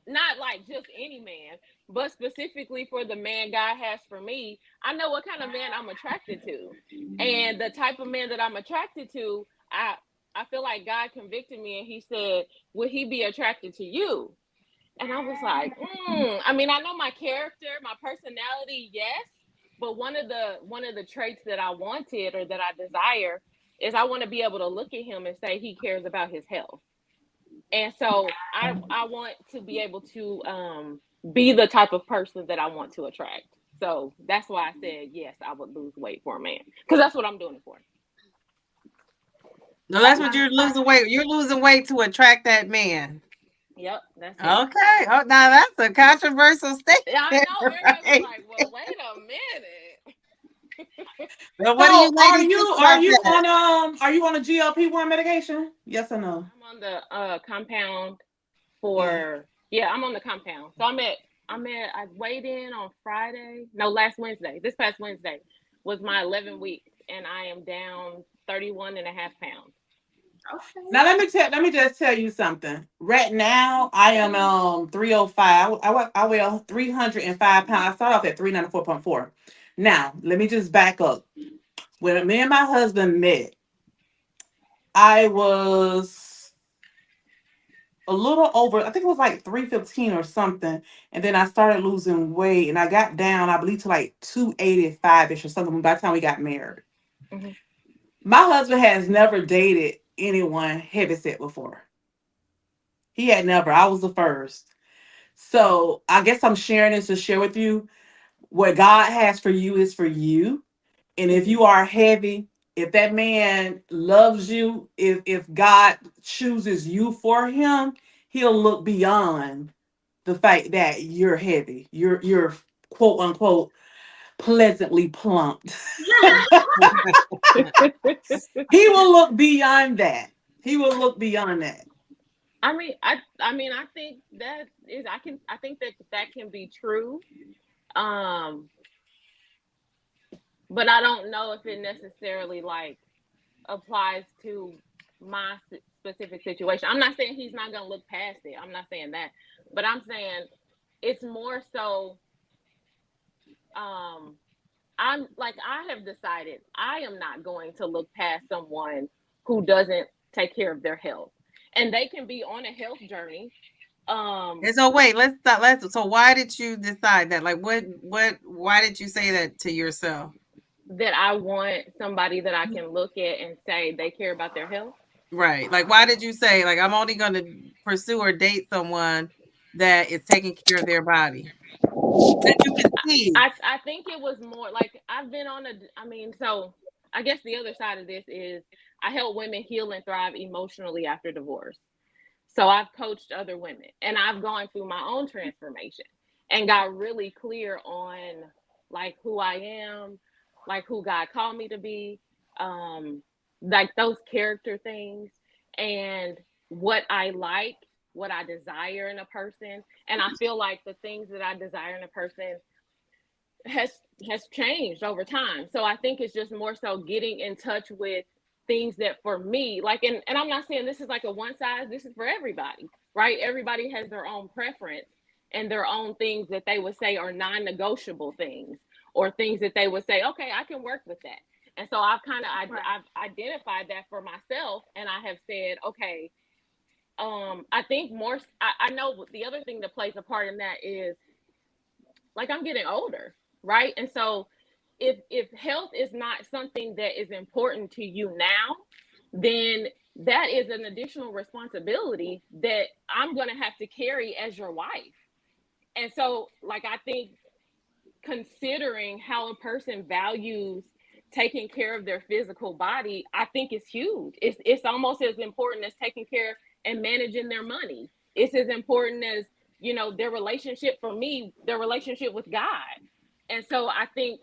not like just any man, but specifically for the man God has for me. I know what kind of man I'm attracted to, and the type of man that I'm attracted to, I feel like God convicted me and He said, "Would He be attracted to you?" And I was like, I mean, I know my character, my personality, yes, but one of the traits that I wanted or that I desire is I want to be able to look at him and say he cares about his health. And so I want to be able to be the type of person that I want to attract. So that's why I said yes, I would lose weight for a man because that's what I'm doing it for. No, that's what you're losing weight. You're losing weight to attract that man. Yep, that's it. Okay. Oh, now that's a controversial statement, I know everybody was right? like, well, wait a minute. Well, what do you So, ladies think about that? are you on a GLP-1 medication? Yes or no? I'm on the compound Yeah. for yeah, I'm on the compound. So I weighed in on Friday. No, last Wednesday. This past Wednesday was my 11 weeks and I am down 31 and a half pounds. Okay. Now let me just tell you something. Right now, I am 305. I weigh 305 pounds. I start off at 394.4. Now, let me just back up. When me and my husband met, I was a little over, I think it was like 315 or something. And then I started losing weight and I got down, I believe, to like 285-ish or something by the time we got married. Mm-hmm. My husband has never dated anyone heavyset before. He had never. I was the first. So I guess I'm sharing this to share with you what God has for you is for you. And if you are heavy, if that man loves you, if God chooses you for him, he'll look beyond. the fact that you're heavy. You're quote unquote pleasantly plumped. He will look beyond that. He will look beyond that. I think that is I think that that can be true. Um, but I don't know if it necessarily like applies to my specific situation. I'm not saying he's not going to look past it. I'm not saying that. But I'm saying it's more so um I'm like I have decided I am not going to look past someone who doesn't take care of their health. And they can be on a health journey. And so wait, let's stop. So why did you decide that? Like why did you say that to yourself? That I want somebody that I can look at and say they care about their health. Right. Like why did you say like I'm only going to pursue or date someone that is taking care of their body? That you can see. I think it was more like I've been on a so I guess the other side of this is I help women heal and thrive emotionally after divorce. So I've coached other women and I've gone through my own transformation and got really clear on like who I am, like who God called me to be, like those character things and what I like, what I desire in a person. And I feel like the things that I desire in a person has has changed over time. So I think it's just more so getting in touch with things that for me, like and I'm not saying this is like a one size, this is for everybody, right? Everybody has their own preference and their own things that they would say are non-negotiable things or things that they would say, okay, I can work with that. And so I've identified that for myself and I have said, okay, I think more I know the other thing that plays a part in that is like I'm getting older, right? And so if health is not something that is important to you now, then that is an additional responsibility that I'm going to have to carry as your wife. And so like I think considering how a person values taking care of their physical body, I think is huge. It's almost as important as taking care and managing their money. It's as important as, you know, their relationship for me, their relationship with God. And so I think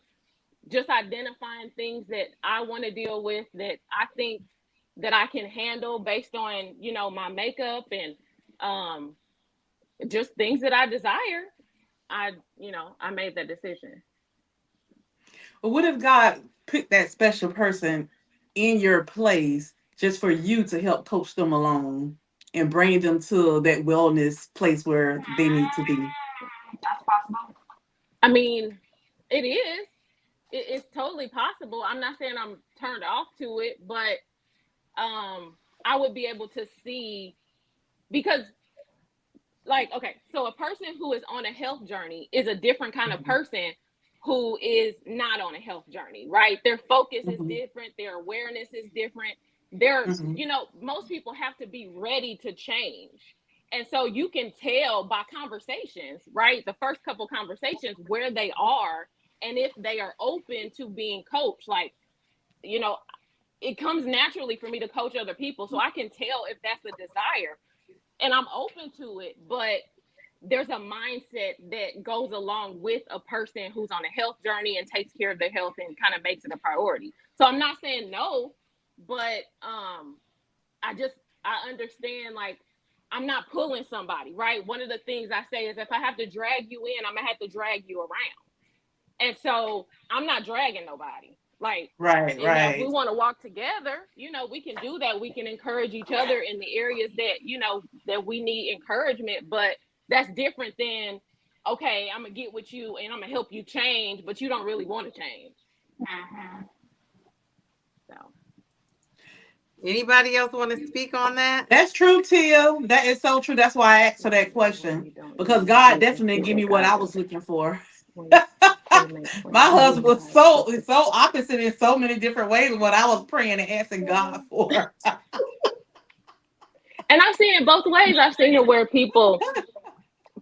just identifying things that I want to deal with that I think that I can handle based on, you know, my makeup and just things that I desire, I made that decision. But what if God put that special person in your place just for you to help coach them along and bring them to that wellness place where they need to be? That's possible. I mean, it is. It's totally possible. I'm not saying I'm turned off to it, but I would be able to see because like okay, so a person who is on a health journey is a different kind of Mhm. person who is not on a health journey, right? Their focus is Mhm. different, their awareness is different. They're, Mhm. you know, most people have to be ready to change. And so you can tell by conversations, right? The first couple conversations where they are and if they are open to being coached. Like, you know, it comes naturally for me to coach other people. So I can tell if that's a desire and I'm open to it, but there's a mindset that goes along with a person who's on a health journey and takes care of their health and kind of makes it a priority. So I'm not saying no, but I just I understand like I'm not pulling somebody, right? One of the things I say is if I have to drag you in, I'm gonna have to drag you around. And so I'm not dragging nobody. Like, Right, you know, if we right. want to walk together, you know, we can do that. We can encourage each other in the areas that, you know, that we need encouragement. But that's different than, okay, I'm going to get with you and I'm going to help you change, but you don't really want to change. Mm-hmm. So, Anybody else want to speak on that? That's true, Tia. That is so true. That's why I asked her that when question you don't because use God you can definitely see gave me what what God I does. was looking for. When My husband when was God so opposite in so many different ways of what I was praying and asking God for. and I've seen it both ways. I've seen it where people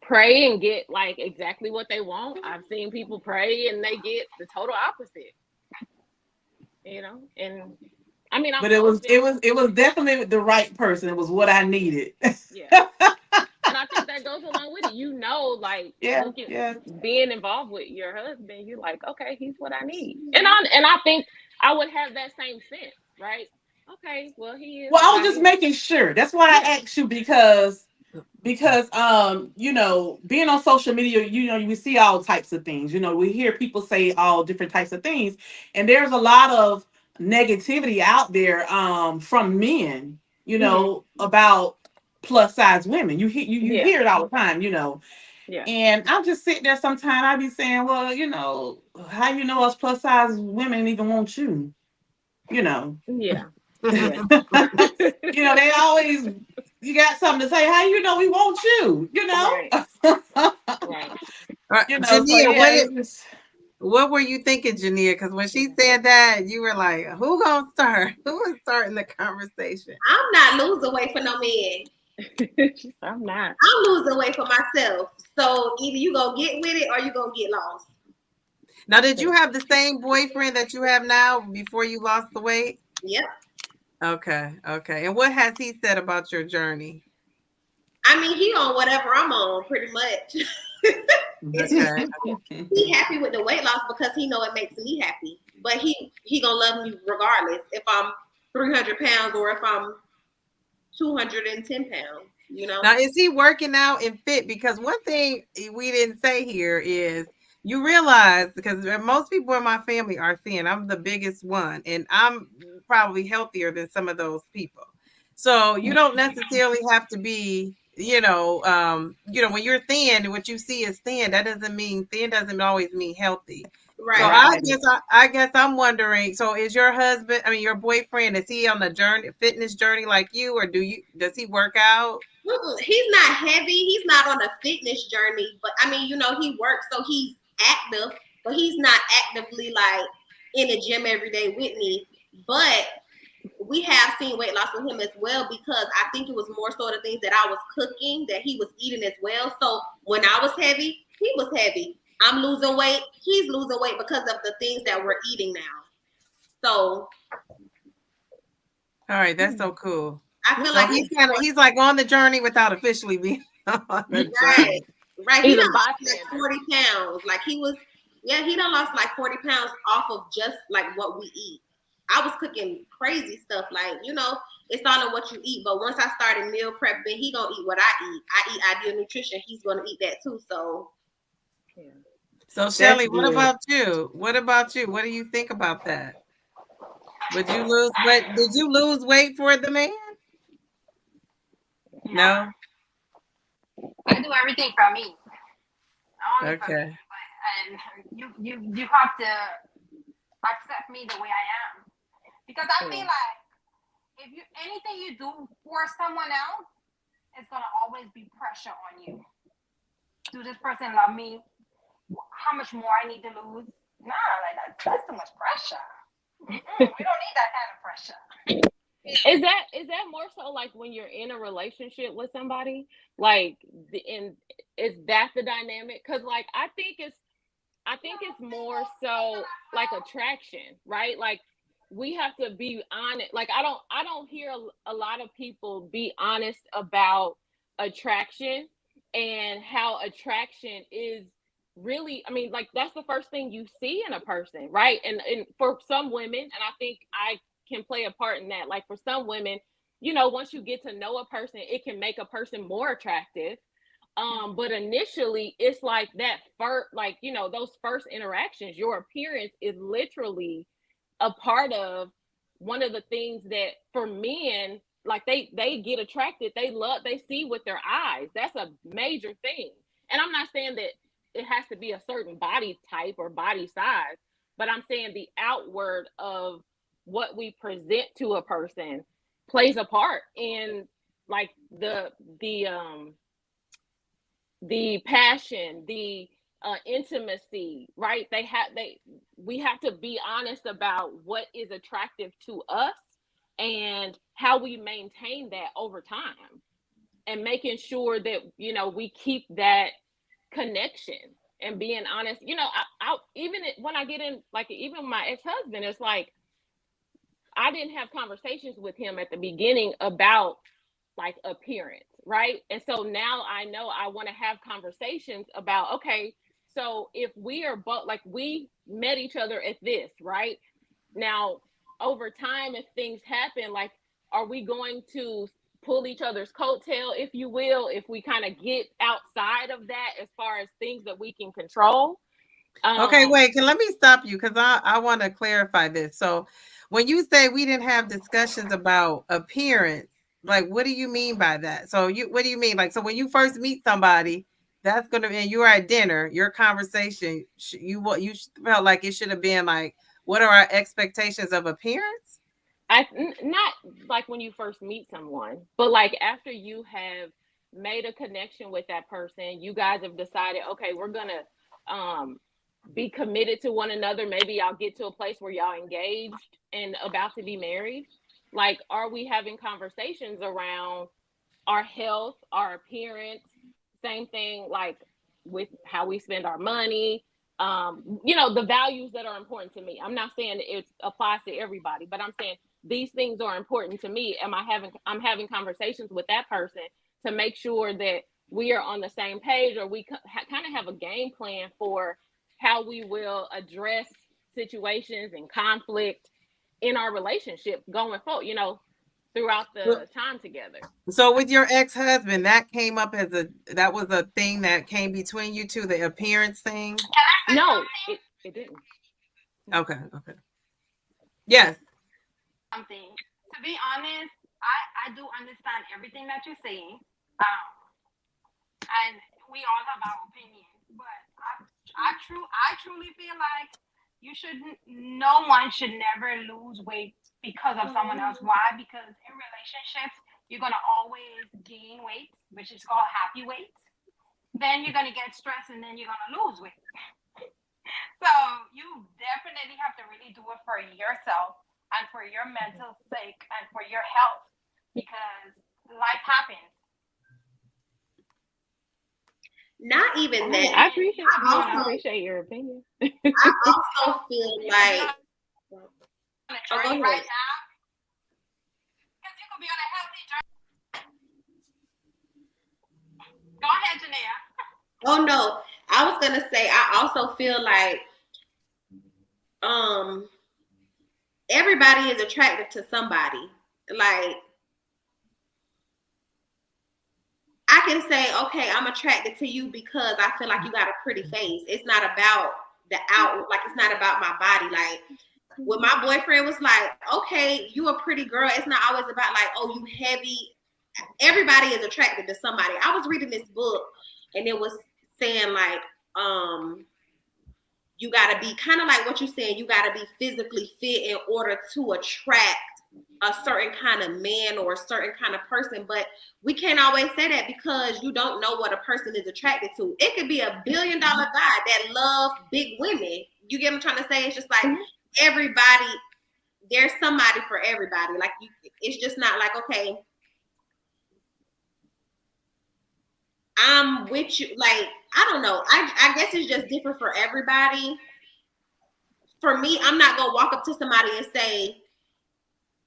pray and get like exactly what they want. I've seen people pray and they get the total opposite, you know. And I mean, I'm But it was it open, was it was definitely the right person. It was what I needed. yeah. And I think that goes along with it. you know, like being involved with your husband, you're like, okay, he's what I need. And I think I would have that same sense, right? Okay, well, he is. Well, I was just making sure. That's why I asked you because you know, being on social media, you know, we see all types of things. You know, we hear people say all different types of things, and there's a lot of negativity out there from men, you know, about plus size women. You hear it all the time, you know. Yeah. And I'm just sitting there sometimes I be saying, well, you know, how you know us plus size women even want you? You know. Yeah. Yeah. You know, they always, you got something to say. How you know we want you? You know, Right. you know. So Jania, yeah, what were you thinking, Jania? Because when she said that, you were like, "Who gonna start? Who is starting the conversation?" I'm not losing weight for no man. I'm not. I'm losing weight for myself. So either you gonna get with it or you gonna get lost. Now, did you have the same boyfriend that you have now before you lost the weight? Yep. Okay. And what has he said about your journey? I mean, he on whatever I'm on, pretty much. Okay. He happy with the weight loss because he know it makes me happy. But he gonna love me regardless if I'm 300 pounds or if I'm 210 pounds. You know. Now, is he working out and fit? Because one thing we didn't say here is you realize, because most people in my family are thin. I'm the biggest one, and I'm probably healthier than some of those people. So you don't necessarily have to be, when you're thin, what you see is thin. That doesn't mean thin doesn't always mean healthy. Right. So I guess I'm wondering. So is your husband? I mean, your boyfriend, is he on the fitness journey like you, or does he work out? He's not heavy. He's not on a fitness journey, but I mean, you know, he works, so he's active, but he's not actively like in the gym every day with me. But we have seen weight loss with him as well because I think it was more so the things that I was cooking that he was eating as well. So when I was heavy, he was heavy. I'm losing weight. He's losing weight because of the things that we're eating now. So, all right, that's so cool. I feel like he's like on the journey without officially being on the journey. Right. He done lost like 40 pounds. Like he done lost like 40 pounds off of just like what we eat. I was cooking crazy stuff, like, you know, it's all in what you eat. But once I started meal prepping, he gonna eat what I eat. I eat ideal nutrition. He's gonna eat that too. So, yeah. So Shelly, what about you? What do you think about that? Did you lose weight for the man? No. I do everything from me. Only okay. For me. And you have to accept me the way I am. Because I feel like if anything you do for someone else, it's gonna always be pressure on you. Do this person love me? How much more I need to lose? Nah, like that's too much pressure. We don't need that kind of pressure. Is that more so like when you're in a relationship with somebody, like is that the dynamic? Because like I think it's more so like attraction, right? Like we have to be honest. Like I don't hear a lot of people be honest about attraction and how attraction is really, I mean, like that's the first thing you see in a person, right? And for some women, and I think I can play a part in that. Like for some women, you know, once you get to know a person, it can make a person more attractive. But initially it's like that first, like, you know, those first interactions, your appearance is literally a part of one of the things that for men, like they get attracted, they see with their eyes. That's a major thing. And I'm not saying that it has to be a certain body type or body size, but I'm saying the outward of what we present to a person plays a part in like the passion, the intimacy, right? We have to be honest about what is attractive to us and how we maintain that over time, and making sure that, you know, we keep that connection and being honest. You know, I even when I get in, like even my ex-husband, it's like I didn't have conversations with him at the beginning about like appearance. right? And so now I know I want to have conversations about, okay, so if we are both, like, we met each other at this, right? Now, over time, if things happen, like, are we going to pull each other's coattail, if you will, if we kind of get outside of that as far as things that we can control? Okay, wait, let me stop you because I want to clarify this. So when you say we didn't have discussions about appearance, like what do you mean by that? So what do you mean? Like, so when you first meet somebody, that's gonna be, and you're at dinner, your conversation, you felt like it should have been like, what are our expectations of appearance? Not like when you first meet someone, but like after you have made a connection with that person, you guys have decided, okay, we're gonna be committed to one another. Maybe y'all get to a place where y'all engaged and about to be married. Like, are we having conversations around our health, our appearance? Same thing, like with how we spend our money. The values that are important to me. I'm not saying it applies to everybody, but I'm saying these things are important to me. I'm having conversations with that person to make sure that we are on the same page, or we kind of have a game plan for how we will address situations and conflict in our relationship going forward, throughout the time together. So with your ex-husband, that came up that was a thing that came between you two, the appearance thing? No, it didn't. Okay. Yes. Something. To be honest, I do understand everything that you're saying. And we all have our opinions, but I truly feel like no one should never lose weight because of someone else. Why? Because in relationships, you're gonna always gain weight, which is called happy weight. Then you're gonna get stressed, and then you're gonna lose weight. So you definitely have to really do it for yourself and for your mental sake and for your health, because life happens. Not even that. I appreciate your opinion. I also feel like go ahead. Right now, because you could be on a healthy journey. Go ahead, Janelle. Oh no, I was gonna say I also feel like everybody is attractive to somebody. Like, I can say, okay, I'm attracted to you because I feel like you got a pretty face. It's not about the outward, like it's not about my body. Like when my boyfriend was like, okay, you a pretty girl. It's not always about like, oh, you heavy. Everybody is attracted to somebody. I was reading this book and it was saying like, you gotta be kind of like what you're saying, you gotta be physically fit in order to attract a certain kind of man or a certain kind of person. But we can't always say that because you don't know what a person is attracted to. It could be $1 billion guy that loves big women. You get what I'm trying to say? It's just like everybody, there's somebody for everybody. Like it's just not like, okay, I'm with you. Like, I don't know. I guess it's just different for everybody. For me, I'm not going to walk up to somebody and say,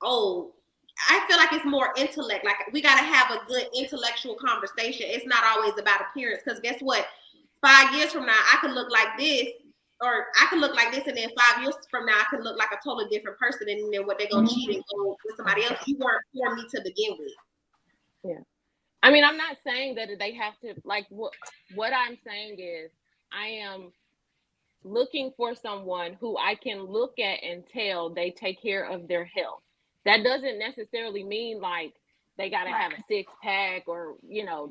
oh, I feel like it's more intellect. Like we got to have a good intellectual conversation. It's not always about appearance. Because guess what? 5 years from now, I could look like this, or I could look like this, and then 5 years from now, I could look like a totally different person. And then what they're going to cheat and go with somebody else. You weren't for me to begin with. Yeah. I mean, I'm not saying that they have to, like, what I'm saying is I am looking for someone who I can look at and tell they take care of their health. That doesn't necessarily mean like they got to have a 6-pack or,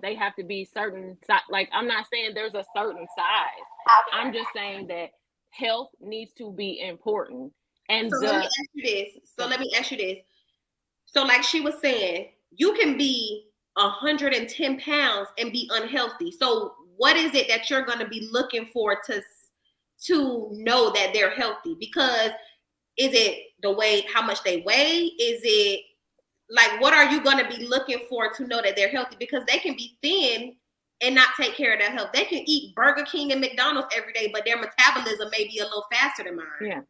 they have to be certain. Like, I'm not saying there's a certain size. I'm just saying that health needs to be important. And let me ask you this. So like she was saying, you can be 110 pounds and be unhealthy. So what is it that you're going to be looking for to know that they're healthy? Because is it the way, how much they weigh? Is it like, what are you going to be looking for to know that they're healthy? Because they can be thin and not take care of their health. They can eat Burger King and McDonald's every day, but their metabolism may be a little faster than mine. Yeah.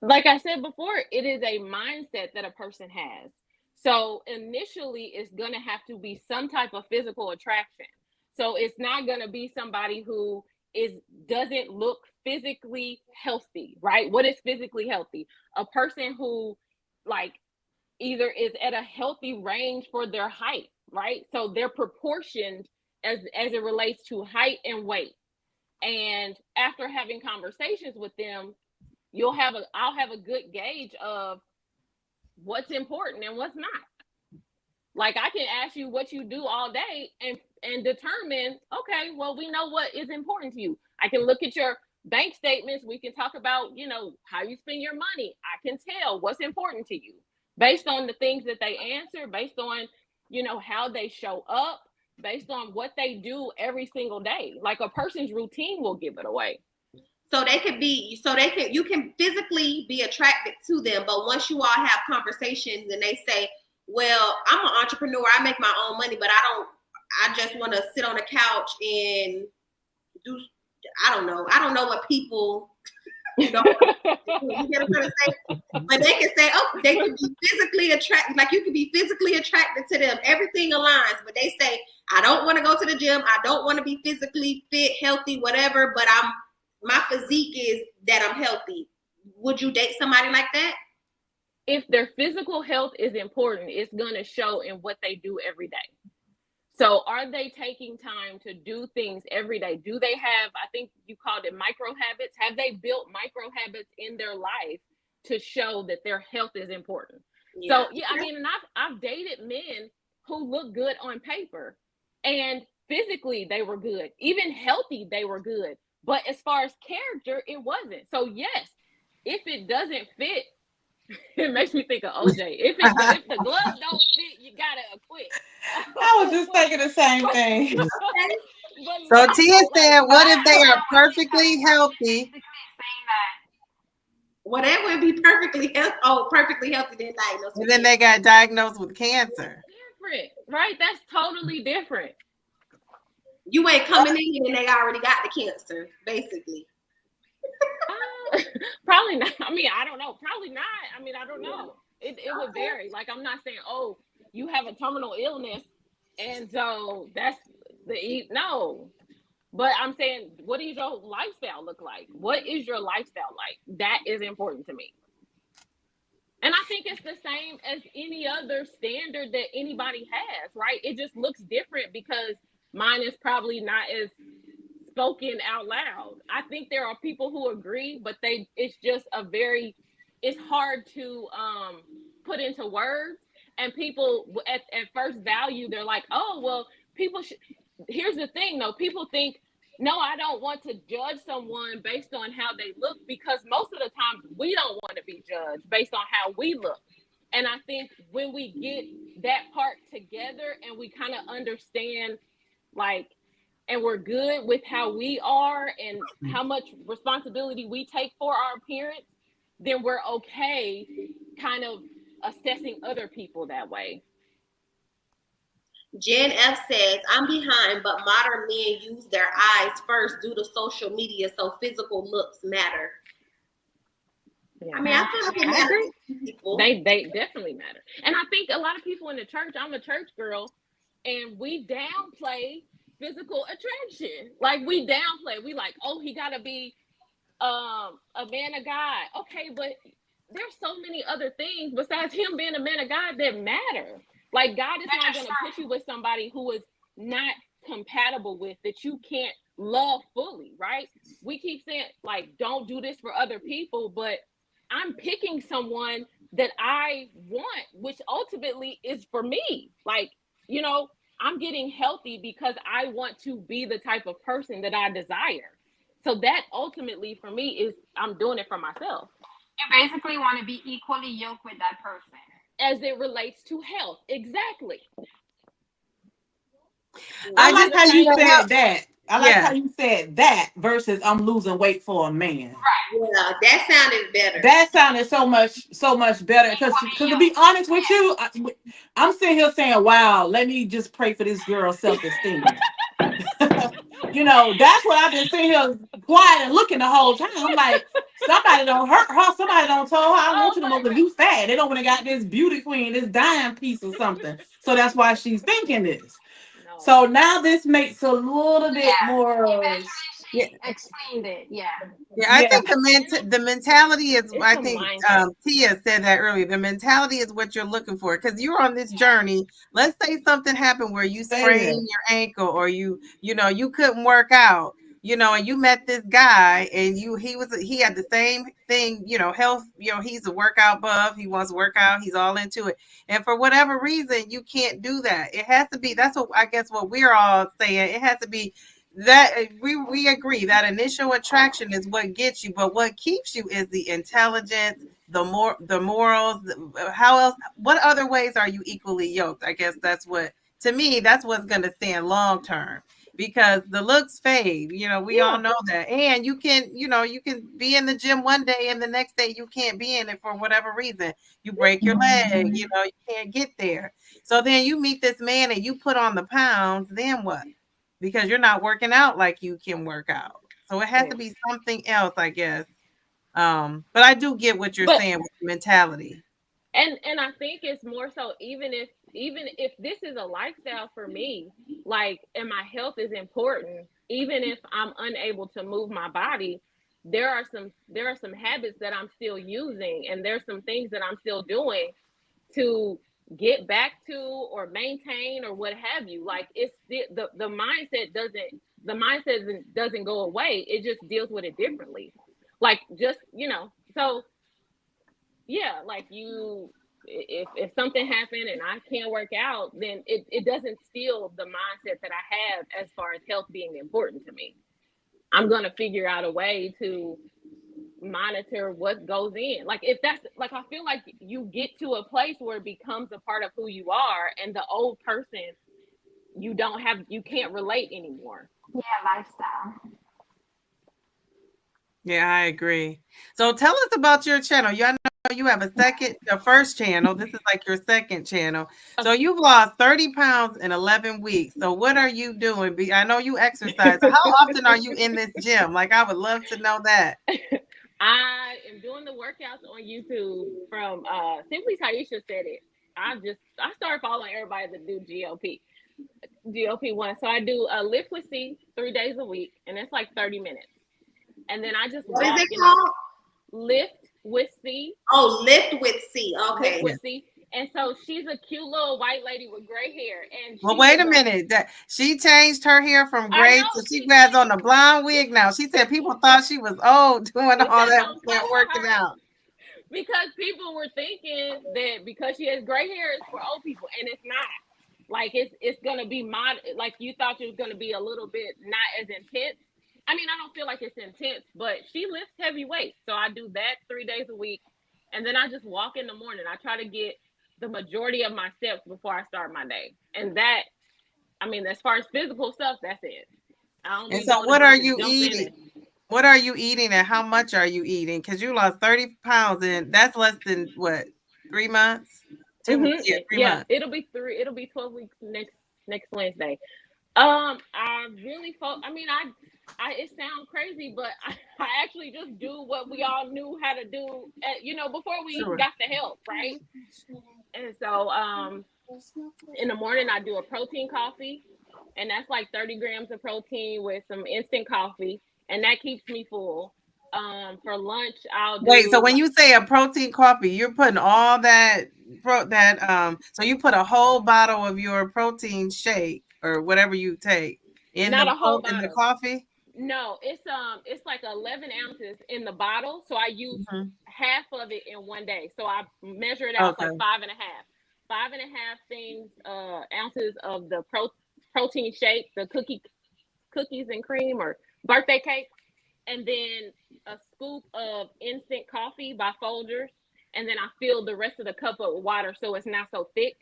Like I said before, it is a mindset that a person has. So initially, it's going to have to be some type of physical attraction. So it's not going to be somebody who doesn't look physically healthy, right? What is physically healthy? A person who like either is at a healthy range for their height, right? So they're proportioned as it relates to height and weight. And after having conversations with them, I'll have a good gauge of what's important and what's not. Like I can ask you what you do all day and determine, okay, well, we know what is important to you. I can look at your bank statements. We can talk about, how you spend your money. I can tell what's important to you based on the things that they answer, based on, how they show up, based on what they do every single day. Like a person's routine will give it away. So you can physically be attracted to them, but once you all have conversations and they say, well, I'm an entrepreneur, I make my own money, but I just want to sit on the couch and I don't know what people, you get what I'm trying to say? But they can say, oh, they can be physically attracted, like you can be physically attracted to them. Everything aligns, but they say, I don't want to go to the gym. I don't want to be physically fit, healthy, whatever, but my physique is that I'm healthy. Would you date somebody like that? If their physical health is important, it's going to show in what they do every day. So are they taking time to do things every day? Do they have, I think you called it micro habits. Have they built micro habits in their life to show that their health is important? Yeah. So yeah, I mean, and I've dated men who look good on paper and physically they were good, even healthy, they were good. But as far as character, it wasn't. So yes, if it doesn't fit, it makes me think of OJ. If the gloves don't fit, you gotta quit. I was just thinking the same thing. So Tia said, what if they are perfectly healthy? Well, that would be perfectly healthy. Oh, perfectly healthy, then diagnosed. And then they got diagnosed with cancer. Different, right? That's totally different. You ain't coming in and they already got the cancer, basically. Probably not. I mean, I don't know. Probably not. I mean, I don't know. It would vary. Like, I'm not saying, oh, you have a terminal illness, and so that's no. But I'm saying, what does your lifestyle look like? What is your lifestyle like? That is important to me. And I think it's the same as any other standard that anybody has, right? It just looks different because mine is probably not as spoken out loud. I think there are people who agree, but it's just it's hard to put into words. And people at first value, they're like, oh, well, here's the thing though. People think, no, I don't want to judge someone based on how they look, because most of the time we don't want to be judged based on how we look. And I think when we get that part together and we kind of understand, like, and we're good with how we are and how much responsibility we take for our appearance, then we're okay kind of assessing other people that way. Jen F says, I'm behind, but modern men use their eyes first due to social media, so physical looks matter. Yeah. I mean, I feel like it matters to people. They definitely matter. And I think a lot of people in the church, I'm a church girl, and we downplay physical attraction. Like, we downplay. We like, oh, he gotta be a man of God. Okay, but there's so many other things besides him being a man of God that matter. Like, God is not going to put you with somebody who is not compatible with, that you can't love fully, right? We keep saying, like, don't do this for other people, but I'm picking someone that I want, which ultimately is for me. Like, I'm getting healthy because I want to be the type of person that I desire. So that ultimately for me is, I'm doing it for myself. You basically want to be equally yoked with that person. As it relates to health. Exactly. I like how you said that. I like how you said that versus I'm losing weight for a man. Right. Yeah, that sounded better. That sounded so much better. Because to be honest with you, I'm sitting here saying, wow, let me just pray for this girl's self-esteem. That's what I've been sitting here quiet and looking the whole time. I'm like, Somebody don't hurt her. Somebody don't tell her, I Oh want you to my move, but you fat. They don't want to got this beauty queen, this dime piece or something. So that's why she's thinking this. no. So now this makes a little bit Yeah. more. Yeah. Eventually, she explained it. Yeah. Yeah, I Yeah. think the mentality is. It's I a think mindset. Tia said that earlier. The mentality is what you're looking for because you're on this journey. Let's say something happened where you Stay sprained there. your ankle or you couldn't work out. And you met this guy and he had the same thing. Health. He's a workout buff. He wants to work out. He's all into it. And for whatever reason, you can't do that. It has to be. That's what I guess what we're all saying. It has to be that we agree that initial attraction is what gets you, but what keeps you is the intelligence, the morals. How else? What other ways are you equally yoked? I guess that's what to me that's what's going to stand long term because the looks fade. We all Yeah. know that, and you can be in the gym one day and the next day you can't be in it for whatever reason. You break your leg. You can't get there. So then you meet this man and you put on the pounds. Then what? Because you're not working out like you can work out. So it has Yeah. to be something else, I guess. But I do get what you're But saying with mentality. and I think it's more so even if this is a lifestyle for me, like, and my health is important, even if I'm unable to move my body, there are some habits that I'm still using, and there's some things that I'm still doing to get back to or maintain or what have you. Like, it's the mindset doesn't go away. It just deals with it differently. Like, just, so yeah, like, if something happened and I can't work out, then it doesn't steal the mindset that I have as far as health being important to me. I'm gonna figure out a way to monitor what goes in. Like, if that's like, I feel like you get to a place where it becomes a part of who you are, and the old person, you can't relate anymore. Yeah, lifestyle. Yeah, I agree. So tell us about your channel. I know you have your first channel. This is like your second channel. So Okay. you've lost 30 pounds in 11 weeks. So what are you doing? I know you exercise. So how often are you in this gym? Like, I would love to know that. I am doing the workouts on YouTube from Simply Taisha said it. I started following everybody that do GLP-1. So I do a lift with C 3 days a week, and it's like 30 minutes. And then I just What is walk it in the called? lift with C. Oh, lift with C. Lift Okay. with C. And so she's a cute little white lady with gray hair, and Well, she wait was a minute. That she changed her hair from I gray know to she has on a blonde wig now. She said people thought she was old doing she all said that don't and fuck with working her, out. because people were thinking that because she has gray hair it's for old people, and it's not. Like, it's gonna be like, you thought it was gonna be a little bit not as intense. I mean, I don't feel like it's intense, but she lifts heavy weights. So I do that 3 days a week. And then I just walk in the morning. I try to get the majority of my steps before I start my day. And that, I mean, as far as physical stuff, that's it. I don't And be so doing a what are bunch of you jumping eating? and What are you eating and how much are you eating? Because you lost 30 pounds and that's less than what, 3 months? Yeah, 3 months. it'll be 12 weeks next Wednesday. I really I mean, it sounds crazy, but I actually just do what we all knew how to do, before we Sure. got the help, right? And so, in the morning I do a protein coffee, and that's like 30 grams of protein with some instant coffee, and that keeps me full. For lunch I'll Wait, so do when you say a protein coffee, you're putting all so you put a whole bottle of your protein shake or whatever you take in not the a whole in the bottle. coffee? No, it's like 11 ounces in the bottle. So I use Mhm. half of it in one day. So I measure it out. It's like Okay. five and a half things, ounces of the protein shake, the cookies and cream or birthday cake, and then a scoop of instant coffee by Folgers, and then I fill the rest of the cup up with water so it's not so thick.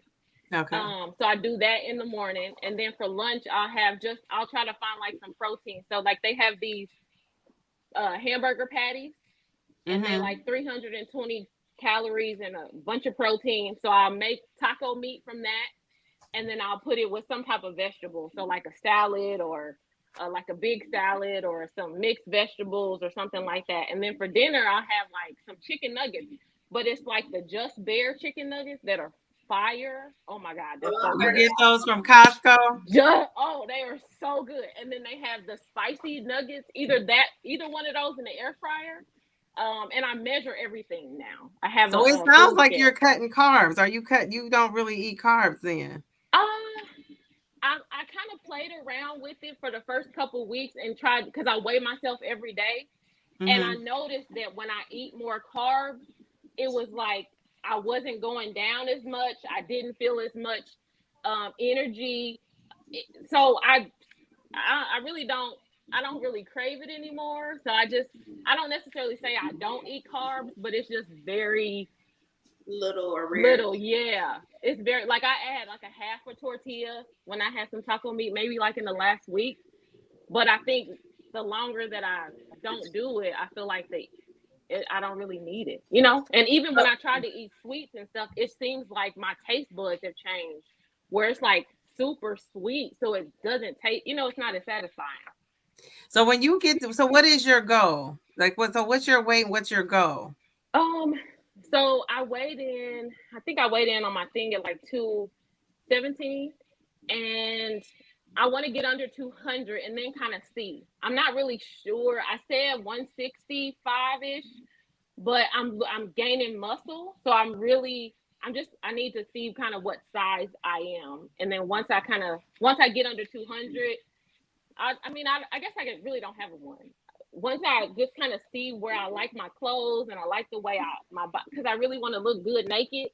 Okay. So I do that in the morning, and then for lunch I'll try to find like some protein. So, like, they have these hamburger patties, and they like Mm-hmm. 320 calories and a bunch of protein. So I'll make taco meat from that, and then I'll put it with some type of vegetable, so like a salad or like a big salad or some mixed vegetables or something like that. And then for dinner, I'll have like some chicken nuggets, but it's like the Just Bear chicken nuggets that are fire. Oh my God, they're so You good. get those from Costco? Oh, they are so good. And then they have the spicy nuggets, either one of those in the air fryer. And I measure everything now. I have So it a sounds food like scale. you're cutting carbs. You don't really eat carbs then? Uh, I kind of played around with it for the first couple weeks and tried because I weigh myself every day, and I Mm-hmm. noticed that when I eat more carbs, it was like I wasn't going down as much. I didn't feel as much energy. So I really don't. I don't really crave it anymore. So I don't necessarily say I don't eat carbs, but it's just very Little or rare. little. Yeah, it's very like I add like a half a tortilla when I had some taco meat, maybe like in the last week. But I think the longer that I don't do it, I feel like I don't really need it, you know? And even when I try to eat sweets and stuff, it seems like my taste buds have changed where it's like super sweet. So it doesn't taste, it's not as satisfying. So when you so what is your goal? Like so what's your weight? What's your goal? Um, so I think I weighed in on my thing at like 217, and I want to get under 200 and then kind of see. I'm not really sure. I said 165 ish, but I'm gaining muscle, so I need to see kind of what size I am, and then once I get under 200, I guess really don't have a one. Once I just kind of see where I like my clothes and I like the way because I really want to look good naked.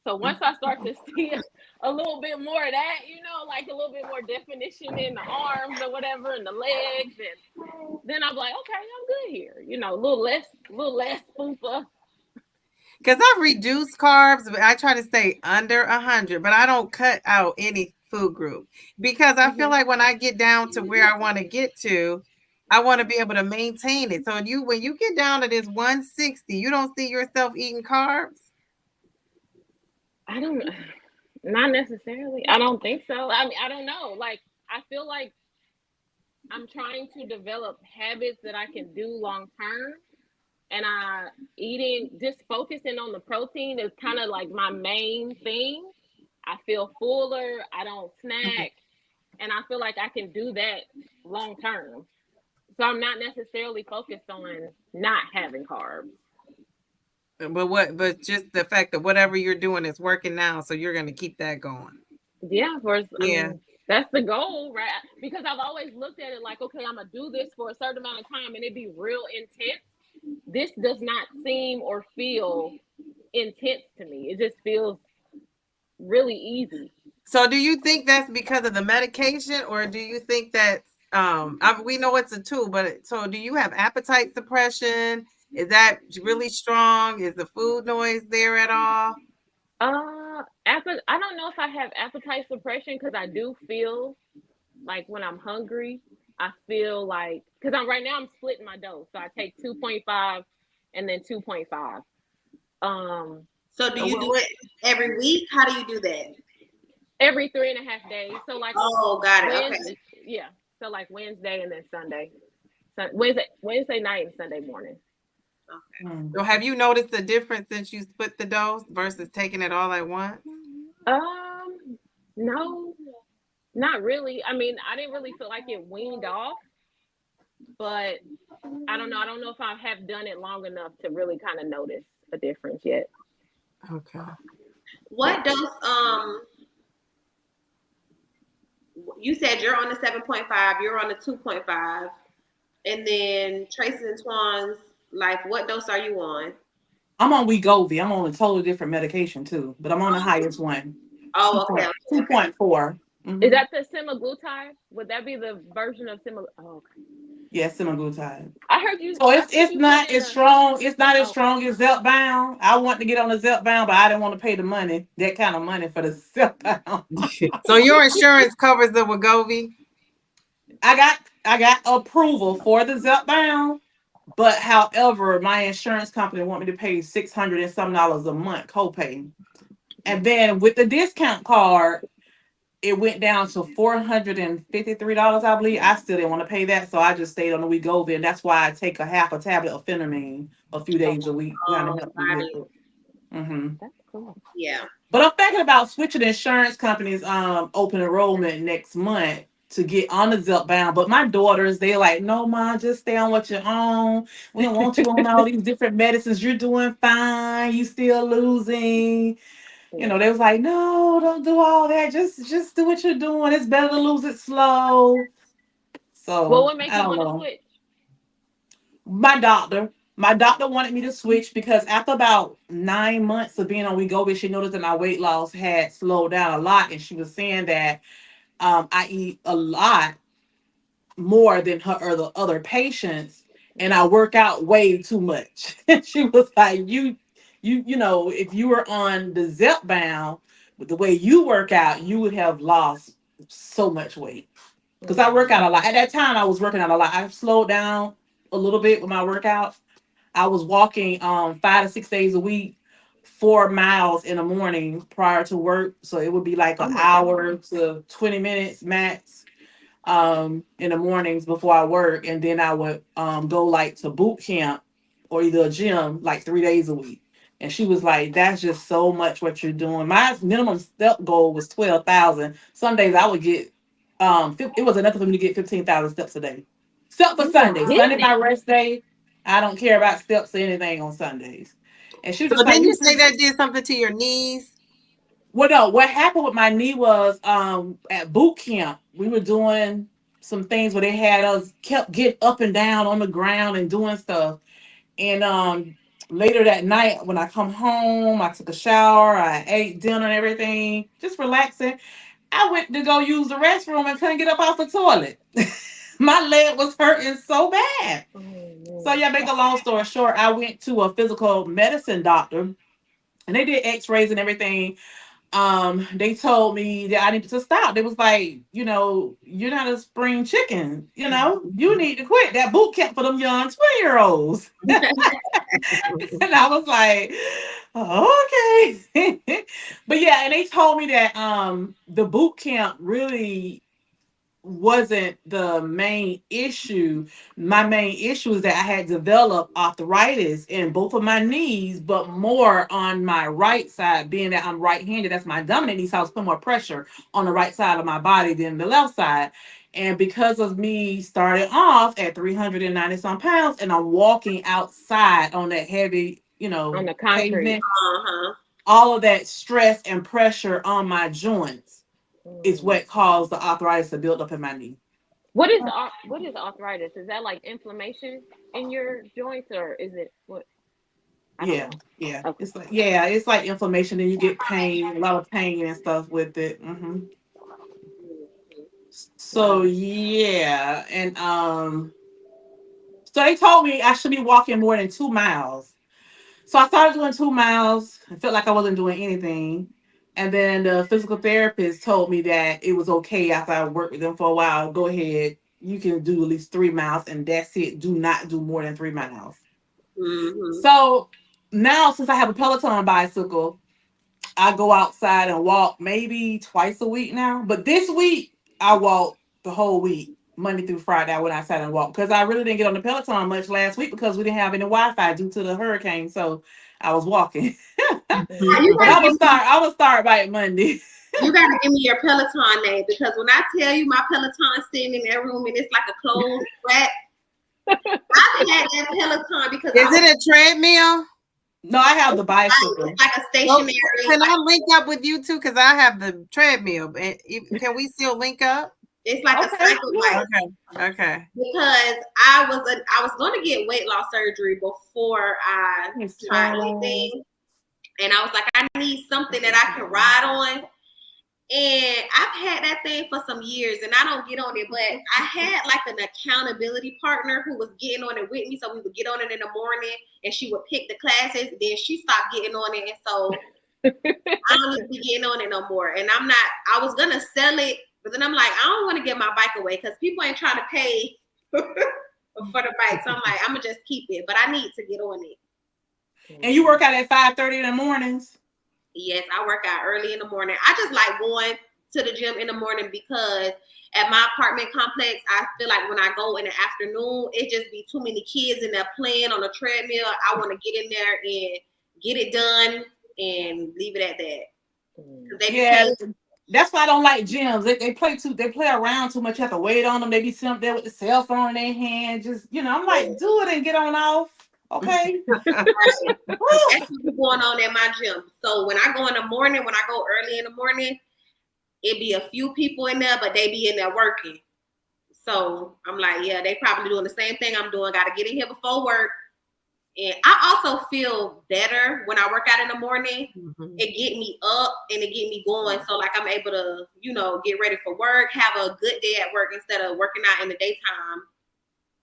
So once I start to see a little bit more of that, like a little bit more definition in the arms or whatever and the legs, and then I'm like, okay, I'm good here. A little less fupa. Because I've reduced carbs, but I try to stay under 100, but I don't cut out any food group because I feel like when I get down to where I want to get to, I want to be able to maintain it. So when you get down to this 160, you don't see yourself eating carbs? I don't, not necessarily. I don't think so. I mean, I don't know. Like, I feel like I'm trying to develop habits that I can do long term. And just focusing on the protein is kind of like my main thing. I feel fuller. I don't snack. And I feel like I can do that long term. So I'm not necessarily focused on not having carbs. But just the fact that whatever you're doing is working now, so you're going to keep that going. Yeah, I Yeah. mean, that's the goal, right? Because I've always looked at it like, okay, I'm gonna do this for a certain amount of time and it be real intense. This does not seem or feel intense to me. It just feels really easy. So do you think that's because of the medication, or do you think that we know it's a tool, but so do you have appetite suppression? Is that really strong? Is the food noise there at all? I don't know if I have appetite suppression because I do feel like when I'm hungry, I feel like because I'm splitting my dose, so I take 2.5 and then 2.5. So do you do it every week? How do you do that? Every 3.5 days. So like got it. Wednesday, Okay. yeah. So like Wednesday and then Sunday. Wednesday night and Sunday morning. Okay. So have you noticed the difference since you split the dose versus taking it all at once? No, not really. I mean, I didn't really feel like it weaned off, but I don't know. I don't know if I have done it long enough to really kind of notice a difference yet. Okay. What dose? You said you're on the 7.5. You're on the 2.5, and then Tracy and Twan's life. What dose are you on? I'm on Wegovy. I'm on a totally different medication too, but I'm on the highest one. Oh, okay. 2.4. Is that the semaglutide? Would that be the version of semaglutide? Oh, okay. Yeah, semaglutide. I heard you. So it's not as strong. It's not as strong as Zepbound. I want to get on the Zepbound, but I didn't want to pay the money, that kind of money for the Zepbound. So your insurance covers the Wegovy? I got approval for the Zepbound, but however, my insurance company want me to pay $600 and some a month copay. And then with the discount card, it went down to $453, I believe. I still didn't want to pay that, so I just stayed on the Wegovy, and that's why I take a half a tablet of phentermine a few days a week, kind of Oh, help me with right. it. Hmm. That's cool. Yeah. But I'm thinking about switching insurance companies open enrollment next month to get on the Zepbound. But my daughters, they like, no, mom, just stay on what you're on. We don't want you on all these different medicines. You're doing fine. You still losing. You know, they was like, no, don't do all that. Just do what you're doing. It's better to lose it slow. Well, So what make I you don't want to know. switch? My doctor wanted me to switch because after about 9 months of being on Wegovy, she noticed that my weight loss had slowed down a lot, and she was saying that I eat a lot more than her or the other patients, and I work out way too much. She was like, you know, if you were on the Zepbound with the way you work out, you would have lost so much weight. Because I work out a lot. At that time, I was working out a lot. I slowed down a little bit with my workout. I was walking 5 to 6 days a week, 4 miles in the morning prior to work. So it would be like Oh an my God. hour to 20 minutes max in the mornings before I work. And then I would go like to boot camp or either a gym like 3 days a week. And she was like, that's just so much what you're doing. My minimum step goal was 12,000. Some days I would get, it was enough for me to get 15,000 steps a day. Except for Oh my Sunday. Sunday, goodness. my rest day. I don't care about steps or anything on Sundays. And she was So just like, then you you say just that did something to your knees? well, no, what happened with my knee was at boot camp, we were doing some things where they had us kept getting up and down on the ground and doing stuff. And later that night when I come home, I took a shower, I ate dinner and everything, just relaxing. I went to go use the restroom and couldn't get up off the toilet. My leg was hurting so bad. Oh So man. yeah, make a long story short, I went to a physical medicine doctor and they did x-rays and everything. They told me that I needed to stop. They was like, you know, you're not a spring chicken, you know, you need to quit that boot camp for them young 20-year-olds. And I was like, okay. But yeah, and they told me that the boot camp really wasn't the main issue. My main issue is that I had developed arthritis in both of my knees, but more on my right side, being that I'm right-handed. That's my dominant knee, so I was putting more pressure on the right side of my body than the left side. And because of me starting off at 390 some pounds and I'm walking outside on that heavy, On the concrete. pavement, Uh-huh. all of that stress and pressure on my joints is Mm. what caused the arthritis to build up in my knee. What is arthritis? Is that like inflammation in your joints, or is it what? I don't Yeah, know. yeah. Okay. It's like inflammation, and you get pain, a lot of pain and stuff with it. So Wow. yeah, and so they told me I should be walking more than 2 miles. So I started doing 2 miles. I felt like I wasn't doing anything. And then the physical therapist told me that it was okay after I worked with them for a while. Go ahead. You can do at least 3 miles, and that's it. Do not do more than 3 miles. Mm-hmm. So now, since I have a Peloton bicycle, I go outside and walk maybe twice a week now. But this week, I walked the whole week, Monday through Friday. I went outside and walked because I really didn't get on the Peloton much last week because we didn't have any Wi-Fi due to the hurricane. So I was walking. Now, you But Mm-hmm. gotta I give will start. I will start by Monday. you gotta give me your Peloton name because when I tell you my Peloton sitting in that room and it's like a closed rack, I've had that Peloton because I Is was it a treadmill? No, I have the it's bicycle. like a Well, stationary. can Like, I link up with you too? Because I have the treadmill. Can we still link up? it's like a Okay. cycle Yeah. bike. Okay. Because I was going to get weight loss surgery before I It's tried 12. anything, and I was like, I need something that I can ride on. And I've had that thing for some years, and I don't get on it. But I had like an accountability partner who was getting on it with me, so we would get on it in the morning, and she would pick the classes. Then she stopped getting on it, and so I don't need to be getting on it no more. And I'm not. I was gonna sell it, but then I'm like, I don't want to give my bike away because people ain't trying to pay for the bike. So I'm like, I'm gonna just keep it, but I need to get on it. And you work out at 5:30 in the mornings. Yes, I work out early in the morning. I just like going to the gym in the morning because at my apartment complex, I feel like when I go in the afternoon, it just be too many kids in there playing on a treadmill. I want to get in there and get it done and leave it at that. Yeah, that's why I don't like gyms. They play around too much. You have to wait on them. They be sitting up there with the cell phone in their hand. Just I'm like, do it and get on off. Okay. That's what's going on at my gym. So when I go in the morning, when I go early in the morning, it be a few people in there, but they be in there working. So I'm like, yeah, they probably doing the same thing I'm doing. Got to get in here before work. And I also feel better when I work out in the morning. Mm-hmm. It get me up and it get me going. So like I'm able to, get ready for work, have a good day at work instead of working out in the daytime.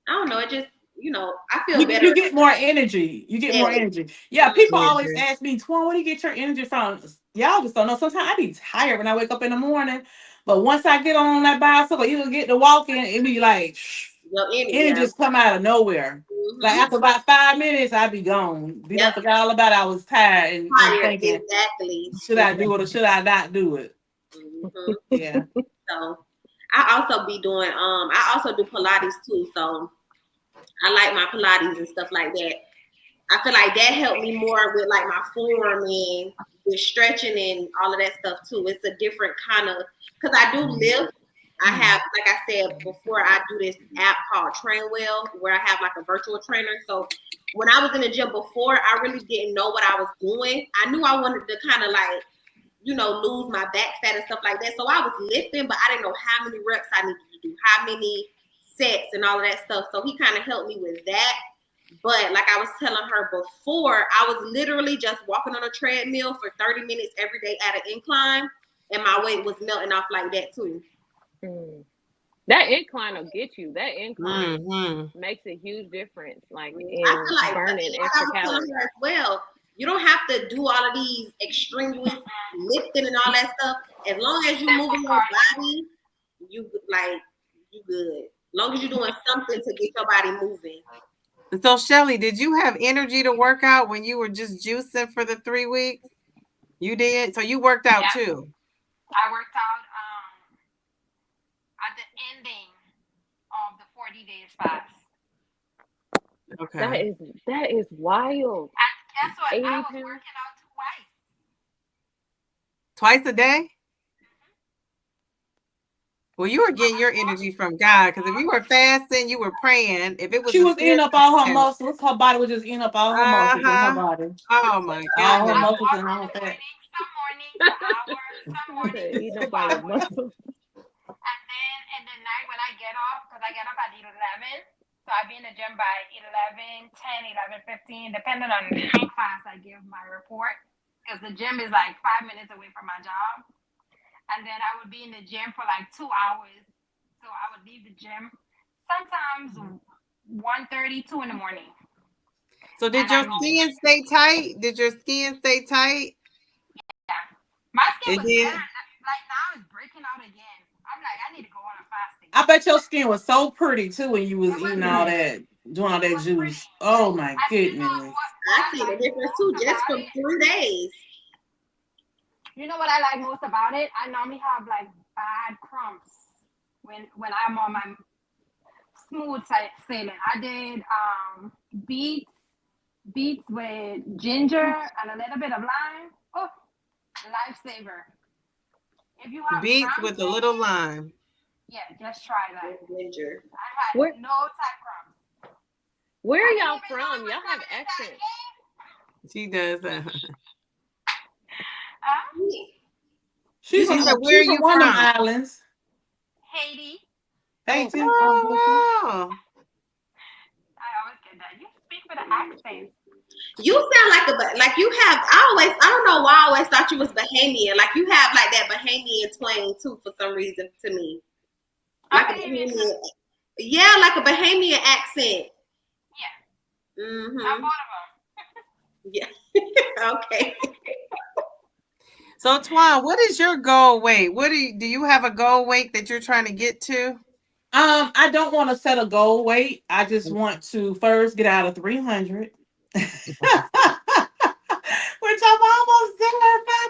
I don't know. It just, I feel better. You get more energy. More energy. Yeah, people always ask me, Twan, where do you get your energy from? Y'all just don't know. Sometimes I be tired when I wake up in the morning. But once I get on that bicycle, you get to walking, it be like, it just come out of nowhere. Mm-hmm. Like after about 5 minutes, I be gone. We don't forget all about it. I was tired and thinking, exactly. Should I do it or should I not do it? Mm-hmm. Yeah. So I also be doing, I also do Pilates too. So I like my Pilates and stuff like that. I feel like that helped me more with like my form and with stretching and all of that stuff too. It's a different kind of, because I do lift. I have, like I said before, I do this app called Train Well where I have like a virtual trainer. So when I was in the gym before, I really didn't know what I was doing. I knew I wanted to kind of like, lose my back fat and stuff like that. So I was lifting, but I didn't know how many reps I needed to do, how many sets and all of that stuff. So he kind of helped me with that. But like I was telling her before, I was literally just walking on a treadmill for 30 minutes every day at an incline, and my weight was melting off like that too. That incline will get you. That incline makes a huge difference. Like in I feel like burning extra calories. As well. You don't have to do all of these extreme lifting and all that stuff. As long as you're moving your body, you good. As long as you're doing something to get your body moving. So Shelly, did you have energy to work out when you were just juicing for the 3 weeks? You did? So you worked out too? I worked out at the ending of the 40 days fast. Okay. That is wild. And guess what? I was working out twice a day? Well, you were getting your energy from God, because if you were fasting, you were praying. If it was, she was eating up all her muscles. Her body was just eating up all her muscles in her body. Oh my God! All her muscles and all that. Some morning, eating up all her muscles. And then in the night when I get off, because I get up at 11, so I'll be in the gym by 11, 10, 11, 15, depending on how fast I give my report, because the gym is like 5 minutes away from my job. And then I would be in the gym for like 2 hours. So I would leave the gym sometimes 1:30, 2 in the morning. So did your skin stay tight? Yeah. My skin was better. Like now it's breaking out again. I'm like, I need to go on a fasting. I bet your skin was so pretty too when you was eating all that, doing all that juice. Pretty. Oh my goodness. I see the difference too, just from 3 days. You know what I like most about it? I normally have like bad crumbs when I'm on my smooth sailing. I did beets with ginger and a little bit of lime. Oh, lifesaver. If you have beets with a little lime. Yeah, just try that. Ginger. I had no tight crumbs. Where are y'all from? Y'all have accents. She does that. She's from where are you from? Islands. Haiti. Haiti. Oh. I always get that. You speak with an accent. You sound like you have. I don't know why I always thought you was Bahamian. Like you have like that Bahamian twang too for some reason to me. Like a Bahamian. Yeah, like a Bahamian accent. Yeah. Mm-hmm. I'm one of them. Yeah. Okay. So Twan, what is your goal weight? Do you have a goal weight that you're trying to get to? I don't want to set a goal weight. I just want to first get out of 300. Which which I'm almost there,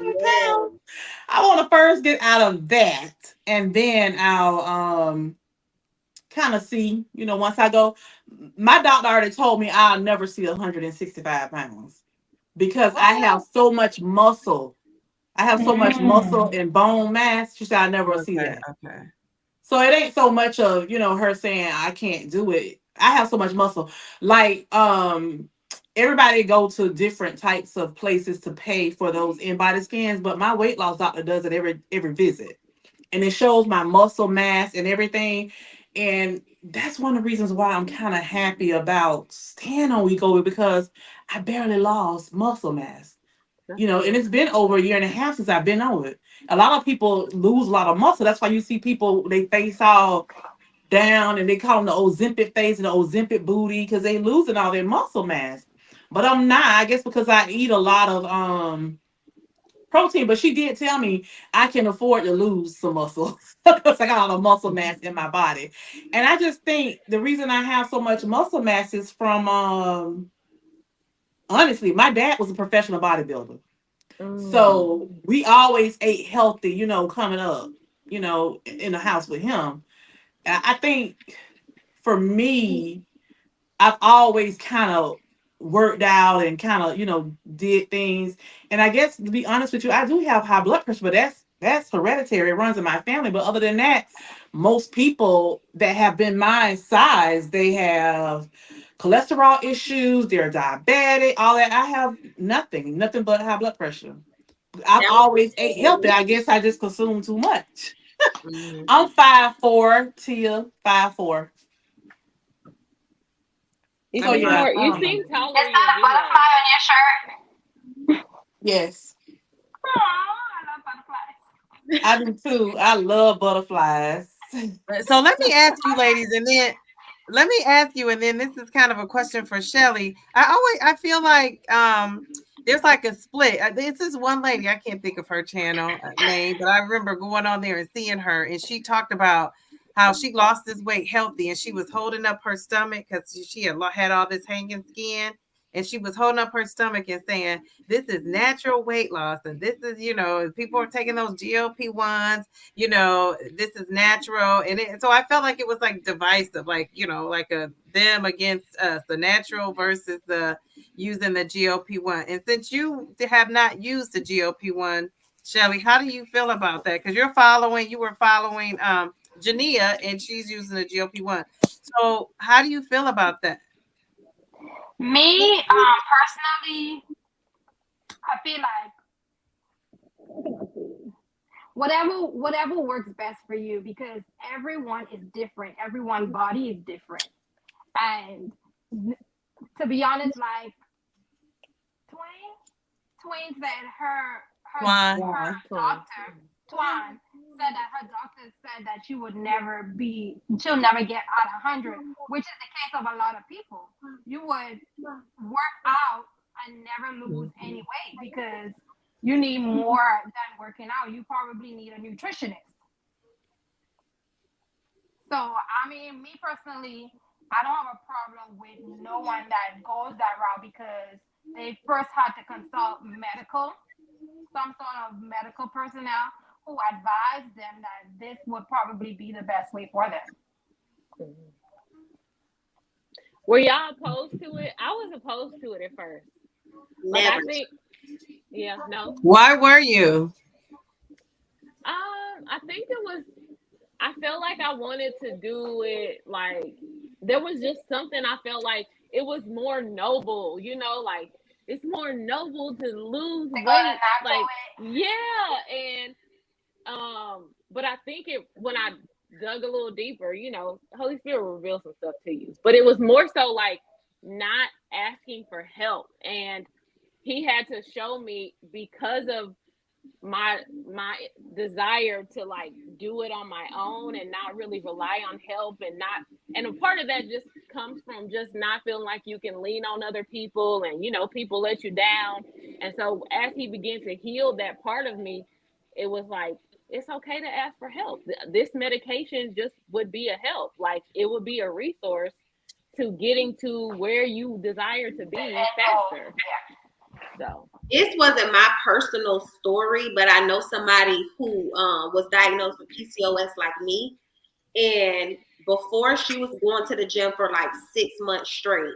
5 pounds. I want to first get out of that, and then I'll kind of see, once I go. My doctor already told me I'll never see 165 pounds because I have so much muscle. I have so much muscle and bone mass. She said I never see Okay, that. okay. So it ain't so much of, her saying I can't do it. I have so much muscle. Like, everybody go to different types of places to pay for those in-body scans, but my weight loss doctor does it every visit. And it shows my muscle mass and everything. And that's one of the reasons why I'm kind of happy about staying on Wegovy, because I barely lost muscle mass. And it's been over a year and a half since I've been on it. A lot of people lose a lot of muscle. That's why you see people, they face all down and they call them the Ozempic face and the Ozempic booty, because they losing all their muscle mass. But I'm not, I guess, because I eat a lot of protein. But she did tell me I can afford to lose some muscle because I got all the muscle mass in my body. And I just think the reason I have so much muscle mass is from honestly, my dad was a professional bodybuilder. So we always ate healthy, coming up, in the house with him. I think for me, I've always kind of worked out and kind of, did things. And I guess to be honest with you, I do have high blood pressure, but that's hereditary. It runs in my family. But other than that, most people that have been my size, they have cholesterol issues, they're diabetic, all that. I have nothing but high blood pressure. I've That always ate was healthy. I guess I just consume too much. Mhm. I'm 5'4", Tia, 5'4". You So I'm seem yeah, more. You 5'3". seem taller Is in your that a video. butterfly on your shirt? yes, Oh, I love butterflies. I do too. I love butterflies. So let me ask you, ladies, and then let me ask you, and then this is kind of a question for Shelly. I feel like there's like a split. This is one lady, I can't think of her channel name, but I remember going on there and seeing her, and she talked about how she lost this weight healthy, and she was holding up her stomach because she had all this hanging skin, and she was holding up her stomach and saying, "This is natural weight loss, and this is, people are taking those GLP-1s, this is natural." And so I felt like it was like divisive, like, like a them against us, the natural versus the using the GLP-1. And since you have not used the GLP-1, Shelly, how do you feel about that? Because you were following Jania, and she's using the GLP-1. So how do you feel about that? Me, personally, I feel like whatever works best for you, because everyone is different. Everyone's body is different. And to be honest, like Twain, Twain said Why? her Yeah. doctor, Twan, said that her doctor said that she'll never get out 100, which is the case of a lot of people. You would work out and never lose any weight because you need more than working out. You probably need a nutritionist. So, I mean, me personally, I don't have a problem with no one that goes that route because they first had to consult some sort of medical personnel who advised them that this would probably be the best way for them. Were y'all opposed to it? I was opposed to it at first. Like never. I think, yeah, no. Why were you? I think it was. I felt like I wanted to do it. Like there was just something I felt like it was more noble. Like it's more noble to lose To go to weight. natural Like way. yeah, and but I think it when I dug a little deeper, Holy Spirit will reveal some stuff to you. But it was more so like not asking for help, and he had to show me because of my desire to like do it on my own and not really rely on help and a part of that just comes from just not feeling like you can lean on other people and people let you down. And so as he began to heal that part of me, it was like it's okay to ask for help. This medication just would be a help, like it would be a resource to getting to where you desire to be And faster. yeah. So this wasn't my personal story, but I know somebody who was diagnosed with PCOS like me. And before, she was going to the gym for like 6 months straight,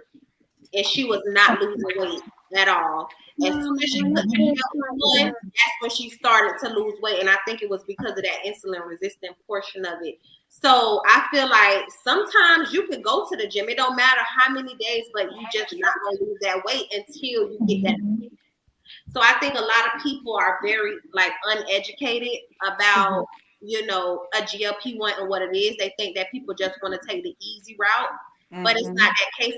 and she was not losing weight at all. As soon as she put the GLP-1, that's when she started to lose weight, and I think it was because of that insulin resistant portion of it. So I feel like sometimes you could go to the gym. It don't matter how many days, but you just not gonna lose that weight until you get that. So I think a lot of people are very like uneducated about a GLP-1 and what it is. They think that people just want to take the easy route, but it's not that case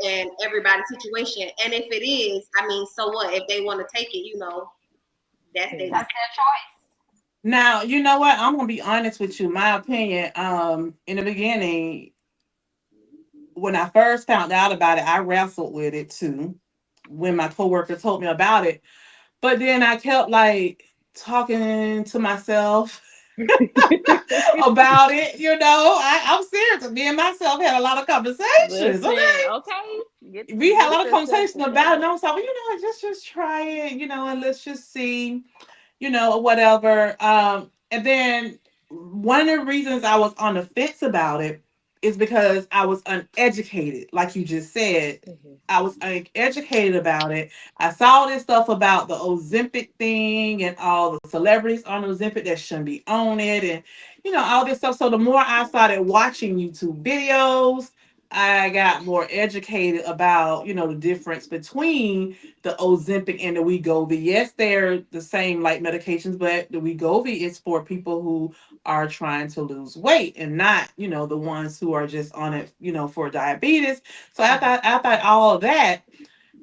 in everybody's situation. And if it is, I mean, so what? If they want to take it, that's their choice. Now, you know what? I'm gonna be honest with you. My opinion, in the beginning, when I first found out about it, I wrestled with it too. When my coworker told me about it, but then I kept like talking to myself about it. I'm serious. Me and myself had a lot of conversations. listen, Okay, get we had a lot of yourself conversations about it. And together. I was like, well, just try it. And let's just see. Or whatever. And then one of the reasons I was on the fence about it is because I was uneducated, like you just said. I was uneducated about it. I saw this stuff about the Ozempic thing and all the celebrities on Ozempic that shouldn't be on it, and all this stuff. So the more I started watching YouTube videos, I got more educated about the difference between the Ozempic and the Wegovy. Yes, they're the same like medications, but the Wegovy is for people who are trying to lose weight and not, the ones who are just on it, for diabetes. So after all of that,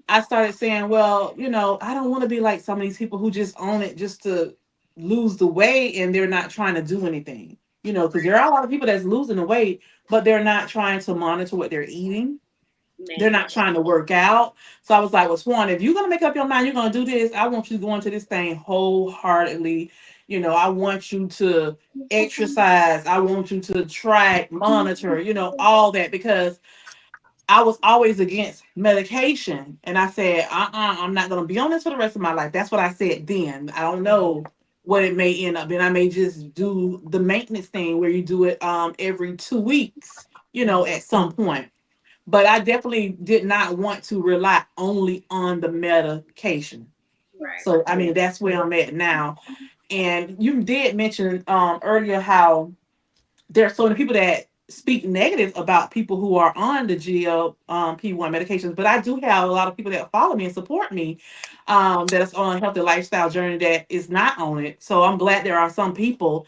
I started saying, well, I don't want to be like some of these people who just own it just to lose the weight and they're not trying to do anything. Because there are a lot of people that's losing the weight, but they're not trying to monitor what they're eating. They're man. not trying to work out. So I was like, well, Swan, if you're going to make up your mind, you're going to do this, I want you to go into this thing wholeheartedly. I want you to exercise. I want you to track, monitor, all that, because I was always against medication. And I said, I'm not going to be on this for the rest of my life. That's what I said then. I don't know what it may end up being. I may just do the maintenance thing where you do it every 2 weeks, at some point. But I definitely did not want to rely only on the medication. Right. So, I mean, that's where I'm at now. And you did mention earlier how there are so many people that speak negative about people who are on the GLP-1 medications, but I do have a lot of people that follow me and support me that's on a healthy lifestyle journey that is not on it. So I'm glad there are some people,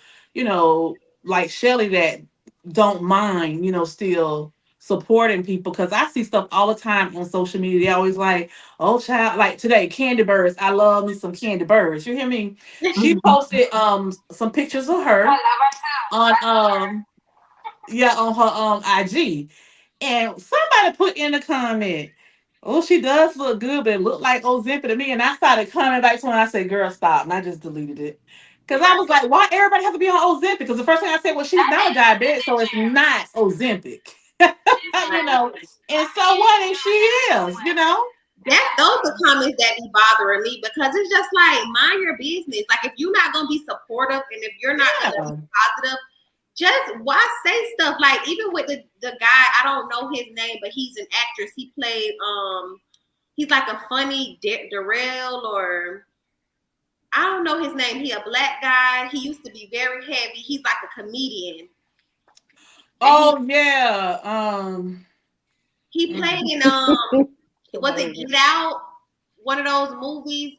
like Shelly, that don't mind, still supporting people, because I see stuff all the time on social media. They always like, oh child, like today, Candy Birds. I love me some Candy Birds. You hear me? She posted some pictures of I her love her too. on I love her. on her IG, and somebody put in the comment, "Oh, she does look good, but it looked like Ozempic to me." And I started commenting back to her, and I said, "Girl, stop!" And I just deleted it because I was like, "Why everybody have to be on Ozempic?" Because the first thing I said, "Well, she's That not a means she's in diabetic, the so it's gym. not Ozempic." She's you right. know, That and so means what she's if she doing it is? anyway. Those are comments that be bothering me, because it's just like, mind your business. Like, if you're not gonna be supportive and if you're not gonna Yeah. be positive, just why say stuff like, even with the guy, I don't know his name, but he's an actress. He played he's like a funny Darrell, or I don't know his name. He a black guy. He used to be very heavy. He's like a comedian. And Oh yeah. he played in was it Get Out? One of those movies.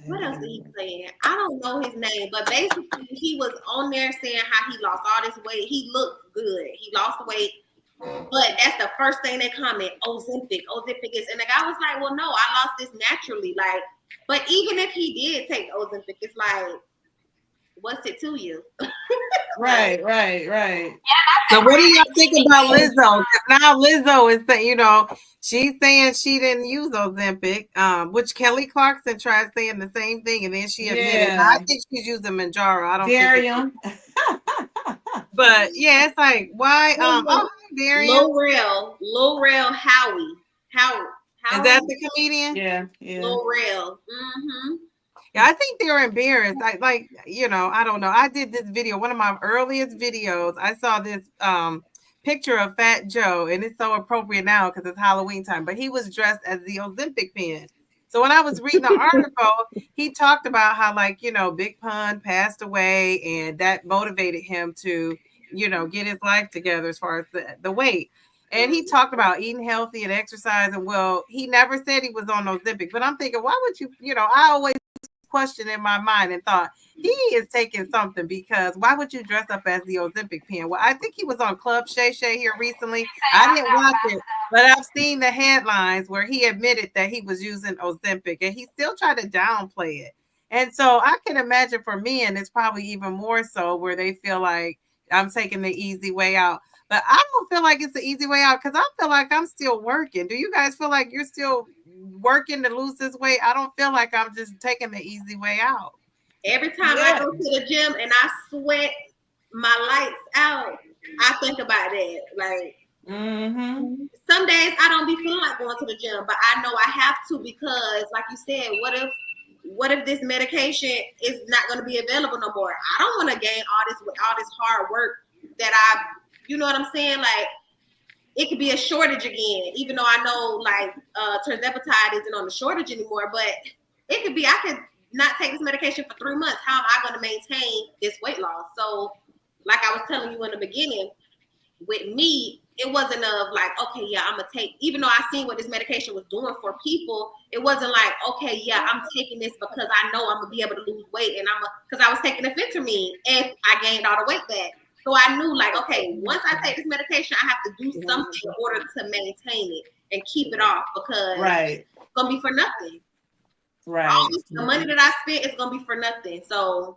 What else did he play in? I don't know his name, but basically he was on there saying how he lost all this weight. He looked good. He lost weight. But that's the first thing they comment, Ozempic. Ozempic is, and the guy was like, well, no, I lost this naturally. Like, but even if he did take Ozempic, it's like, what's it to you? Right. So what do y'all think about Because Lizzo? Because now Lizzo is saying, she's saying she didn't use Ozempic, which Kelly Clarkson tried saying the same thing, and then she admitted. Now, I Yeah. think she's using Manjaro. I don't think it's, Darian. but yeah, it's like why? Oh, hi, Darian. Lorel Howie. Is How that the comedian? Yeah, yeah. Lil Rel. Mm-hmm. Yeah, I think they're embarrassed. I don't know. I did this video, one of my earliest videos. I saw this picture of Fat Joe, and it's so appropriate now because it's Halloween time. But he was dressed as the Olympic pen. So when I was reading the article, he talked about how, like, Big Pun passed away, and that motivated him to, get his life together as far as the weight. And he talked about eating healthy and exercising. Well, he never said he was on Ozempic, but I'm thinking, why would you, I always question in my mind and thought he is taking something, because why would you dress up as the Ozempic pen? Well, I think he was on Club Shay Shay here recently. I didn't watch it, but I've seen the headlines where he admitted that he was using Ozempic, and he still tried to downplay it. And so I can imagine for men, it's probably even more so where they feel like I'm taking the easy way out. But I don't feel like it's the easy way out because I feel like I'm still working. Do you guys feel like you're still working to lose this weight? I don't feel like I'm just taking the easy way out. Every time I go to the gym and I sweat my lights out, I think about that. Like, some days I don't be feeling like going to the gym, but I know I have to because, like you said, what if this medication is not going to be available no more? I don't want to gain all this hard work that you know what I'm saying? Like, it could be a shortage again, even though I know like tirzepatide isn't on the shortage anymore, but it could be I could not take this medication for 3 months. How am I going to maintain this weight loss? So, like I was telling you in the beginning, with me, it wasn't of like, okay, yeah, I'm gonna take, even though I seen what this medication was doing for people, it wasn't like, okay, yeah, I'm taking this because I know I'm gonna be able to lose weight, and because I was taking amphetamine and I gained all the weight back. So I knew, like, okay, once I take this medication, I have to do something in order to maintain it and keep it off, because it's gonna be for nothing. Right. The money that I spent is gonna be for nothing. So,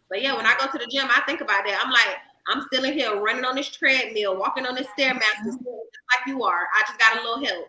but yeah, when I go to the gym, I think about that. I'm like, I'm still in here running on this treadmill, walking on this Stairmaster, just like you are. I just got a little help.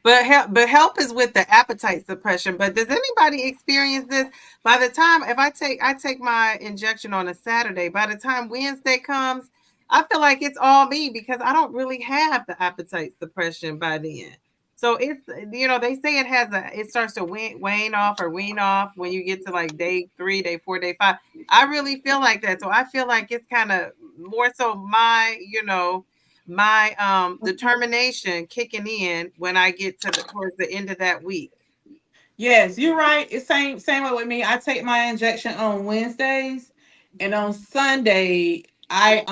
But help is with the appetite suppression. But does anybody experience this? By the time, if I take my injection on a Saturday, by the time Wednesday comes, I feel like it's all me because I don't really have the appetite suppression by then. So it's, they say it starts to wane off or wean off when you get to like day 3, day 4, day 5. I really feel like that. So I feel like it's kind of more so my determination kicking in when I get towards the end of that week. Yes, you're right. It's same way with me. I take my injection on Wednesdays, and on Sunday I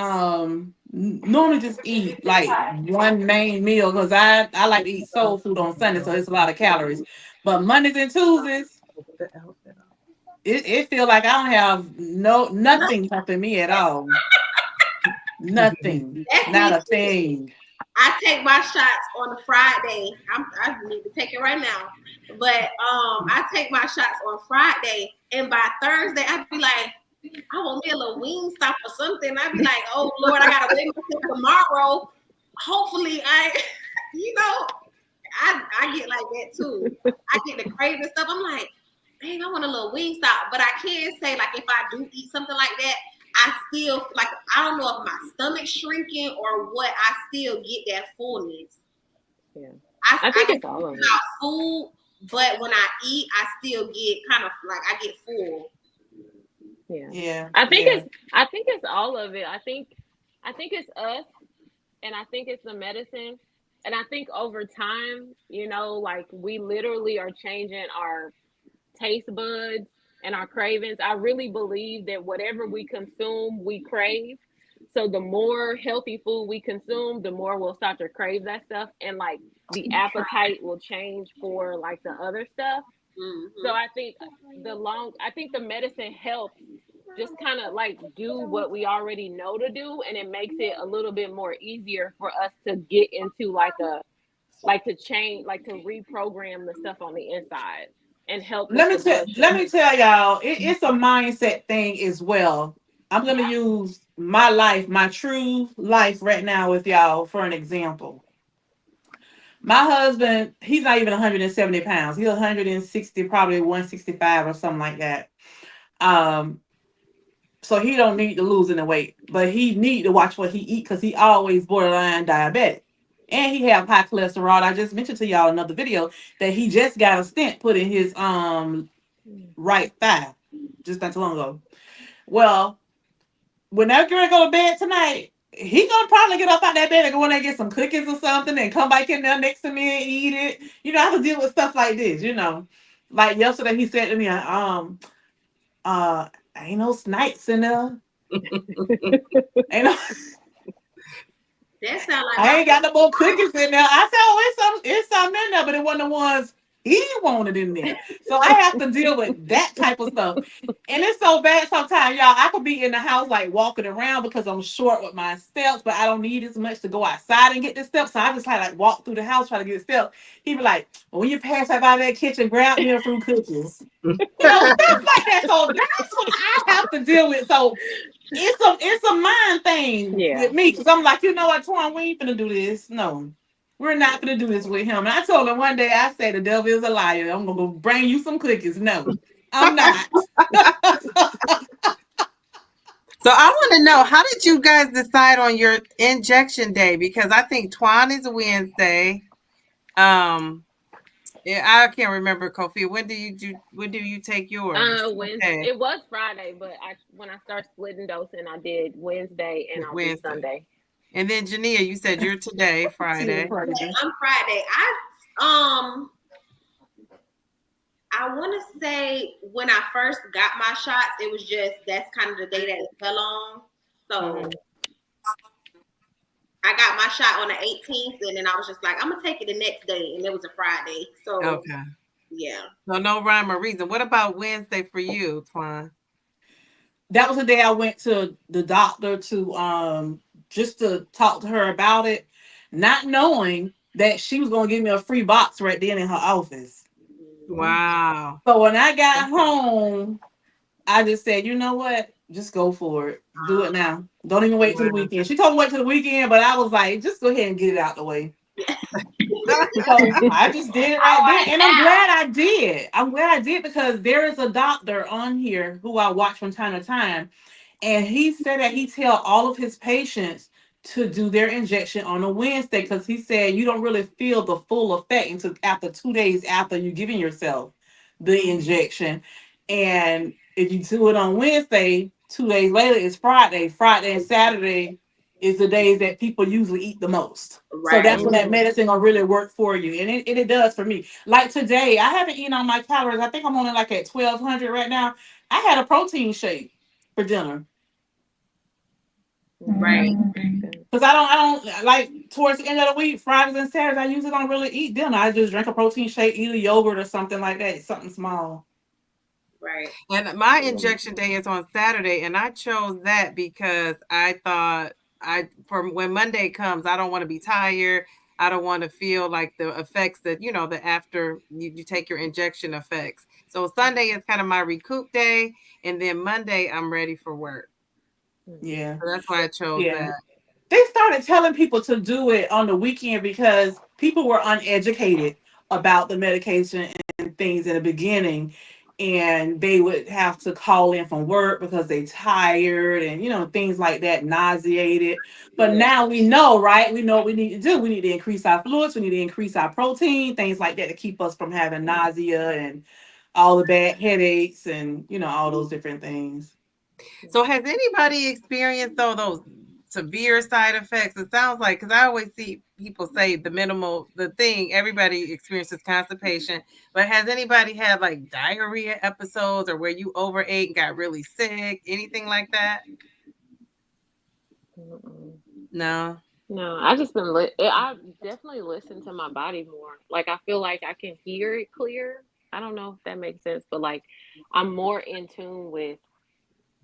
normally just eat like one main meal because I like to eat soul food on Sunday, so it's a lot of calories. But Mondays and Tuesdays, it feels like I don't have nothing helping me at all. Nothing, not a thing. I take my shots on a Friday. I need to take it right now. But I take my shots on Friday, and by Thursday, I'd be like, I want me a little wing stop or something. I'd be like, oh Lord, I gotta wait until tomorrow. Hopefully, I get like that too. I get the craving stuff. I'm like, dang, I want a little wing stop. But I can say, like, if I do eat something like that, I still, like, I don't know if my stomach's shrinking or what, I still get that fullness. Yeah. I think it's all of it. Food, but when I eat, I still get kind of like, I get full. Yeah. I think it's all of it. I think it's us, and I think it's the medicine. And I think over time, like, we literally are changing our taste buds and our cravings. I really believe that whatever we consume, we crave. So the more healthy food we consume, the more we'll start to crave that stuff, and like the appetite will change for like the other stuff. So I think the medicine helps just kind of like do what we already know to do, and it makes it a little bit more easier for us to get into to change, like to reprogram the stuff on the inside and help. Let me tell y'all, it's a mindset thing as well. I'm going to use my true life right now with y'all for an example. My husband, he's not even 170 pounds. He's 160, probably 165 or something like that. So he don't need to lose any weight, but he need to watch what he eat because he always borderline diabetic. and he have high cholesterol. I just mentioned to y'all another video that he just got a stent put in his right thigh just not too long ago. Well, when they're gonna go to bed tonight, he gonna probably get up out that bed and go in there and get some cookies or something and come back in there next to me and eat it. I have to deal with stuff like this. Like yesterday, he said to me, ain't no snipes in there. Ain't no, That sound like I my ain't got no more cookies in there. I said, oh, it's some in there, but it wasn't the ones he wanted in there. So I have to deal with that type of stuff. And it's so bad sometimes, y'all. I could be in the house like walking around because I'm short with my steps, but I don't need as much to go outside and get the steps. So I just like walk through the house trying to get the steps. He be like, when you pass out of that kitchen, grab me a few cookies. Stuff like that. So that's what I have to deal with. So it's a mind thing Yeah. with me because I'm like, you know what, Twan, we ain't gonna do this. No, we're not gonna do this with him. And I told him one day, I said, the devil is a liar. I'm gonna go bring you some cookies. No, I'm not. So I want to know, how did you guys decide on your injection day? Because I think Twan is a Wednesday. Yeah, I can't remember, Kofi. When do you take yours? Wednesday. Okay, It was Friday, but when I started splitting dosing, I did Wednesday and I'll do Wednesday. Sunday. And then Jania, you said you're today, Friday. I'm Friday. I want to say when I first got my shots, it was just that's kind of the day that it fell on. So I got my shot on the 18th, and then I was just like, I'm gonna take it the next day, and it was a Friday. So Okay. yeah. So no rhyme or reason. What about Wednesday for you, Twan? That was the day I went to the doctor to just to talk to her about it, not knowing that she was gonna give me a free box right then in her office. Wow. So when I got home, I just said, you know what? Just go for it. Do it now. Don't even wait till the weekend. She told me wait till the weekend, but I was like, just go ahead and get it out the way. So I just did it right then. And I'm glad I did. I'm glad I did because there is a doctor on here who I watch from time to time. And he said that he tell all of his patients to do their injection on a Wednesday because he said you don't really feel the full effect until after 2 days after you giving yourself the injection. And if you do it on Wednesday, 2 days later is Friday. Friday and Saturday is the days that people usually eat the most. So Right. that's when that medicine will really work for you. And it does for me. Like today, I haven't eaten on my calories. I think I'm only like at 1,200 right now. I had a protein shake for dinner. Right. Because I don't like towards the end of the week, Fridays and Saturdays, I usually don't really eat dinner. I just drink a protein shake, eat a yogurt or something like that, something small. Right. And my injection day is on Saturday, and I chose that because I thought for when Monday comes, I don't want to be tired. I don't want to feel like the effects that the after you take your injection effects. So Sunday is kind of my recoup day, and then Monday I'm ready for work. Yeah. So that's why I chose that. They started telling people to do it on the weekend because people were uneducated about the medication and things in the beginning. And they would have to call in from work because they tired and things like that, nauseated. But now we know, right? We know what we need to do. We need to increase our fluids, we need to increase our protein, things like that to keep us from having nausea and all the bad headaches and all those different things. So has anybody experienced those severe side effects? It sounds like, because I always see people say the thing, everybody experiences constipation, but has anybody had like diarrhea episodes or where you overate and got really sick? Anything like that? No. No, I just been I definitely listen to my body more. Like I feel like I can hear it clear. I don't know if that makes sense, but like I'm more in tune with,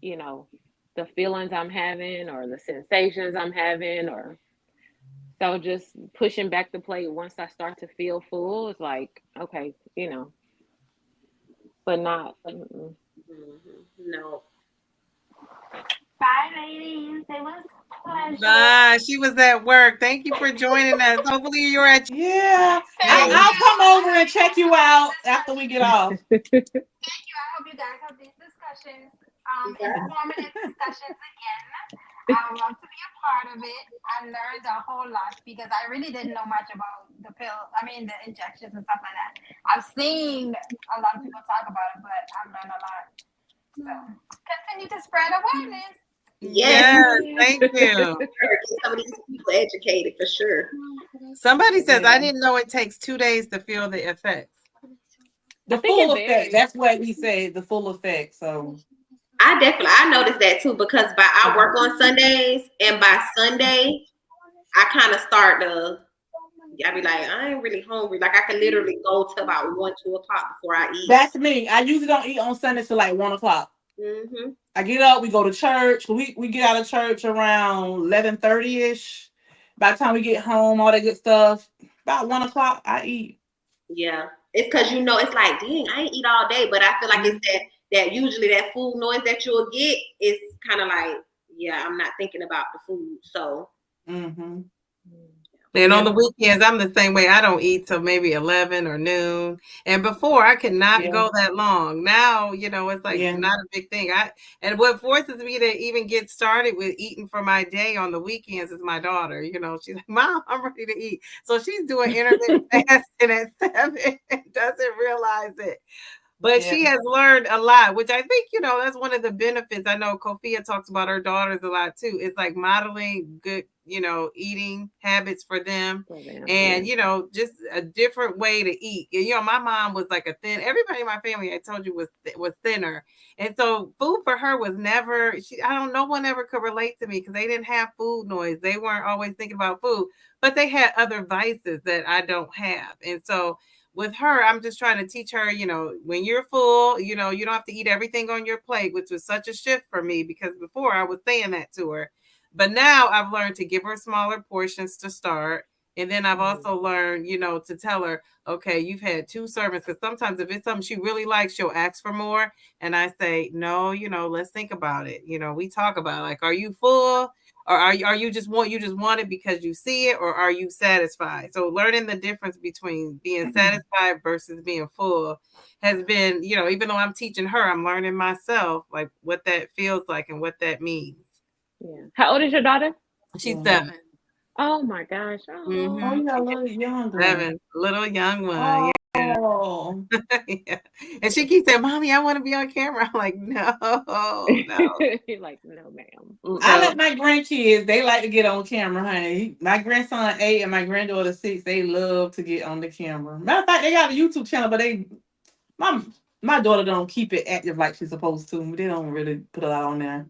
you know, the feelings I'm having or the sensations I'm having or so just pushing back the plate once I start to feel full is like, okay, but not. No. Bye, ladies. It was a pleasure. Bye. She was at work. Thank you for joining us. Hopefully you're at Yeah. Thank I'll you. come over and check you out after we get off. Thank you. I hope you guys have these discussions, informative discussions again. I would love to be a part of it. I learned a whole lot because I really didn't know much about the pill. I mean, the injections and stuff like that. I've seen a lot of people talk about it, but I've learned a lot. So continue to spread awareness. Yes, Yes, thank you. get some of these people educated for sure. Somebody says, Yeah. I didn't know it takes 2 days to feel the effects. The I think full it effect. varies. That's what he said. The full effect. So I noticed that too because I work on Sundays, and by Sunday I kind of start to. I be like, I ain't really hungry. Like I can literally go to about 1, 2 o'clock before I eat. that's me. I usually don't eat on Sundays till like 1 o'clock. Mm-hmm. I get up, we go to church. We get out of church around 11:30 ish. By the time we get home, all that good stuff. About 1 o'clock, I eat. Yeah, it's because it's like, dang, I ain't eat all day, but I feel like it's that usually that food noise that you'll get is kind of like, yeah, I'm not thinking about the food, so. Mm-hmm. And on the Yeah. weekends, I'm the same way. I don't eat till maybe 11 or noon. And before, I could not Yeah. go that long. Now, it's like Yeah. not a big thing. And what forces me to even get started with eating for my day on the weekends is my daughter. She's like, Mom, I'm ready to eat. So she's doing intermittent fasting at 7 and doesn't realize it. But Yeah. she has learned a lot, which I think, that's one of the benefits. I know Kofia talks about her daughters a lot too. It's like modeling good, eating habits for them. And, just a different way to eat. And, my mom was like everybody in my family, I told you, was thinner. And so food for her was never, no one ever could relate to me because they didn't have food noise. They weren't always thinking about food, but they had other vices that I don't have. And so with her, I'm just trying to teach her, when you're full, you don't have to eat everything on your plate, which was such a shift for me because before I was saying that to her. But now I've learned to give her smaller portions to start. And then I've also learned, to tell her, okay, you've had 2 servings. Because sometimes if it's something she really likes, she'll ask for more. And I say, no, let's think about it. We talk about like, are you full? Or are you just want it because you see it, or are you satisfied? So learning the difference between being satisfied versus being full has been, even though I'm teaching her, I'm learning myself like what that feels like and what that means. Yeah. How old is your daughter? She's 7. Oh my gosh. Oh, you got a little young one. 7, little young one. Oh. Yeah. And she keeps saying, Mommy, I want to be on camera. I'm like, no. You're like, no, ma'am. I let my grandkids, they like to get on camera, honey. My grandson 8 and my granddaughter 6, they love to get on the camera. Matter of fact, they got a YouTube channel, but my daughter don't keep it active like she's supposed to. They don't really put a lot on there.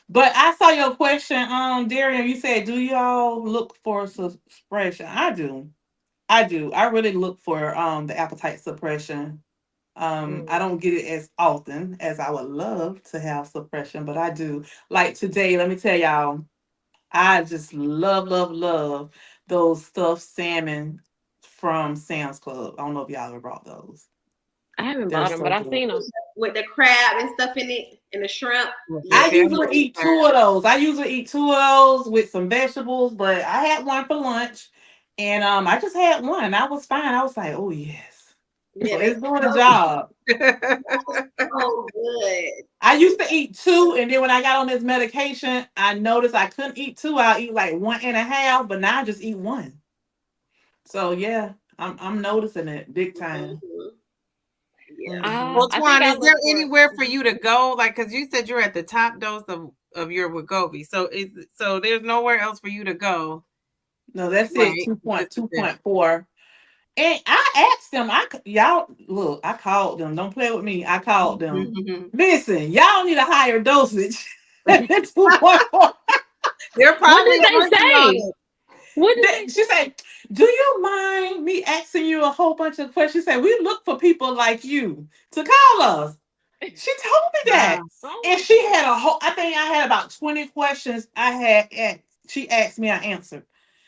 But I saw your question, Darian. You said, do y'all look for suppression? I do. I really look for the appetite suppression. I don't get it as often as I would love to have suppression, but I do. Like today, let me tell y'all, I just love those stuffed salmon from Sam's Club. I don't know if y'all ever brought those. I haven't They're bought them, so but I've good. seen them. With the crab and stuff in it and the shrimp. I Yeah. usually eat 2 of those. I usually eat 2 of those with some vegetables, but I had one for lunch, and I just had one, and I was fine. I was like, oh yes, Yeah, so they it's doing the job. so good. I used to eat 2, and then when I got on this medication, I noticed I couldn't eat 2. I'll eat like 1.5, but now I just eat 1. So yeah, I'm noticing it big time. Mm-hmm. Yeah. Well, I Twan, think I is there look for anywhere for you to go? Like, because you said you're at the top dose of your Wegovy, so there's nowhere else for you to go. No, that's Right. it. 2.4. And I asked them, y'all look, I called them. Don't play with me. I called them. Listen, y'all need a higher dosage. 2.4. They're What probably did they working on say? it. What did they She said, do you mind me asking you a whole bunch of questions? She said, we look for people like you to call us. She told me that. Oh And my she God. had I think I had about 20 questions she asked me, I answered.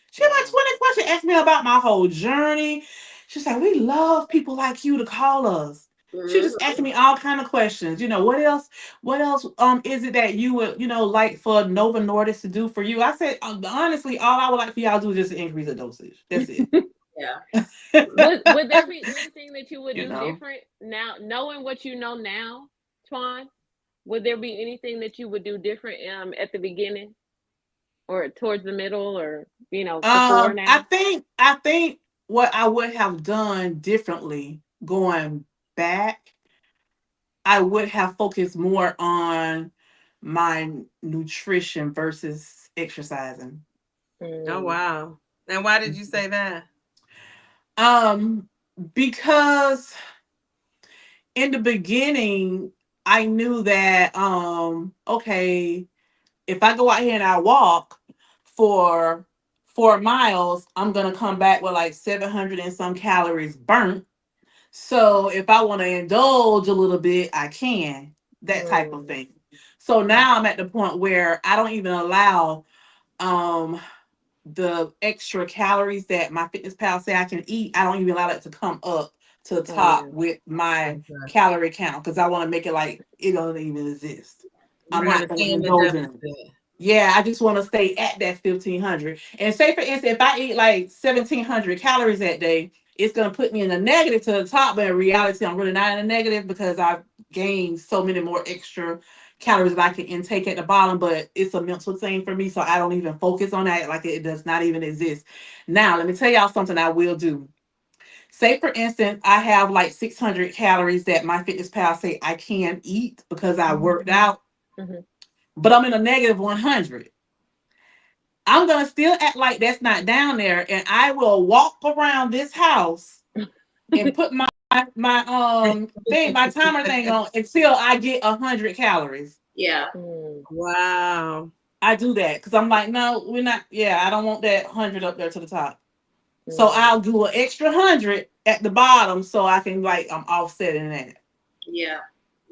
She had like 20 questions, asked me about my whole journey. She said, we love people like you to call us. She just asked me all kind of questions. What else is it that you would, like for Nova Nordisk to do for you? I said, honestly, all I would like for y'all to do is just increase the dosage. That's it. Yeah. Would there be anything that you would do different now, knowing what you know now, Twan? Would there be anything that you would do different at the beginning? or towards the middle, or before now? I think what I would have done differently going back, I would have focused more on my nutrition versus exercising. Oh Mm, wow. And why did you say that? Um, because in the beginning, I knew that okay, if I go out here and I walk for 4 miles, I'm gonna come back with like 700 and some calories burnt. So if I want to indulge a little bit, I can. That type of mm, thing. So now I'm at the point where I don't even allow um the extra calories that my fitness pal say I can eat. I don't even allow that to come up to the oh yeah. top with my Okay. calorie count because I want to make it like it don't even exist. You I'm want to not going stay to in the indulge in it. deficit. Yeah, I just want to stay at that 1500. And say for instance, if I eat like 1700 calories that day, it's gonna put me in the negative to the top, but in reality, I'm really not in the negative because I've gained so many more extra calories that I can intake at the bottom. But it's a mental thing for me, so I don't even focus on that. Like it does not even exist. Now, let me tell y'all something I will do. Say for instance, I have like 600 calories that my fitness pal say I can eat because I worked out, Hmm. but I'm in a negative 100. I'm gonna still act like that's not down there, and I will walk around this house and put my timer thing on until I get 100 calories. Yeah. Mm, Wow. I do that because I'm like, no, we're not. Yeah, I don't want that 100 up there to the top. So mm. I'll do an extra 100 at the bottom so I can like I'm offsetting that. Yeah.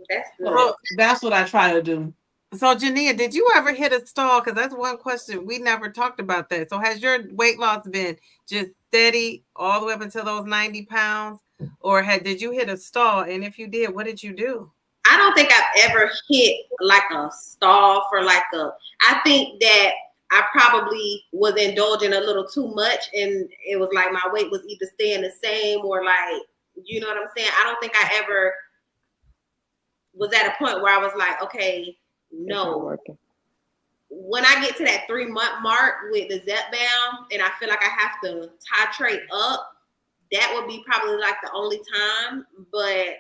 That's good. So So that's what I try to do. so Jania, did you ever hit a stall? Because that's one question we never talked about that. So has your weight loss been just steady all the way up until those 90 pounds? Or did you hit a stall? And if you did, what did you do? I don't think I've ever hit like a stall for like a. I think that I probably was indulging a little too much, and it was like my weight was either staying the same or like, you know what I'm saying. I don't think I ever was at a point where I was like, okay, It's not no. working. When I get to that 3 month mark with the Zepbound, and I feel like I have to titrate up, that would be probably like the only time. But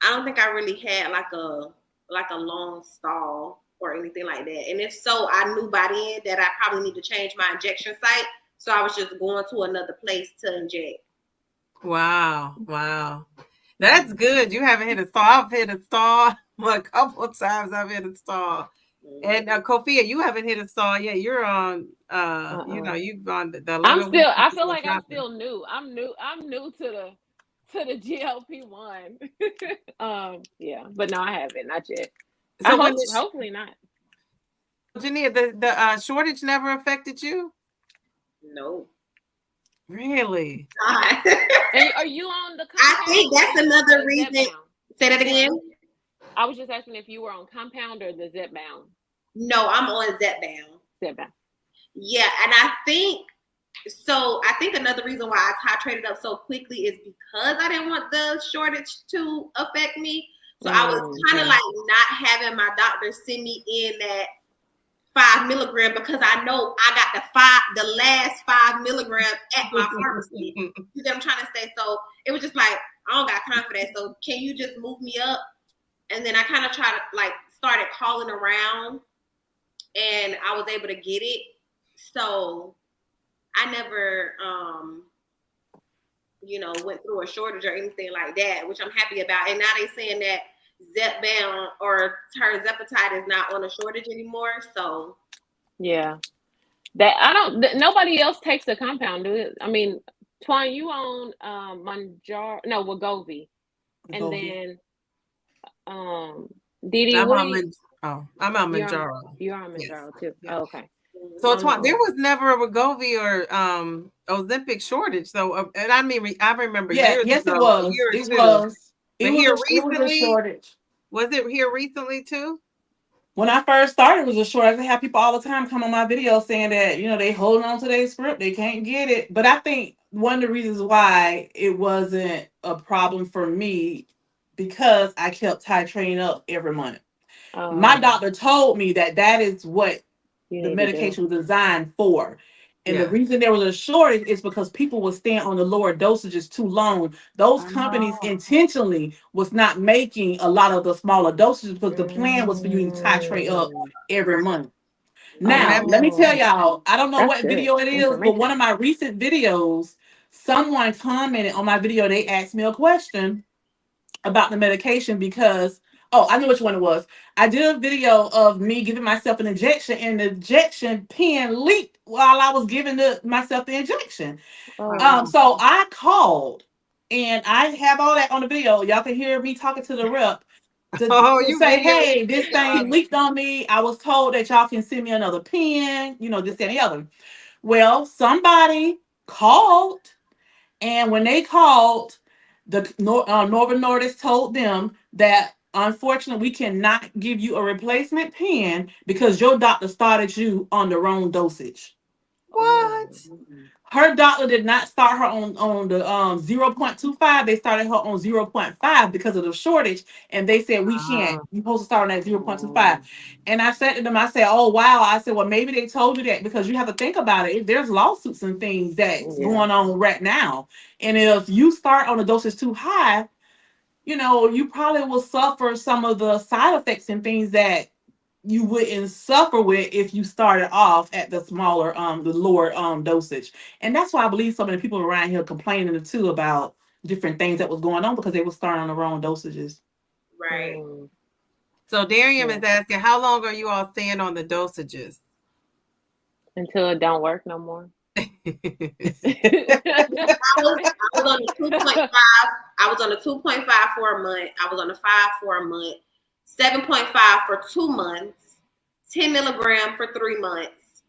I don't think I really had like a long stall or anything like that. And if so, I knew by then that I probably need to change my injection site. So I was just going to another place to inject. Wow. Wow. That's good. You haven't hit a stall. I've hit a stall a couple of times. I've hit a stall. And Mm-hmm. Kofia, you haven't hit a stall yet. You're on Uh-uh. you've gone the I'm 11 weeks still. I feel before like I'm shopping. still new. I'm new. I'm new to the GLP-1. Yeah, but no, I haven't. Not yet. I So when hope. the Hopefully not. Jania, the shortage never affected you? No. Really? God. And are you on the I think compound or are that's you on another the reason. Zepbound? Say that Which one? again. I was just asking if you were on compound or the Zepbound. No, I'm on Zepbound. Zepbound. Yeah, and I think another reason why I titrated up so quickly is because I didn't want the shortage to affect me. So I was kind of Mm-hmm. like not having my doctor send me in that 5 milligram because I know I got the last 5 milligram at my pharmacy. You know what I'm trying to say? So it was just like, I don't got time for that. So can you just move me up? And then I kind of tried to like started calling around and I was able to get it. So I never went through a shortage or anything like that, which I'm happy about. And now they saying that Zepbound or tirzepatide is not on a shortage anymore. So Yeah. That I don't. Nobody else takes the compound, do it? I mean, Twine, you own Manjaro? No, Wegovy, and Go here. then um, Didi, I'm what do on you? I'm on You're on. Manjaro. You're on Yes. Manjaro too. Yeah. Oh, okay. So mhm. there Um. was never a Wegovy or Ozempic shortage. So and I mean I remember Yeah, years yes, it ago, a was. year or It two. was. But It was a shortage. was it here recently too? When I first started, it was a shortage. I have people all the time come on my videos saying that they holding on to their script, they can't get it. But I think one of the reasons why it wasn't a problem for me because I kept titrating up every month. My Um. doctor told me that that is what the medication was designed for. And the Yeah. reason there was a shortage is because people were staying on the lower dosages too long. Those companies Oh. intentionally was not making a lot of the smaller dosages because the plan was for you to titrate up every month. Oh, Now, that let makes me tell sense. y'all, I don't know That's what good video it is, but one information. of my recent videos, someone commented on my video. They asked me a question about the medication because, oh, I knew which one it was. I did a video of me giving myself an injection, and the injection pen leaked while I was giving myself the injection. Oh, So I called, and I have all that on the video. Y'all can hear me talking to the rep Oh, to you say, video hey, this video thing of it. leaked on me. I was told that y'all can send me another pen, this and the other. Well, somebody called, and when they called, the Northern Nordisk told them that unfortunately we cannot give you a replacement pen because your doctor started you on the wrong dosage. What? Her doctor did not start her on the 0.25. They started her on 0.5 because of the shortage. And they said, we can't. Ah. You're supposed to start on that 0.25. And I said to them, I said, oh, wow. I said, well, maybe they told you that because you have to think about it. There's lawsuits and things that's going on right now. And if you start on a dosage too high, you probably will suffer some of the side effects and things that you wouldn't suffer with if you started off at the smaller, the lower dosage. And that's why I believe so many people around here complaining too about different things that was going on because they were starting on the wrong dosages. Right. So Darian is asking, how long are you all staying on the dosages? Until it don't work no more. I was on the 2.5. I was on the 2.5 for a month. I was on the 5 for a month. 7.5 for 2 months. 10 milligram for 3 months.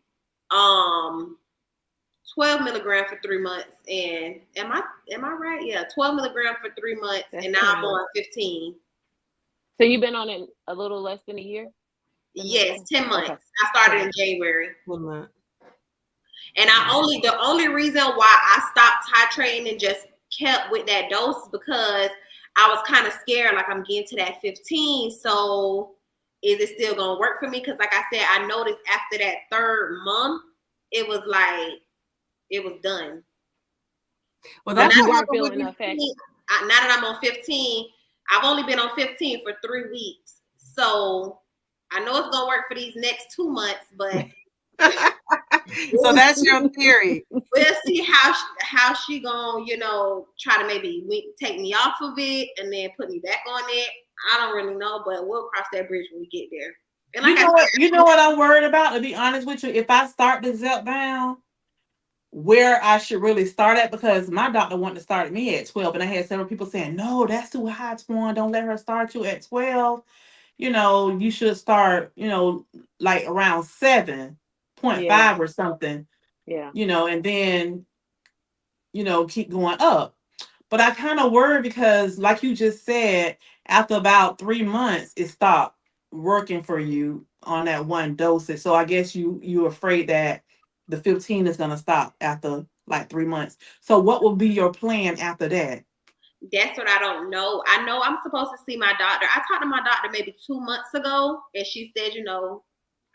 12 milligram for 3 months. And am I right? Yeah, 12 milligram for 3 months. That's and now I'm on 15. So you've been on it a little less than a year? Yes, 10 months. Okay. I started in January. 1 month. And the only reason why I stopped titrating and just kept with that dose is because I was kind of scared, like I'm getting to that 15. So is it still gonna work for me? Because like I said, I noticed after that 3rd month, it was done. Well, Now that's you what weren't happened with feeling the effect. now that I'm on 15, I've only been on 15 for 3 weeks. So I know it's gonna work for these next 2 months, but so that's your theory. we'll see how she gonna, try to maybe take me off of it and then put me back on it. I don't really know, but we'll cross that bridge when we get there. And like you know what I'm worried about, to be honest with you? If I start the Zepbound, where I should really start at, because my doctor wanted to start me at 12, and I had several people saying, no, that's too high, Twan. Don't let her start you at 12. You should start, like around 7.5 or something, and then, keep going up. But I kind of worry because, like you just said, after about 3 months, it stopped working for you on that one dosage. So I guess you're afraid that the 15 is gonna stop after like 3 months. So what will be your plan after that? that's what I don't know. I know I'm supposed to see my doctor. I talked to my doctor maybe 2 months ago, and she said,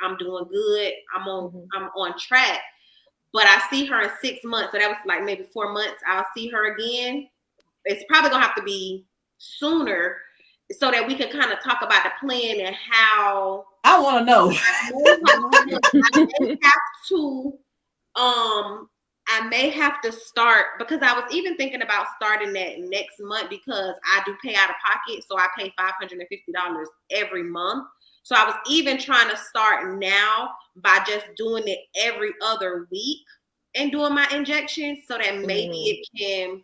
I'm doing good. I'm on track. But I see her in 6 months, so that was like maybe 4 months. I'll see her again. It's probably gonna have to be sooner, so that we can kind of talk about the plan and how. I want to know. I may have to start, because I was even thinking about starting that next month, because I do pay out of pocket, so I pay $550 every month. So I was even trying to start now by just doing it every other week and doing my injections, so that maybe it can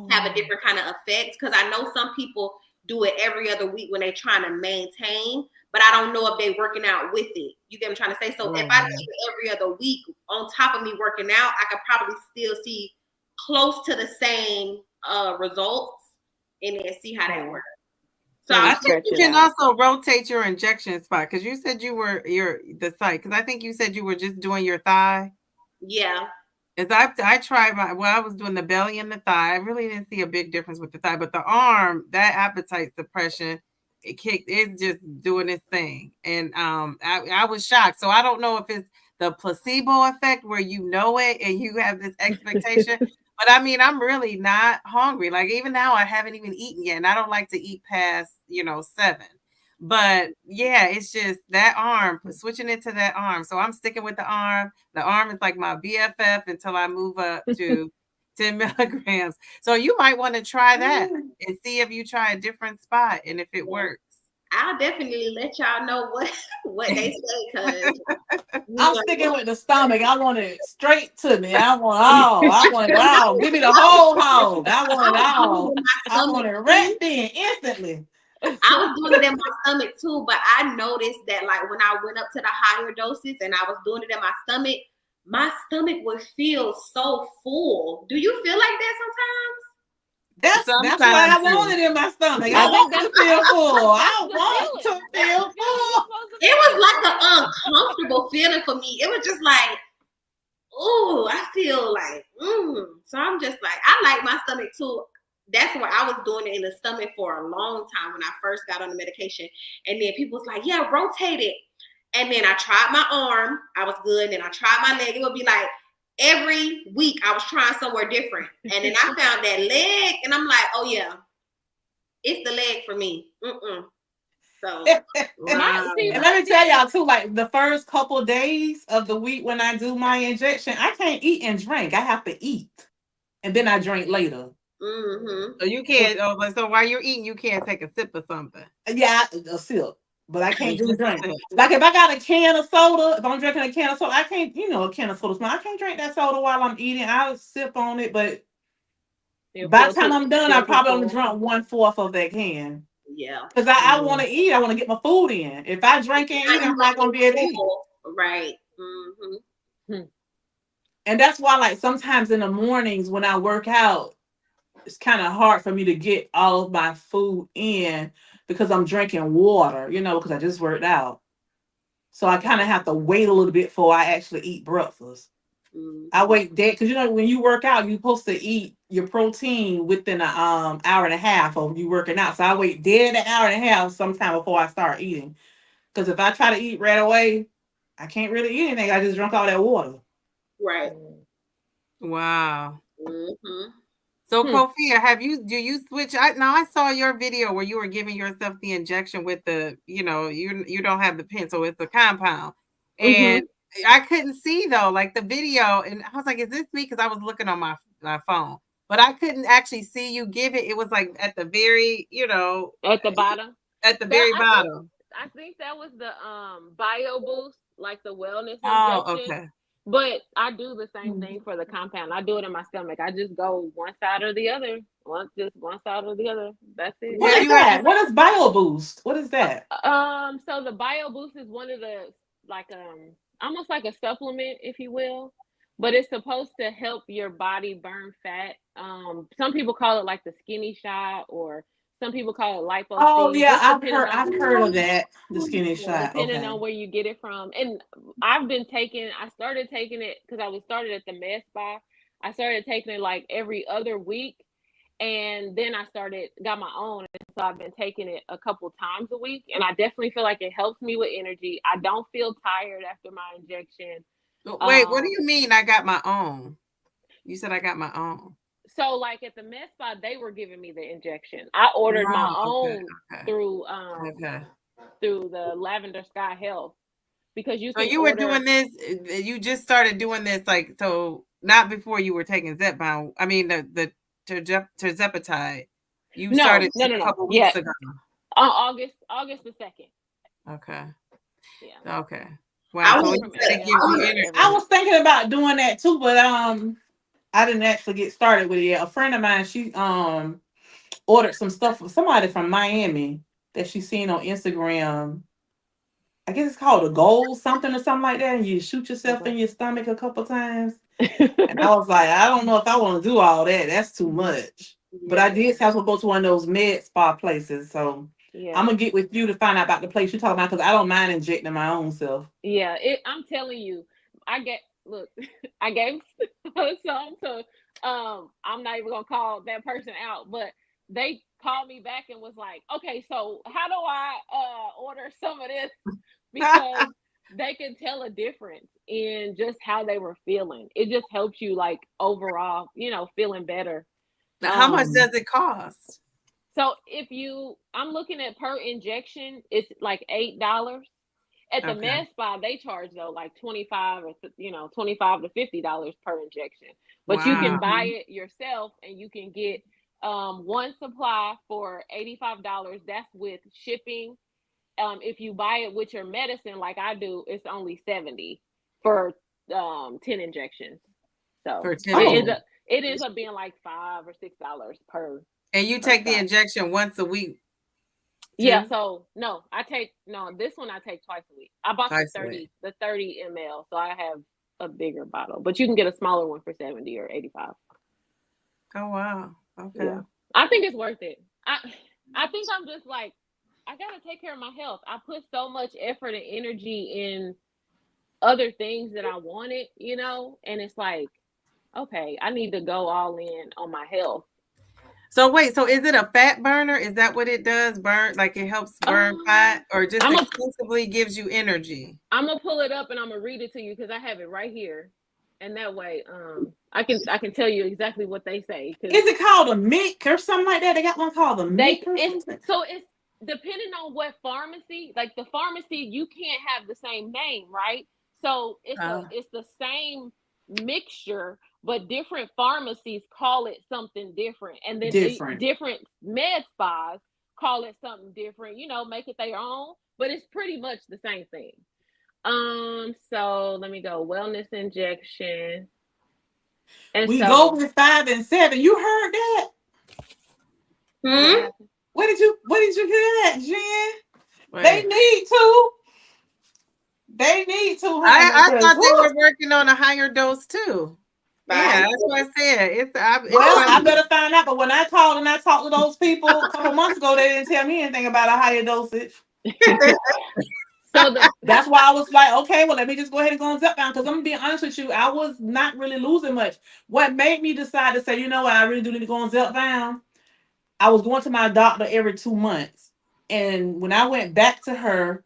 have a different kind of effect. Because I know some people do it every other week when they're trying to maintain, but I don't know if they're working out with it. You get what I'm trying to say? So if I do it every other week on top of me working out, I could probably still see close to the same results, and then see how that works. So I think you can also rotate your injection spot, because you said you were the site. Because I think you said you were just doing your thigh. Yeah. As I tried I was doing the belly and the thigh. I really didn't see a big difference with the thigh, but the arm, that appetite suppression, it's just doing its thing. And I was shocked. So I don't know if it's the placebo effect where you know it and you have this expectation. But I mean, I'm really not hungry. Like even now, I haven't even eaten yet, and I don't like to eat past 7. But yeah, it's just that arm, switching it to that arm. So I'm sticking with the arm. The arm is like my BFF until I move up to 10 milligrams. So you might want to try that and see if you try a different spot and if it works. I'll definitely let y'all know what they say, because I'm sticking with the stomach. I want it straight to me. I want it all. Give me the whole hog. I want it all. I want it right then, instantly. I was doing it in my stomach too, but I noticed that like when I went up to the higher doses and I was doing it in my stomach would feel so full. Do you feel like that sometimes? That's why I want it in my stomach. I want to feel full. I want to feel full. It was like an uncomfortable feeling for me. It was just like, ooh, I feel like, So I'm just like, I like my stomach too. That's why I was doing it in the stomach for a long time when I first got on the medication. And then people was like, yeah, rotate it. And then I tried my arm. I was good. And then I tried my leg. It would be like every week I was trying somewhere different. And then I found that leg. And I'm like, oh, yeah, it's the leg for me. So, and let me tell y'all too, like the first couple of days of the week when I do my injection, I can't eat and drink. I have to eat. And then I drink later. So you can't. So while you're eating, you can't take a sip of something. Yeah, a sip, but I can't do drink. Like if I got a can of soda, if I'm drinking a can of soda, I can't. A can of soda. I can't drink that soda while I'm eating. I'll sip on it, but by the time I'm done, I probably only drunk 1/4 of that can. Yeah, because I want to eat. I want to get my food in. If I drink and eat, I'm not gonna be able to eat. Right. And that's why, like sometimes in the mornings when I work out, it's kind of hard for me to get all of my food in because I'm drinking water, because I just worked out. So I kind of have to wait a little bit before I actually eat breakfast. I wait there because when you work out, you're supposed to eat your protein within an hour and a half of you working out. So I wait dead an hour and a half sometime before I start eating. Because if I try to eat right away, I can't really eat anything. I just drunk all that water. Right. Wow. So Kofia, do you switch? I saw your video where you were giving yourself the injection with the, you don't have the pen, so it's a compound. And I couldn't see though, like the video, and I was like, is this me? Because I was looking on my phone, but I couldn't actually see you give it. It was like at the very, at the bottom. At the very bottom. I think that was the Bio Boost, like the wellness injection. Oh, okay. But I do the same thing for the compound. I do it in my stomach. I just go one side or the other. One side or the other. That's it. What is that? What is Bio Boost? What is that? So the Bio Boost is one of the almost like a supplement, if you will. But it's supposed to help your body burn fat. Some people call it like the skinny shot, or some people call it lipo. Oh yeah, I've heard of that. The skinny shot. Depending on where you get it from. And I started taking it because I was started at the med spa. I started taking it like every other week. And then I got my own. And so I've been taking it a couple times a week. And I definitely feel like it helps me with energy. I don't feel tired after my injection. Wait, what do you mean I got my own? You said I got my own. So like at the med spa, they were giving me the injection. I ordered my own through the Lavender Sky Health, because you can. So you were doing this. You just started doing this not before you were taking Zepbound. I mean the terzepatide. You started a couple weeks ago. August the 2nd. Okay. Yeah. Okay. Wow. I was thinking about doing that too, but I didn't actually get started with it yet. A friend of mine, she ordered some stuff from somebody from Miami that she seen on Instagram. I guess it's called a gold something or something like that, and you shoot yourself in your stomach a couple times. And I was like, I don't know if I want to do all that. That's too much. But I did have to go to one of those med spa places, so I'm gonna get with you to find out about the place you're talking about, because I don't mind injecting my own self. Yeah, I'm telling you, I gave some to I'm not even gonna call that person out, but they called me back and was like, okay, so how do I order some of this? Because they can tell a difference in just how they were feeling. It just helps you like overall, feeling better. Now, how much does it cost? So I'm looking at per injection, it's like $8. At the med spa, they charge though like $25 or $25 to $50 per injection. But you can buy it yourself, and you can get one supply for $85. That's with shipping. If you buy it with your medicine, like I do, it's only $70 for 10 injections. So it ends up being like $5 or $6 per. And you take the injection once a week. Yeah, so this one I take twice a week. I bought the 30 ml, so I have a bigger bottle, but you can get a smaller one for 70 or 85. Oh wow. Okay. Yeah. I think it's worth it. I think I'm just like, I gotta take care of my health. I put so much effort and energy in other things that I wanted, and it's like, okay, I need to go all in on my health. So wait, so is it a fat burner? Is that what it does? Burn, like it helps burn fat, or just exclusively gives you energy? I'm gonna pull it up and I'm gonna read it to you because I have it right here, and that way, I can tell you exactly what they say. Is it called a MIC or something like that? They got one called a MIC or something. So it's depending on what pharmacy. Like the pharmacy, you can't have the same name, right? So it's the same mixture, but different pharmacies call it something different, and then different med spas call it something different. Make it their own, but it's pretty much the same thing. So let me go wellness injection. And we go with 5 and 7. You heard that? What did you hear that, Jen? Wait. They need to. I thought they were working on a higher dose too. Yeah, that's what I said. I better find out. But when I called and I talked to those people a couple months ago, they didn't tell me anything about a higher dosage. So that's why I was like, okay, well, let me just go ahead and go on Zepbound, because I'm gonna be honest with you, I was not really losing much. What made me decide to say, you know what, I really do need to go on Zepbound, I was going to my doctor every 2 months, and when I went back to her,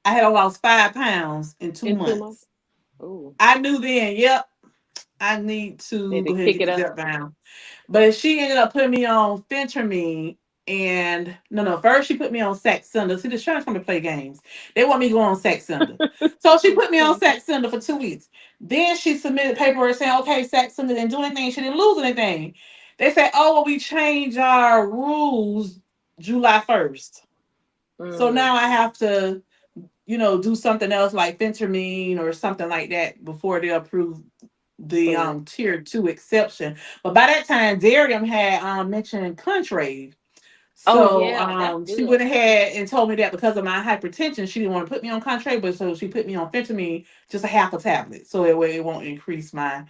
I had lost 5 pounds in 2 months. Ooh. I knew then, yep, I need to go ahead and get Zepbound. But she ended up putting me on phentermine. And first she put me on Saxenda. See, the insurance want to play games. They want me to go on Saxenda. So she put me on Saxenda for 2 weeks. Then she submitted paperwork saying, okay, Saxenda didn't do anything. She didn't lose anything. They said, oh, well, we changed our rules July 1st. So now I have to, do something else like phentermine or something like that before they approve the tier 2 exception. But by that time, Darium had mentioned Contrave. So she went ahead and told me that because of my hypertension, she didn't want to put me on Contrave, but so she put me on phentermine, just a half a tablet, so that way it won't increase my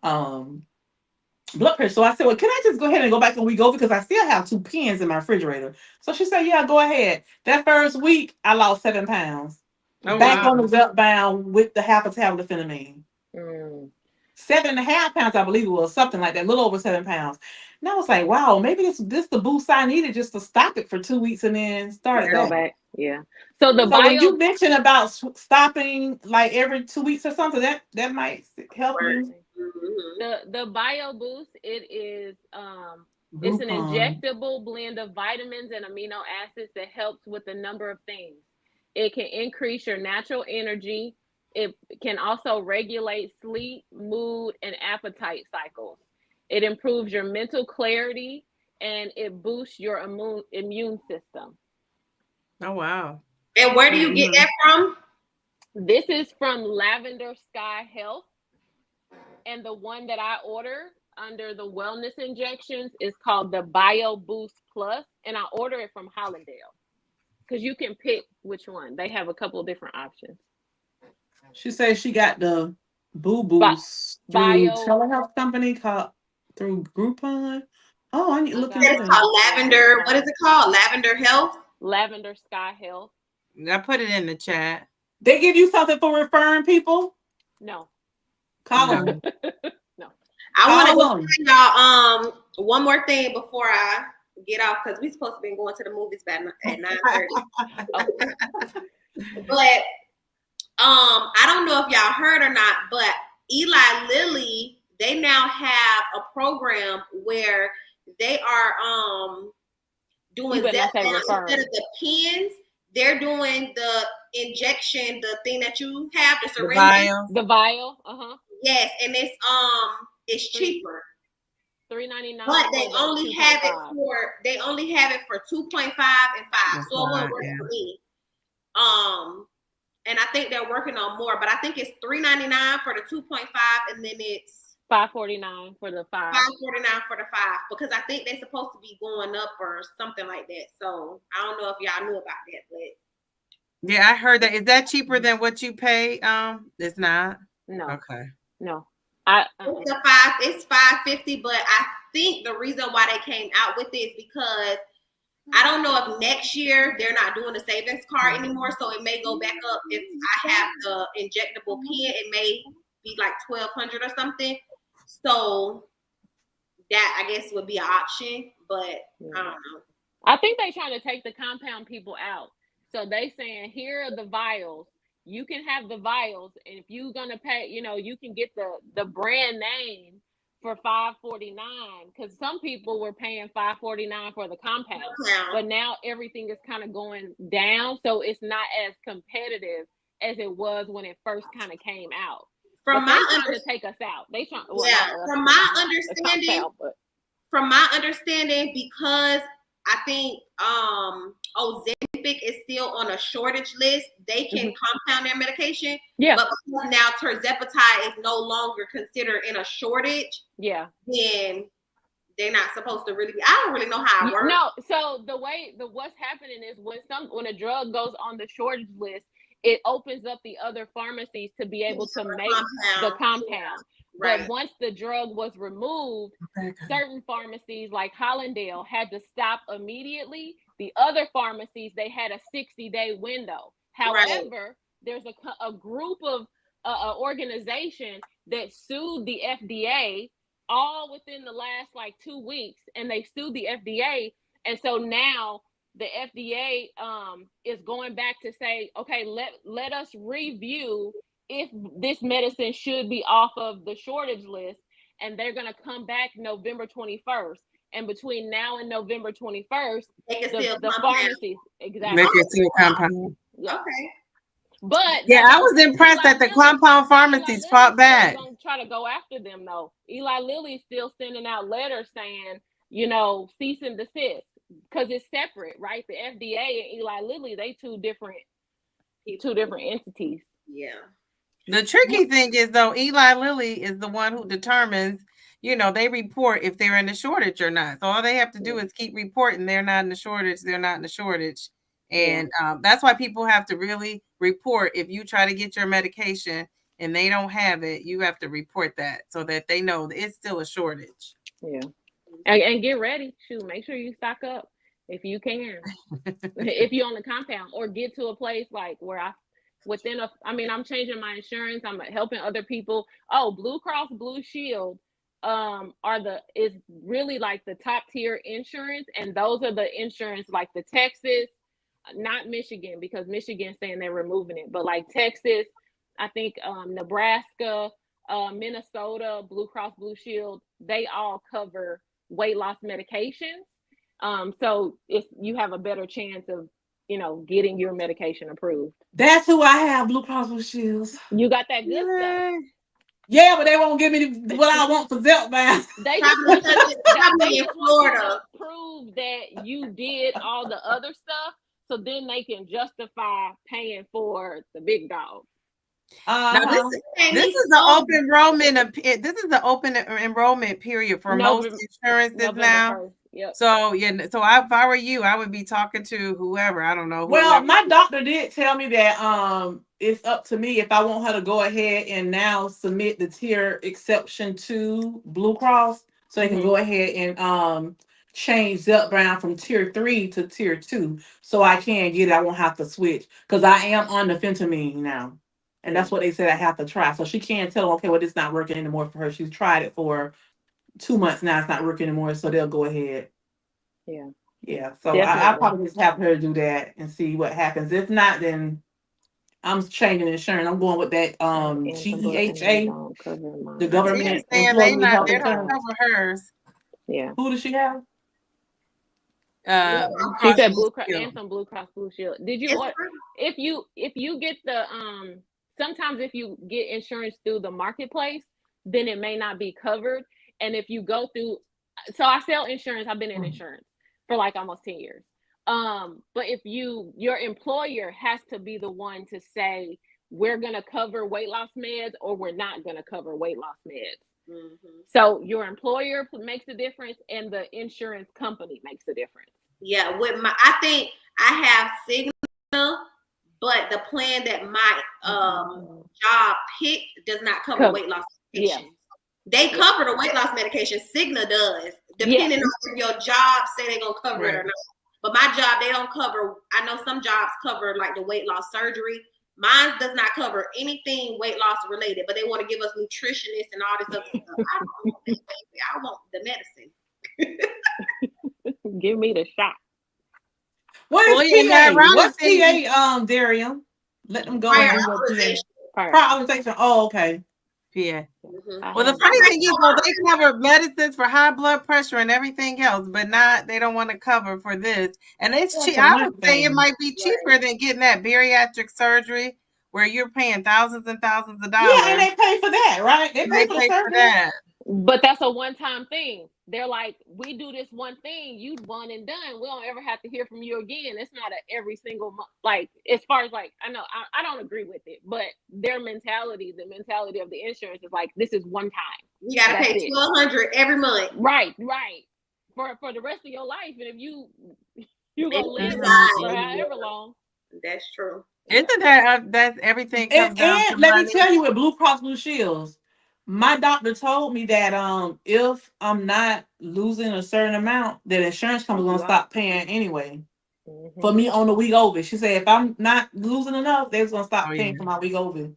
blood pressure. So I said, well, can I just go ahead and go back and Wegovy, because I still have 2 pens in my refrigerator. So she said, yeah, go ahead. That first week, I lost 7 pounds. Back on the Zepbound with the half a tablet of phentermine. 7.5 pounds, I believe it was, something like that, a little over 7 pounds. And I was like, wow, maybe this the boost I needed just to stop it for 2 weeks and then start it back. Yeah. So when you mentioned about stopping like every 2 weeks or something, that might help you. The Bio Boost, it is it's an injectable blend of vitamins and amino acids that helps with a number of things. It can increase your natural energy. It can also regulate sleep, mood, and appetite cycles. It improves your mental clarity, and it boosts your immune system. Oh, wow. And where do you get that from? This is from Lavender Sky Health. And the one that I order under the wellness injections is called the Bio Boost Plus. And I order it from Hollandale, because you can pick which one. They have a couple of different options. She says she got the Boo Boost through telehealth company through Groupon. Oh, I need to look into that. It's called Lavender. What is it called? Lavender Health? Lavender Sky Health. I put it in the chat. They give you something for referring people? No. Call them. No. I want to tell y'all one more thing before I get off because we're supposed to be going to the movies at 9:30. But I don't know if y'all heard or not, but Eli Lilly, they now have a program where they are doing Zepbound instead of the pens. They're doing the injection, the thing that you have, the syringe, the vial. Yes, and it's cheaper. $3.99. But they only have it for 2.5 and 5. So it won't work for me. And I think they're working on more, but I think it's $3.99 for the 2.5, and then it's $5.49 for the 5. $5.49 for the 5, because I think they're supposed to be going up or something like that. So I don't know if y'all knew about that, but yeah, I heard that. Is that cheaper than what you pay? It's not. No. Okay. No. It's $5.50, but I think the reason why they came out with it is because I don't know if next year they're not doing the savings card anymore, so it may go back up. If I have the injectable pen, it may be like $1,200 or something. So that, I guess, would be an option, but I don't know. I think they're trying to take the compound people out. So they saying, here are the vials. You can have the vials, and if you're gonna pay, you can get the brand name for $5.49, because some people were paying $5.49 for the compound, but now everything is kind of going down, so it's not as competitive as it was when it first kind of came out. From my trying to take us out. They trying. From my understanding, because I think Ozempic is still on a shortage list, they can compound their medication. Yeah. But because now tirzepatide is no longer considered in a shortage, then they're not supposed to really be. I don't really know how it works. No, so what's happening is when a drug goes on the shortage list, it opens up the other pharmacies to be able to make the compound. Right. But once the drug was removed, certain pharmacies like Hollandale had to stop immediately. The other pharmacies, they had a 60-day window. However, there's a group of organization that sued the FDA all within the last 2 weeks, and they sued the FDA. And so now the FDA is going back to say, okay, let us review if this medicine should be off of the shortage list, and they're going to come back November 21st. And between now and November 21st, the pharmacies, exactly. Make it still compound. Yeah. Okay. But I was impressed that the compound pharmacies fought back. Don't try to go after them though. Eli Lilly's still sending out letters saying, cease and desist, because it's separate, right? The FDA and Eli Lilly, they two different entities. Yeah. The tricky thing is, though, Eli Lilly is the one who determines, they report if they're in the shortage or not. So all they have to do is keep reporting they're not in the shortage, they're not in the shortage. And that's why people have to really report. If you try to get your medication and they don't have it, you have to report that so that they know it's still a shortage. Yeah. And get ready. Make sure you stock up if you can. If you're on the compound, or get to a place like where I'm changing my insurance. I'm helping other people. Oh, Blue Cross Blue Shield is really like the top tier insurance, and those are the insurance like the Texas, not Michigan, because Michigan's saying they're removing it, but like Texas, I think Nebraska, Minnesota, Blue Cross Blue Shield, they all cover weight loss medications. So you have a better chance of getting your medication approved. That's who I have, Blue Cross Blue Shields. You got that good stuff. Yeah, but they won't give me what I want for Zepbound. They just in Florida prove that you did all the other stuff, so then they can justify paying for the big dog. Now this is the open enrollment. This is the open enrollment period for most insurances now. Yep. So if I were you, I would be talking to whoever. I don't know. Well, my doctor did tell me that it's up to me if I want her to go ahead and now submit the tier exception to Blue Cross, so they can go ahead and change Zepbound from tier 3 to tier 2, so I can get it. I won't have to switch, because I am on the phentermine now. And that's what they said I have to try. So she can't tell them, okay, well, it's not working anymore for her. She's tried it for 2 months now. It's not working anymore. So they'll go ahead. Yeah. Yeah. So I'll Definitely. probably just have her do that and see what happens. If not, then I'm changing insurance. I'm going with that Anthem Blue and they GEHA, don't cover the mine. Tia's government saying employee health they don't insurance. cover hers. Yeah. Who does she have? Blue She Cross said Blue Blue Cross, Shield. Anthem Blue Cross Blue Shield. Did you It's or if you get the sometimes if you get insurance through the marketplace, then it may not be covered. And if you go through, so I sell insurance. I've been in insurance for like almost 10 years. But if your employer has to be the one to say we're gonna cover weight loss meds or we're not gonna cover weight loss meds. So your employer makes a difference and the insurance company makes a difference. Yeah, I think I have Cigna, but the plan that my job picked does not cover weight loss medication. Yeah. They cover the weight loss medication. Cigna does, depending on if your job say they're gonna cover it or not. But my job, they don't cover. I know some jobs cover like the weight loss surgery. Mine does not cover anything weight loss related, but they want to give us nutritionists and all this other stuff. I don't want that, baby. I want the medicine. Give me the shot. What is PA? What's PA, Darian? Let them go and do what PA. Prioritization. Oh, okay. PA. Well, the funny thing is, though, they cover medicines for high blood pressure and everything else, but they don't want to cover for this. And it's cheap. I would say it might be cheaper than getting that bariatric surgery where you're paying thousands and thousands of dollars. Yeah, and they pay for that, right? They pay for that. But that's a one-time thing. They're like, we do this one thing, you one and done. We don't ever have to hear from you again. It's not every single month. Like, as far as like, I know, I don't agree with it, but their mentality, the mentality of the insurance is like, this is one time. You got to pay $1,200 every month. Right. For the rest of your life. And if you gonna live for however long. That's true. Isn't that everything comes down to let money? me tell you, with Blue Cross Blue Shields, my doctor told me that if I'm not losing a certain amount, that insurance company's gonna stop paying anyway for me on the week over. She said if I'm not losing enough, they're gonna stop paying for my week over.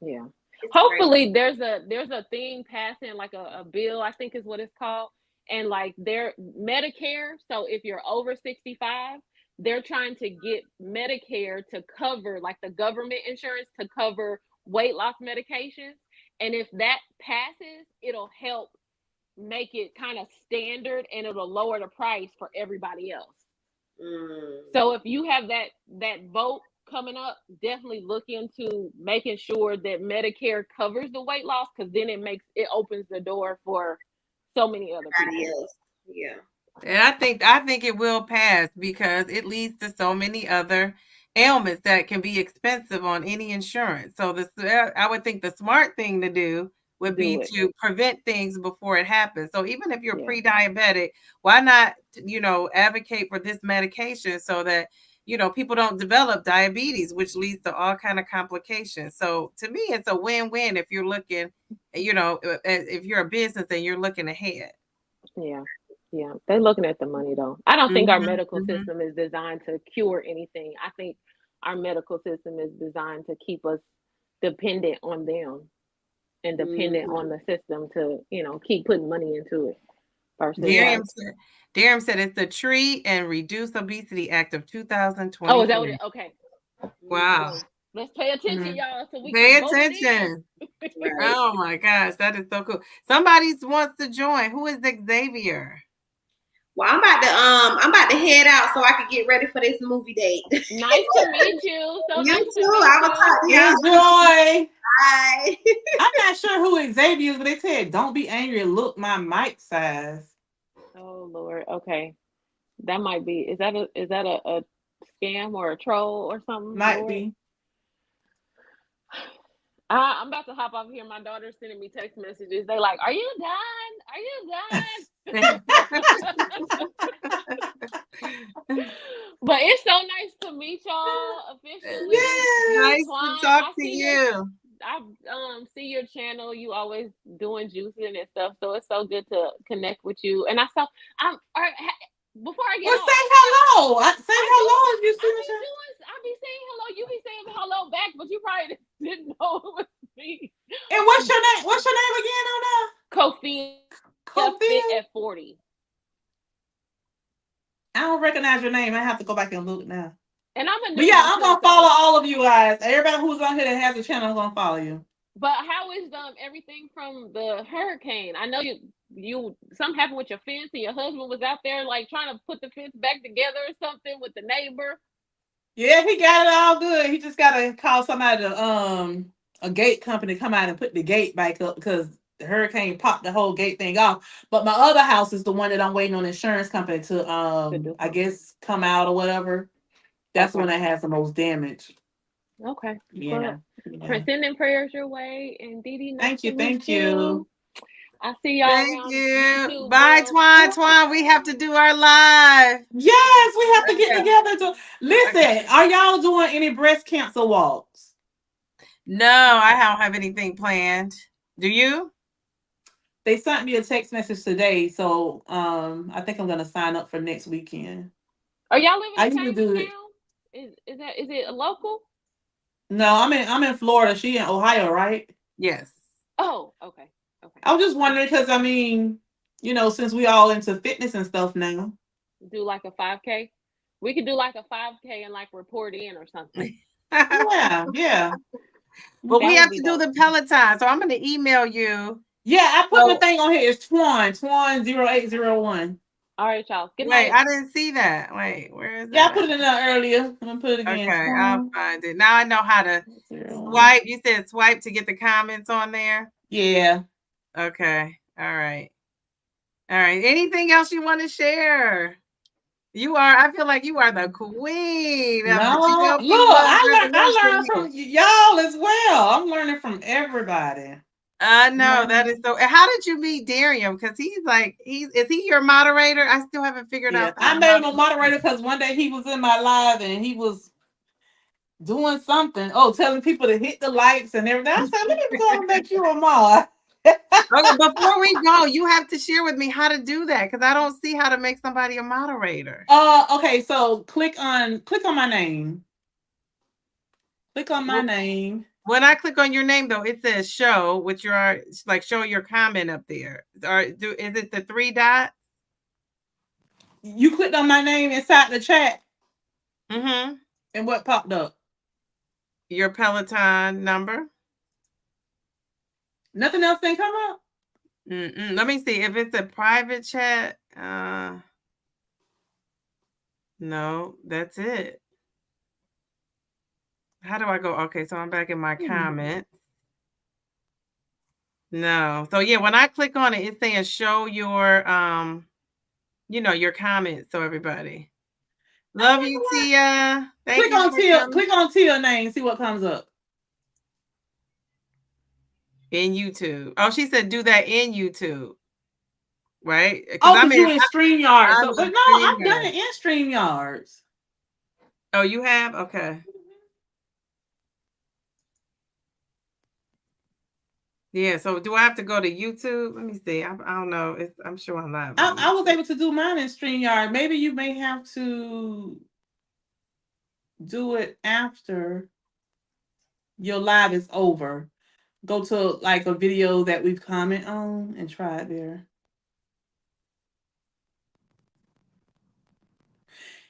Yeah. Hopefully there's a thing passing, like a bill, I think is what it's called. And like their Medicare, so if you're over 65, they're trying to get Medicare to cover, like the government insurance to cover weight loss medications. And if that passes, it'll help make it kind of standard and it'll lower the price for everybody else. So if you have that vote coming up, definitely look into making sure that Medicare covers the weight loss, because then it opens the door for so many other people. Yeah. And I think it will pass because it leads to so many other ailments that can be expensive on any insurance. So I would think the smart thing to do would be to prevent things before it happens. So even if you're pre-diabetic, why not, advocate for this medication so that, people don't develop diabetes, which leads to all kind of complications. So to me, it's a win-win if you're looking, if you're a business and you're looking ahead. Yeah, they're looking at the money though. I don't think our medical system is designed to cure anything. I think our medical system is designed to keep us dependent on them and dependent on the system to, keep putting money into it. Darren said it's the Treat and Reduce Obesity Act of 2020. Oh, is that what it? Okay. Wow. Let's pay attention, y'all, so we pay can attention. Oh my gosh, that is so cool. Somebody wants to join. Who is Xavier? Well, I'm about to head out so I can get ready for this movie date. Nice to meet you. So you nice too. I will talk to you. Enjoy. Bye. I'm not sure who Xavier is, but they said don't be angry. Look my mic size. Oh Lord. Okay, that might be. Is that a scam or a troll or something? Might be. I'm about to hop off here. My daughter's sending me text messages. They like, "Are you done? Are you done?" But it's so nice to meet y'all officially. Yeah, nice to talk to you. I see your channel. You always doing juicing and stuff, so it's so good to connect with you. And before I get off, say hello. Say hello if you see me. I be saying hello. You be saying hello back, but you probably didn't know it was me. And what's your name? What's your name again on there? Kofi. Fit at 40. I don't recognize your name. I have to go back and look now. And I'm a But yeah, newbie I'm too, gonna follow so. all of you guys. Everybody who's on here that has a channel, I'm gonna follow you. But how is everything from the hurricane? I know you something happened with your fence, and your husband was out there like trying to put the fence back together or something with the neighbor. Yeah, he got it all good. He just gotta call somebody to a gate company to come out and put the gate back up because the hurricane popped the whole gate thing off. But my other house is the one that I'm waiting on the insurance company to To do I something. guess come out or whatever. That's the Okay. one that has the most damage. Okay. Yeah. Well, Yeah. sending prayers your way, and Dee Dee, nice Thank to you. meet Thank you. you. I see y'all Thank around you. YouTube Bye, world. Twan. Twan, we have to do our live. Yes, we have to get Okay. together to Okay. listen. Are y'all doing any breast cancer walks? No, I don't have anything planned. Do you? They sent me a text message today, so I think I'm gonna sign up for next weekend. Are y'all live in I the usually same do it. town? Is it a local? No, I'm in Florida. She in Ohio, right? Yes. Oh, okay. Okay. I was just wondering because I mean, since we all into fitness and stuff now. Do like a 5K. We could do like a 5K and like report in or something. Yeah, yeah. But we That would have be to do dope. the Peloton. So I'm going to email you. Yeah, I put my So thing on here. It's Twan 0801. All right, y'all. Good wait, night. I didn't see that. Wait, where is Yeah, I that put at? it in there earlier. I'm gonna put it again. Okay, I'll Twan find it. Now I know how to 01. swipe. You said swipe to get the comments on there. Yeah. Okay. All right. All right. Anything else you want to share? I feel like you are the queen of the No, look, GLP-1 I learned revolution. from y'all as well. I'm learning from everybody. I know that Mhm. is so. How did you meet Darian? Because is he your moderator? I still haven't figured Yeah, out the I made him a moderator because one day he was in my live and he was doing something. Oh, telling people to hit the likes and everything. I said, let me go and make you a mod. Okay, before we go, you have to share with me how to do that because I don't see how to make somebody a moderator. Okay, so click on my name. Click on my Well, name. when I click on your name, though, it says show, which you are like show your comment up there. Is it the three dots? You clicked on my name inside the chat, Mm-hmm. and what popped up? Your Peloton number. Nothing else didn't come up. Let me see if it's a private chat. No, that's it. How do I go? Okay, so I'm back in my comment. No. So yeah, when I click on it, it's saying show your comments. So everybody. I Love wonder you, what. Tia. Thank Click you on for Tia. coming Click on Tia name. See what comes up. in YouTube. Oh, she said do that in YouTube, right? Because Oh, because you in StreamYard. I'm So, but in no, I've done StreamYard. it in StreamYards. Oh, you have? Okay. Yeah. So do I have to go to YouTube? Let me see. I don't know. I'm sure I'm live on I was YouTube. able to do mine in StreamYard. Maybe you may have to do it after your live is over. Go to like a video that we've comment on and try it there.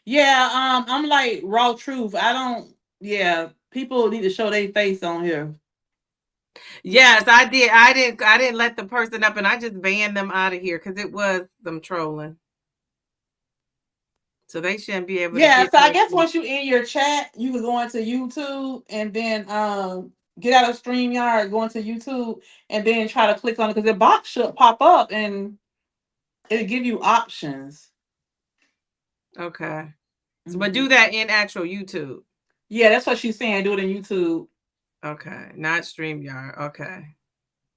Yeah, I'm like raw truth. I don't. Yeah, people need to show their face on here. Yes, I did. I didn't let the person up and I just banned them out of here because it was them trolling. So they shouldn't be able to Yeah, get so I me. guess once you in your chat, you can go into YouTube and then get out of StreamYard, go into YouTube, and then try to click on it because the box should pop up and it'll give you options. Okay. But do Mhm. that in actual YouTube. Yeah, that's what she's saying. Do it in YouTube. Okay. Not StreamYard. Okay.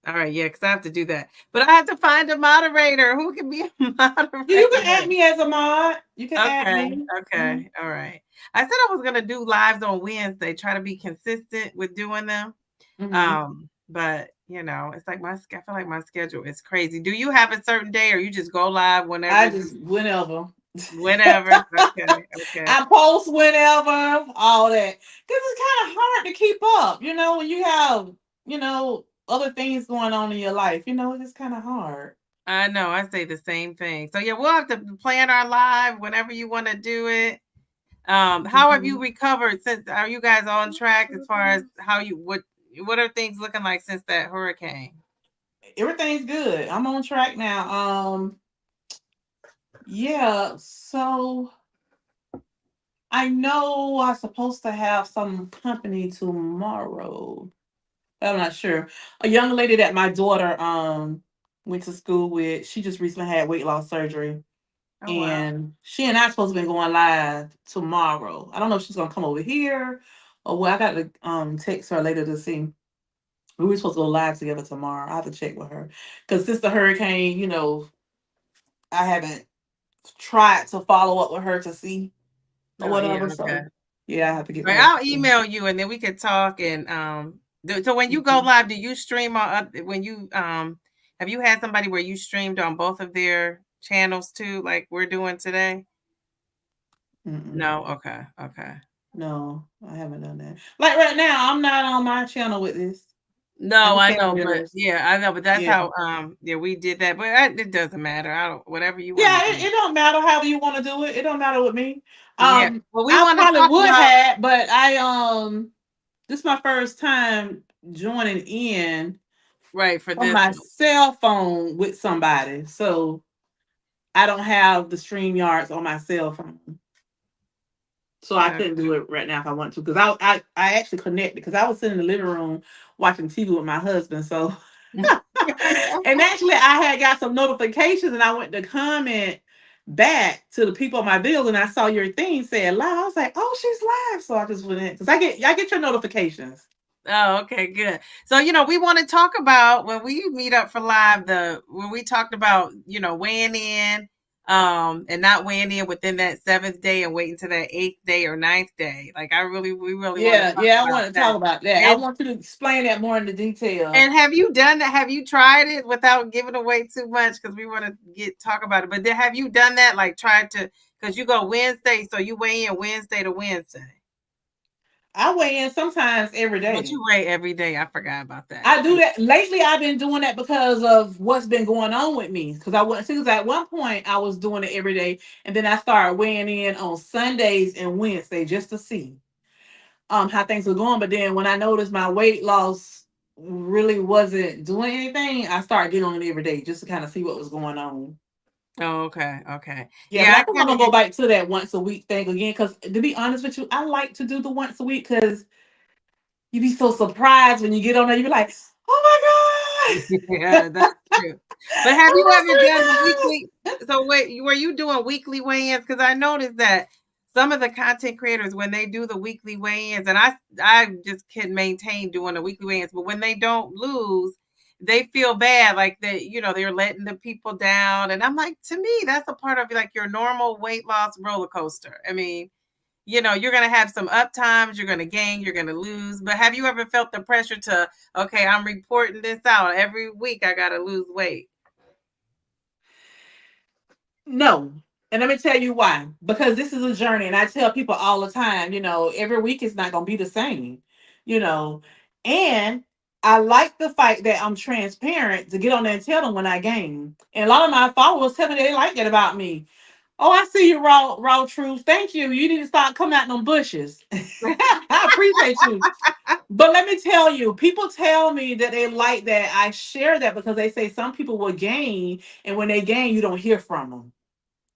All right. Yeah, because I have to do that. But I have to find a moderator. Who can be a You can add moderator? me as a mod. You can add Okay. me. Mhm. Okay. All right. I said I was gonna do lives on Wednesday, try to be consistent with doing them. Mhm. But it's like I feel like my schedule is crazy. Do you have a certain day or you just go live whenever I you just whenever. whenever? Okay, okay. I post whenever, all that. Because it's kind of hard to keep up, when you have, other things going on in your life. It's just kind of hard. I know. I say the same thing. So yeah, we'll have to plan our live whenever you want to do it. How have you Mhm. recovered since? Are you guys on track as far as how you what are things looking like since that hurricane? Everything's good. I'm on track now. Yeah, so I know I'm supposed to have some company tomorrow. I'm not sure. A young lady that my daughter went to school with, she just recently had weight loss surgery. Oh wow. And she and I supposed to be going live tomorrow. I don't know if she's gonna come over here or what. I got to text her later to see. We were supposed to go live together tomorrow. I have to check with her. Because since the hurricane, I haven't tried to follow up with her to see or Oh yeah. whatever. Okay. So yeah, I have to get Right. with her. I'll email you and then we could talk and so when you go Mhm. live, do you stream on when you have you had somebody where you streamed on both of their channels too, like we're doing today? Mm-mm. No. Okay. Okay. No, I haven't done that. Like right now, I'm not on my channel with this. I No, just I came on know, but yours. yeah, I know, but that's Yeah. how yeah we did that. But it doesn't matter. I don't whatever you want to Yeah, do. it don't matter however you want to do it. It don't matter with me. Yeah. Well, we I want to probably talk would about have, but this is my first time joining in right for from this my one. cell phone with somebody. So I don't have the stream yards on my cell phone. So I Okay. couldn't do it right now if I wanted to. Because I actually connected because I was sitting in the living room watching TV with my husband. So and actually I had got some notifications and I went to comment back to the people on my bill and I saw your thing said live. I was like, oh, she's live. So I just went in because I get your notifications. Oh, okay, good. So, we want to talk about when we meet up for live, when we talked about, weighing in, and not weighing in within that seventh day and waiting to that eighth day or ninth day. Like we really want to Yeah, talk yeah, I about want to that. talk about that. I And want you to explain that more in the detail. and have you done that? Have you tried it without giving away too much? Because we want to talk about it. But then have you done that? Like tried to because you go Wednesday, so you weigh in Wednesday to Wednesday. I weigh in sometimes every But day. you weigh every day. I forgot about that. I do that lately. I've been doing that because of what's been going on with me. Because I went since at one point I was doing it every day, and then I started weighing in on Sundays and Wednesday just to see how things were going. But then when I noticed my weight loss really wasn't doing anything, I started getting on it every day just to kind of see what was going on. Oh, okay, okay. Yeah, Yeah, but I I think I'm kind of gonna go back to that once a week thing again. Because to be honest with you, I like to do the once a week because you be so surprised when you get on there. You be like, oh my yeah, god. that's true. But have you ever done the Oh weekly? So wait, were you doing weekly weigh-ins? Because I noticed that some of the content creators, when they do the weekly weigh-ins, and I just can maintain doing the weekly weigh-ins, but when they don't lose, they feel bad, like they're letting the people down. And I'm like, to me, that's a part of like your normal weight loss roller coaster. I mean, you're going to have some up times, you're going to gain, you're going to lose. But have you ever felt the pressure to, okay, I'm reporting this out every week, I got to lose weight? no. And let me tell you why. Because this is a journey, and I tell people all the time, every week is not gonna be the same, you know. And I like the fact that I'm transparent to get on there and tell them when I gain. And a lot of my followers tell me they like that about me. Oh, I see you, raw truth. Thank you. You need to start coming out them bushes. I appreciate you. But let me tell you, people tell me that they like that I share that because they say some people will gain, and when they gain, you don't hear from them.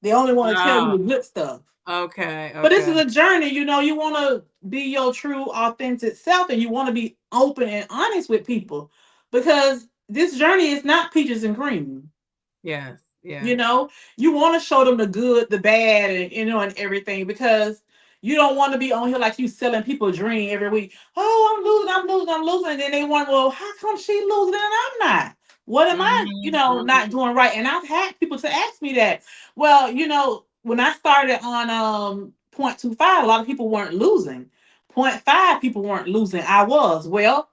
They only want to tell you Oh, the good stuff. okay, But this okay. is a journey, you want to be your true, authentic self, and you want to be open and honest with people because this journey is not peaches and cream. Yes, You yes. know, you want to show them the good, the bad, and and everything because you don't want to be on here like you selling people a dream every week. Oh, I'm losing, I'm losing, I'm losing, and then they want, well, how come she losing and I'm not? What am I, Mhm, not mhm. doing right? And I've had people to ask me that. Well, when I started on 0.25, a lot of people weren't losing. 0.5 people weren't losing. I was. Well,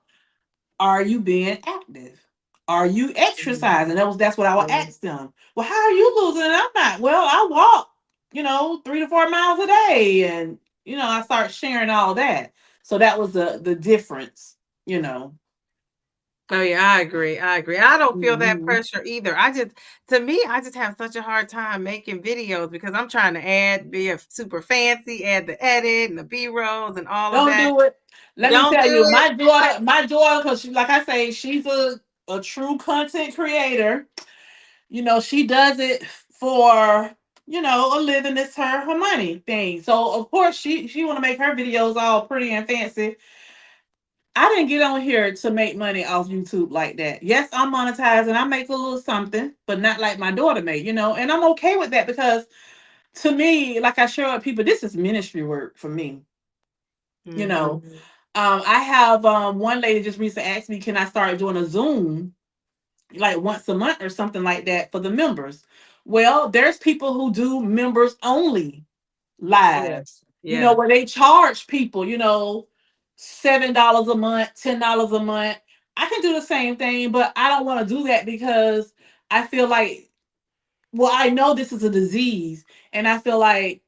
are you being active? Are you exercising? That's what I would Mhm. ask them. Well, how are you losing? And I'm not. Well, I walk, 3 to 4 miles a day, and I start sharing all that. So that was the difference, you know. Oh yeah, I agree. I agree. I don't feel that Mhm. pressure either. To me, I just have such a hard time making videos because I'm trying to be a super fancy, add the edit and the B rolls and all of Don't that. do it. Let me Don't tell do you, it. my daughter, because like I say, she's a true content creator. She does it for a living. It's her money thing. So of course she want to make her videos all pretty and fancy. I didn't get on here to make money off YouTube like that. Yes, I'm monetizing. I make a little something, but not like my daughter made. And I'm okay with that because to me, like I share with people, this is ministry work for me. You Mhm. know, I have one lady just recently asked me, can I start doing a Zoom like once a month or something like that for the members? Well, there's people who do members only lives, Yes. Yeah. where they charge people, $7 a month, $10 a month. I can do the same thing, but I don't want to do that because I feel like, well, I know this is a disease, and I feel like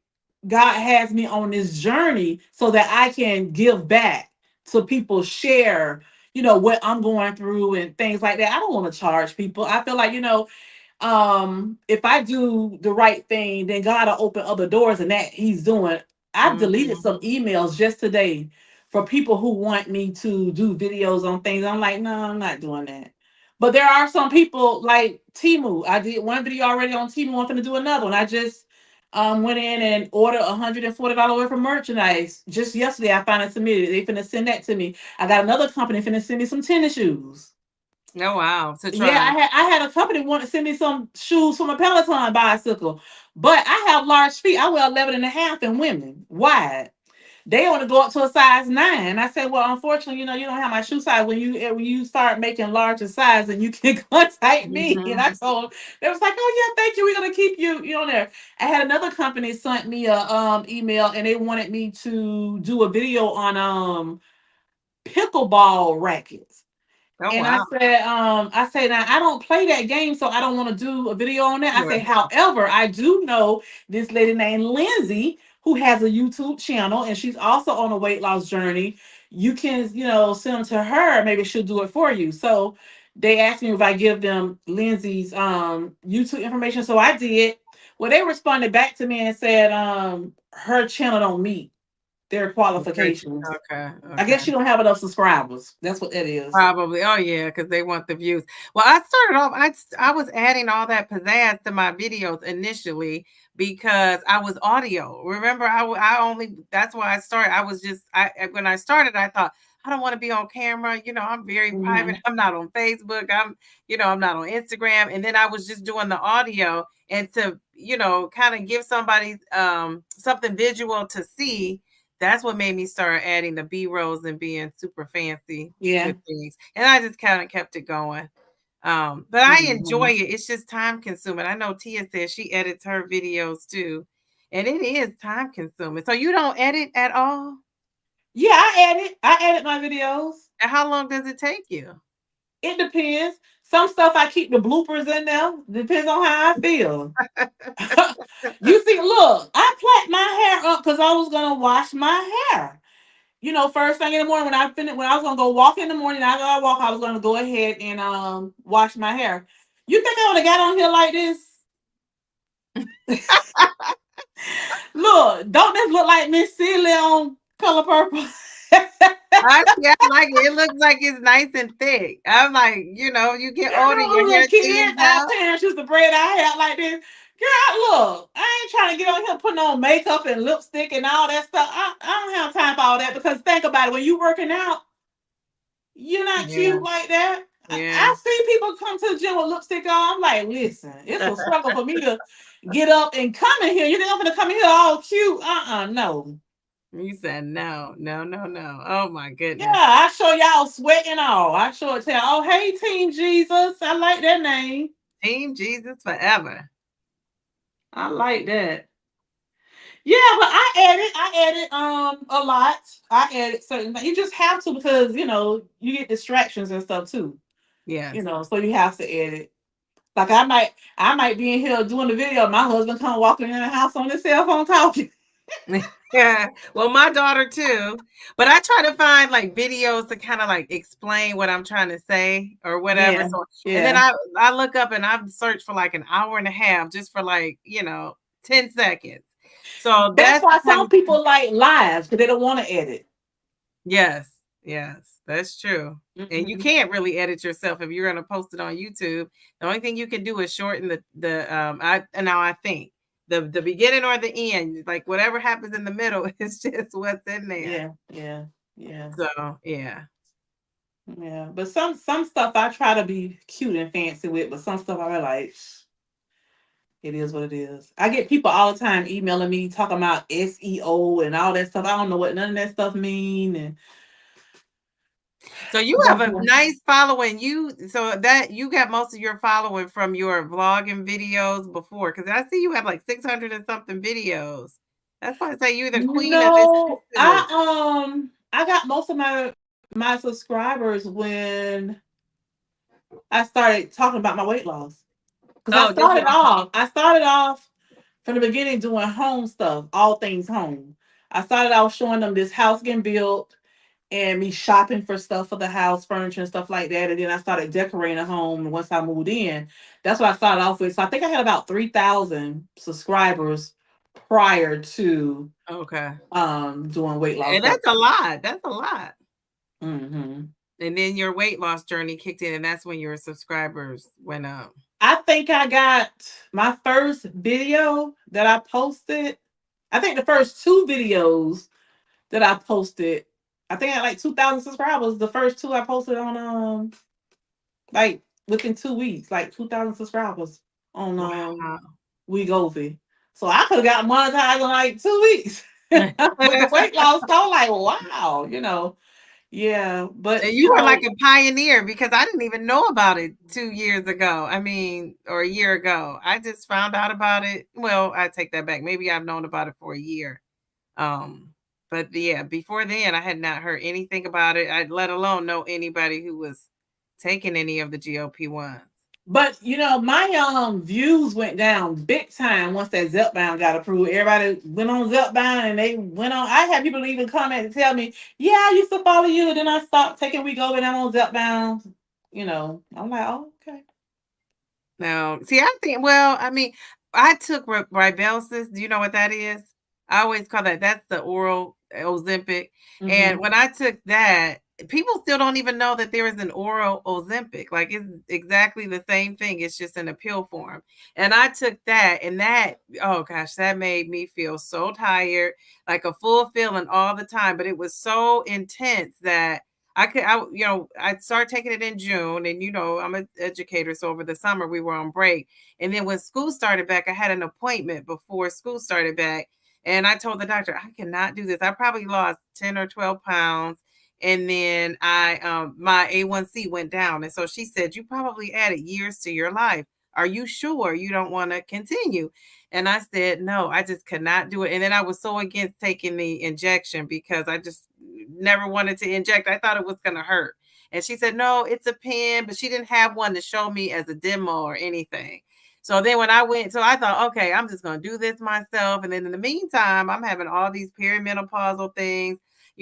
God has me on this journey so that I can give back to people, share, what I'm going through and things like that. I don't want to charge people. I feel like, if I do the right thing, then God will open other doors, and that He's doing. I've deleted Mhm. some emails just today for people who want me to do videos on things. I'm like, no, I'm not doing that. But there are some people like Timu. I did one video already on Timu. I'm going to do another one. I just went in and ordered $140 worth of merchandise. Just yesterday, I finally submitted. They finna send that to me. I got another company finna send me some tennis shoes. Oh wow. To Yeah, try. I had a company want to send me some shoes for my Peloton bicycle, but I have large feet. I wear 11 and a half in women wide. They only go up to a size 9. I said, well, unfortunately, you don't have my shoe size. When you start making larger size, and you can contact me. And I Mhm. told they was like, oh yeah, thank you. We're gonna keep you on there. I had another company sent me a email, and they wanted me to do a video on pickleball rackets. Oh And wow. I say now I don't play that game, so I don't want to do a video on that. I say, Right. however, I do know this lady named Lindsay who has a YouTube channel, and she's also on a weight loss journey. You can, send them to her. Maybe she'll do it for you. So they asked me if I give them Lindsay's YouTube information. So I did. Well, they responded back to me and said her channel don't meet their qualifications. Okay. I guess Okay. she don't have enough subscribers. That's what that is. Probably. Oh yeah, because they want the views. Well, I started off. I was adding all that pizzazz to my videos initially because I was audio. Remember, I only. That's why I started. I was just. When I started, I thought I don't want to be on camera. I'm very private. Mhm. I'm not on Facebook. I'm not on Instagram. And then I was just doing the audio and to kind of give somebody something visual to see. That's what made me start adding the B rolls and being super fancy Yeah. with things. And I just kind of kept it going. But I enjoy Mhm. it. It's just time consuming. I know Tia says she edits her videos too. And it is time consuming. So you don't edit at all? Yeah, I edit my videos. And how long does it take you? It depends. Some stuff I keep the bloopers in there. Depends on how I feel. You see, look, I plait my hair up because I was gonna wash my hair. First thing in the morning when I was gonna go walk in the morning, after I walk, I was gonna go ahead and wash my hair. You think I would have got on here like this? Look, don't this look like Miss Celia on Color Purple? I see. I like it. It looks like it's nice and thick. I'm like, you get older, your Girl, hair little kid, thins our out. parents used to braid our hair like this. Girl, look, I ain't trying to get on here putting on makeup and lipstick and all that stuff. I don't have time for all that because think about it. When you working out, you're not Yeah, cute like that. yeah. I see people come to the gym with lipstick on. I'm like, listen, it's a struggle for me to get up and come in here. You think I'm gonna come in here all cute? No. You said no, no, no, no. Oh my Yeah, goodness. I show y'all sweating all. I show it tell, oh hey Team Jesus. I like that name. Team Jesus forever. I like that. Yeah, but I edit a lot. I edit certain things. You just have to because you get distractions and stuff too. Yes. So you have to edit. Like I might be in here doing the video. My husband come walking in the house on his cell phone talking. Yeah. Well, my daughter too. But I try to find like videos to kind of like explain what I'm trying to say or whatever. Yeah, So and then yeah. I look up and I've searched for like an hour and a half just for like, 10 seconds. So That's that's the why kind some of people like lives because they don't want to edit. yes, yes, that's true. And you Hmm. can't really edit yourself if you're going to post it on YouTube. The only thing you can do is shorten I think the beginning or the end, like whatever happens in the middle is just what's in there. Yeah, yeah, yeah, So, yeah. yeah. But some stuff I try to be cute and fancy with, but some stuff I like. It is what it is. I get people all the time emailing me talking about SEO and all that stuff. I don't know what none of that stuff mean. And So you have a nice following. So that you got most of your following from your vlogging videos before, because I see you have like 600 and something videos. That's why I say you're the queen of this no, YouTube. I got most of my subscribers when I started talking about my weight loss. Because Oh, just when I started off from the beginning doing home stuff, all things home. I started off showing them this house getting built and me shopping for stuff for the house, furniture and stuff like that. And then I started decorating a home once I moved in. That's what I started off with. So I think I had about 3,000 subscribers prior to okay. doing weight loss And stuff. that's a lot. That's a lot. Hmm. And then your weight loss journey kicked in, and that's when your subscribers went up. I think I got my first video that I posted. I think the first two videos that I posted, I think I had like 2,000 subscribers. The first two I posted on like within 2 weeks, like 2,000 subscribers on Wow. Wegovy. So I could have got monetized in like 2 weeks with the weight loss. So I'm like, wow, yeah. But And you were like a pioneer because I didn't even know about it 2 years ago. I mean, or a year ago. I just found out about it. Well, I take that back. Maybe I've known about it for a year. But yeah, before then I had not heard anything about it. I'd let alone know anybody who was taking any of the GOP ones. But my views went down big time once that Zepbound got approved. Everybody went on Zepbound and they went on. I had people even comment and tell me, "Yeah, I used to follow you, then I stopped taking Wegovy and I'm on Zepbound." I'm like, "Oh, okay." No, see, I think, well, I mean, I took Ribelsis. Do you know what that is? I always call that's the oral Ozempic. And Hmm. when I took that, people still don't even know that there is an oral Ozempic. Like it's exactly the same thing. It's just in a pill form. And I took that, and oh gosh, that made me feel so tired, like a full feeling all the time. But it was so intense that I started taking it in June, and I'm an educator, so over the summer we were on break, and then when school started back, I had an appointment before school started back, and I told the doctor I cannot do this. I probably lost 10 or 12 pounds, and then my A1C went down, and so she said, "You probably added years to your life. Are you sure you don't want to continue?" And I said, "No, I just could not do it." And then I was so against taking the injection because I just never wanted to inject. I thought it was going to hurt. And she said, "No, it's a pen," but she didn't have one to show me as a demo or anything. So then when I went, so I thought, okay, I'm just going to do this myself. And then in the meantime, I'm having all these perimenopausal things.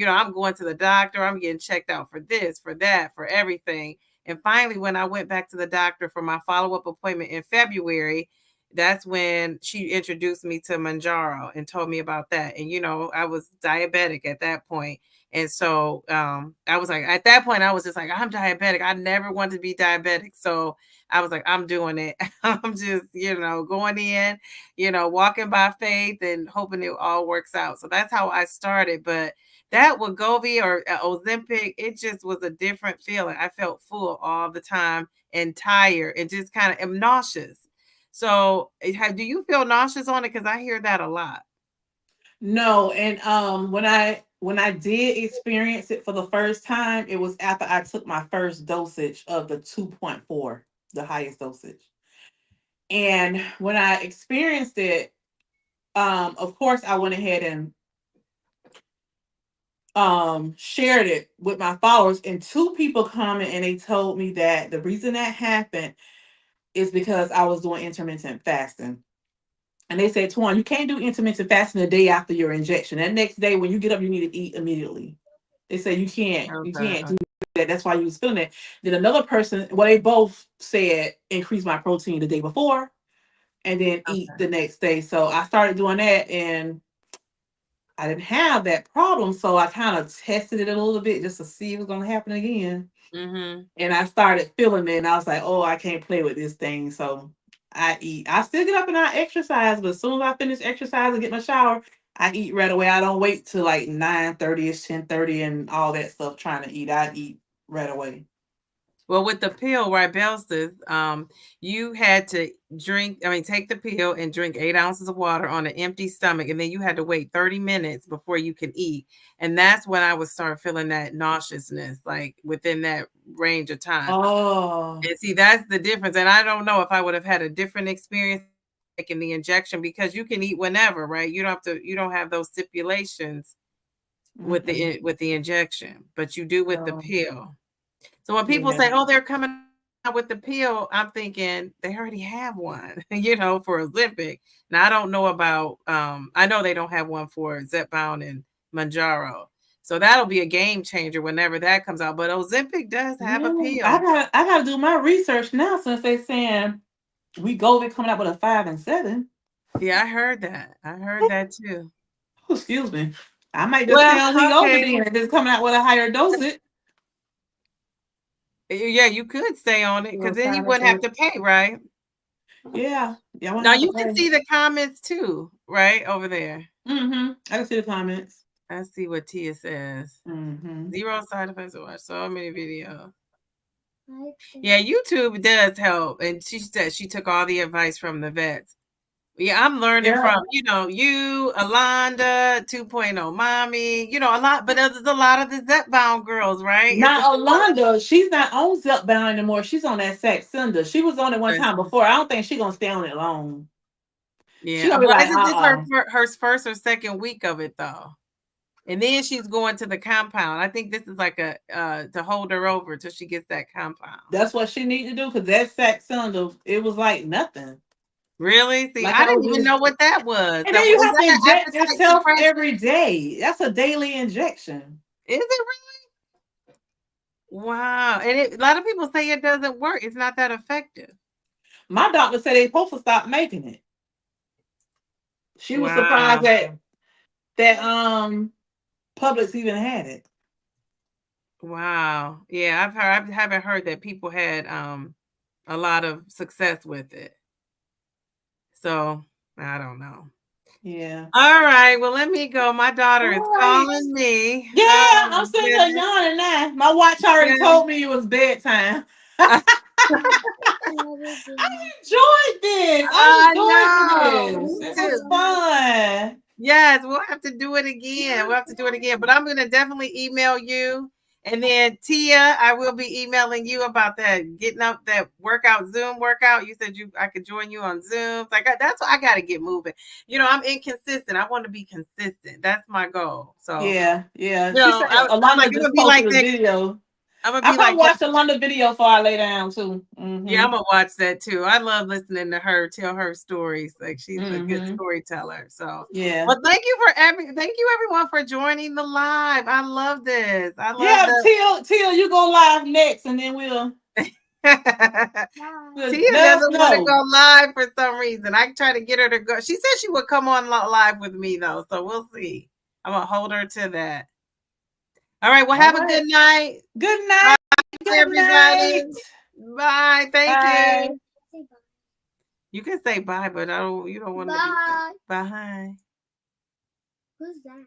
I'm going to the doctor. I'm getting checked out for this, for that, for everything. And finally, when I went back to the doctor for my follow-up appointment in February, that's when she introduced me to Manjaro and told me about that. And I was diabetic at that point. And so I was like, at that point, I was just like, I'm diabetic. I never wanted to be diabetic. So I was like, I'm doing it. I'm just, going in, walking by faith and hoping it all works out. So that's how I started. But that Wegovy or Ozempic, it just was a different feeling. I felt full all the time and tired and just kind of am nauseous. So do you feel nauseous on it? Because I hear that a lot. No, and when I did experience it for the first time, it was after I took my first dosage of the 2.4, the highest dosage. And when I experienced it, of course I went ahead and shared it with my followers, and two people commented and they told me that the reason that happened is because I was doing intermittent fasting. And they said, Twan, you can't do intermittent fasting the day after your injection. That next day when you get up, you need to eat immediately. They say you can't Okay. do that. That's why you was feeling it. Then another person, well, they both said increase my protein the day before and then eat Okay. the next day. So I started doing that and I didn't have that problem. So I kind of tested it a little bit just to see if it was gonna happen again. Mm-hmm. And I started feeling it and I was like, oh, I can't play with this thing. So I eat. I still get up and I exercise, but as soon as I finish exercise and get my shower, I eat right away. I don't wait till like 9:30ish, 10:30 and all that stuff trying to eat. I eat right away. Well, with the pill, right, Belsis, you had to take the pill and drink 8 ounces of water on an empty stomach, and then you had to wait 30 minutes before you can eat. And that's when I would start feeling that nauseousness, like within that range of time. Oh. And see, that's the difference. And I don't know if I would have had a different experience taking the injection because you can eat whenever, right? You don't have those stipulations Mm-mm. with the injection, but you do with the No. pill. So when people Yeah. say, "Oh, they're coming out with the pill," I'm thinking they already have one, for Ozempic. Now I don't know about. I know they don't have one for Zepbound and Manjaro, so that'll be a game changer whenever that comes out. But Ozempic does have a Yeah. pill. I gotta do my research now since they saying Wegovy coming out with a 5 and 7. Yeah, I heard that. I heard that too. Oh, excuse me. I might just stay Well, on Wegovy okay. then if it's coming out with a higher dosage. Yeah, you could stay on it We'll because then you sign up wouldn't for have it. to pay, right? Yeah. Yeah, I wouldn't Now have to you can pay. see the comments too, right over there. Mm-hmm. I can see the comments. I see what Tia says. Mm-hmm. 0 side effects. Watch so many videos. Yeah, YouTube does help, and she said she took all the advice from the vets. Yeah, I'm learning Yeah. from you, Alonda, 2.0 mommy, a lot, but there's a lot of the Zepbound girls, right? It's Now, Alonda, she's not on Zepbound anymore. She's on that Saxenda. She was on it one a, time before. I don't think she's gonna stay on it long. She yeah. gonna be Well, like, isn't this her first or second week of it though? And then she's going to the compound. I think this is like a to hold her over till she gets that compound. That's what she need to do because that Saxenda, it was like nothing. Really? See, Like I I didn't was even just, know what that was. and That then you is have to that an inject appetite yourself suppressant? every day. That's a daily injection. Is it really? Wow. And a lot of people say it doesn't work. It's not that effective. My doctor said they supposed to stop making it. She was surprised Wow. that Publix even had it. Wow. Yeah, I haven't heard that people had a lot of success with it. So I don't know. Yeah. All right. Well, let me go. My daughter is All right. calling me. Yeah, Oh I'm my sitting there goodness. yawning now. My watch already Yeah. told me it was bedtime. I enjoyed this. I I enjoyed know. this. Me It was too. fun. Yes, we'll have to do it again. We'll have to do it again. But I'm going to definitely email you. And then Tia, I will be emailing you about that getting up that Zoom workout. You said I could join you on Zoom. Like that's what I got to get moving. I'm inconsistent. I want to be consistent. That's my goal. So, Yeah, yeah. She said I'm like, Alonda I'm gonna just be like posted a that. video. I'm gonna I be probably like watched that. the Alonda video before I lay down too. Yeah, Mm-hmm. I'm gonna watch that too. I love listening to her tell her stories. Like she's a good Mm-hmm. storyteller. So, Yeah. well, thank you everyone for joining the live. I love this. I love Yeah, the Till you go live next and then we'll Tia let us doesn't want to know. go live for some reason. I try to get her to go. She said she would come on live with me though, so we'll see. I'm gonna hold her to that. All right. Well, All have a right. good night. Good Bye, night. Good everybody. night. Bye. Thank Bye. you. You can say bye, but you don't want to be. Bye. Who's that?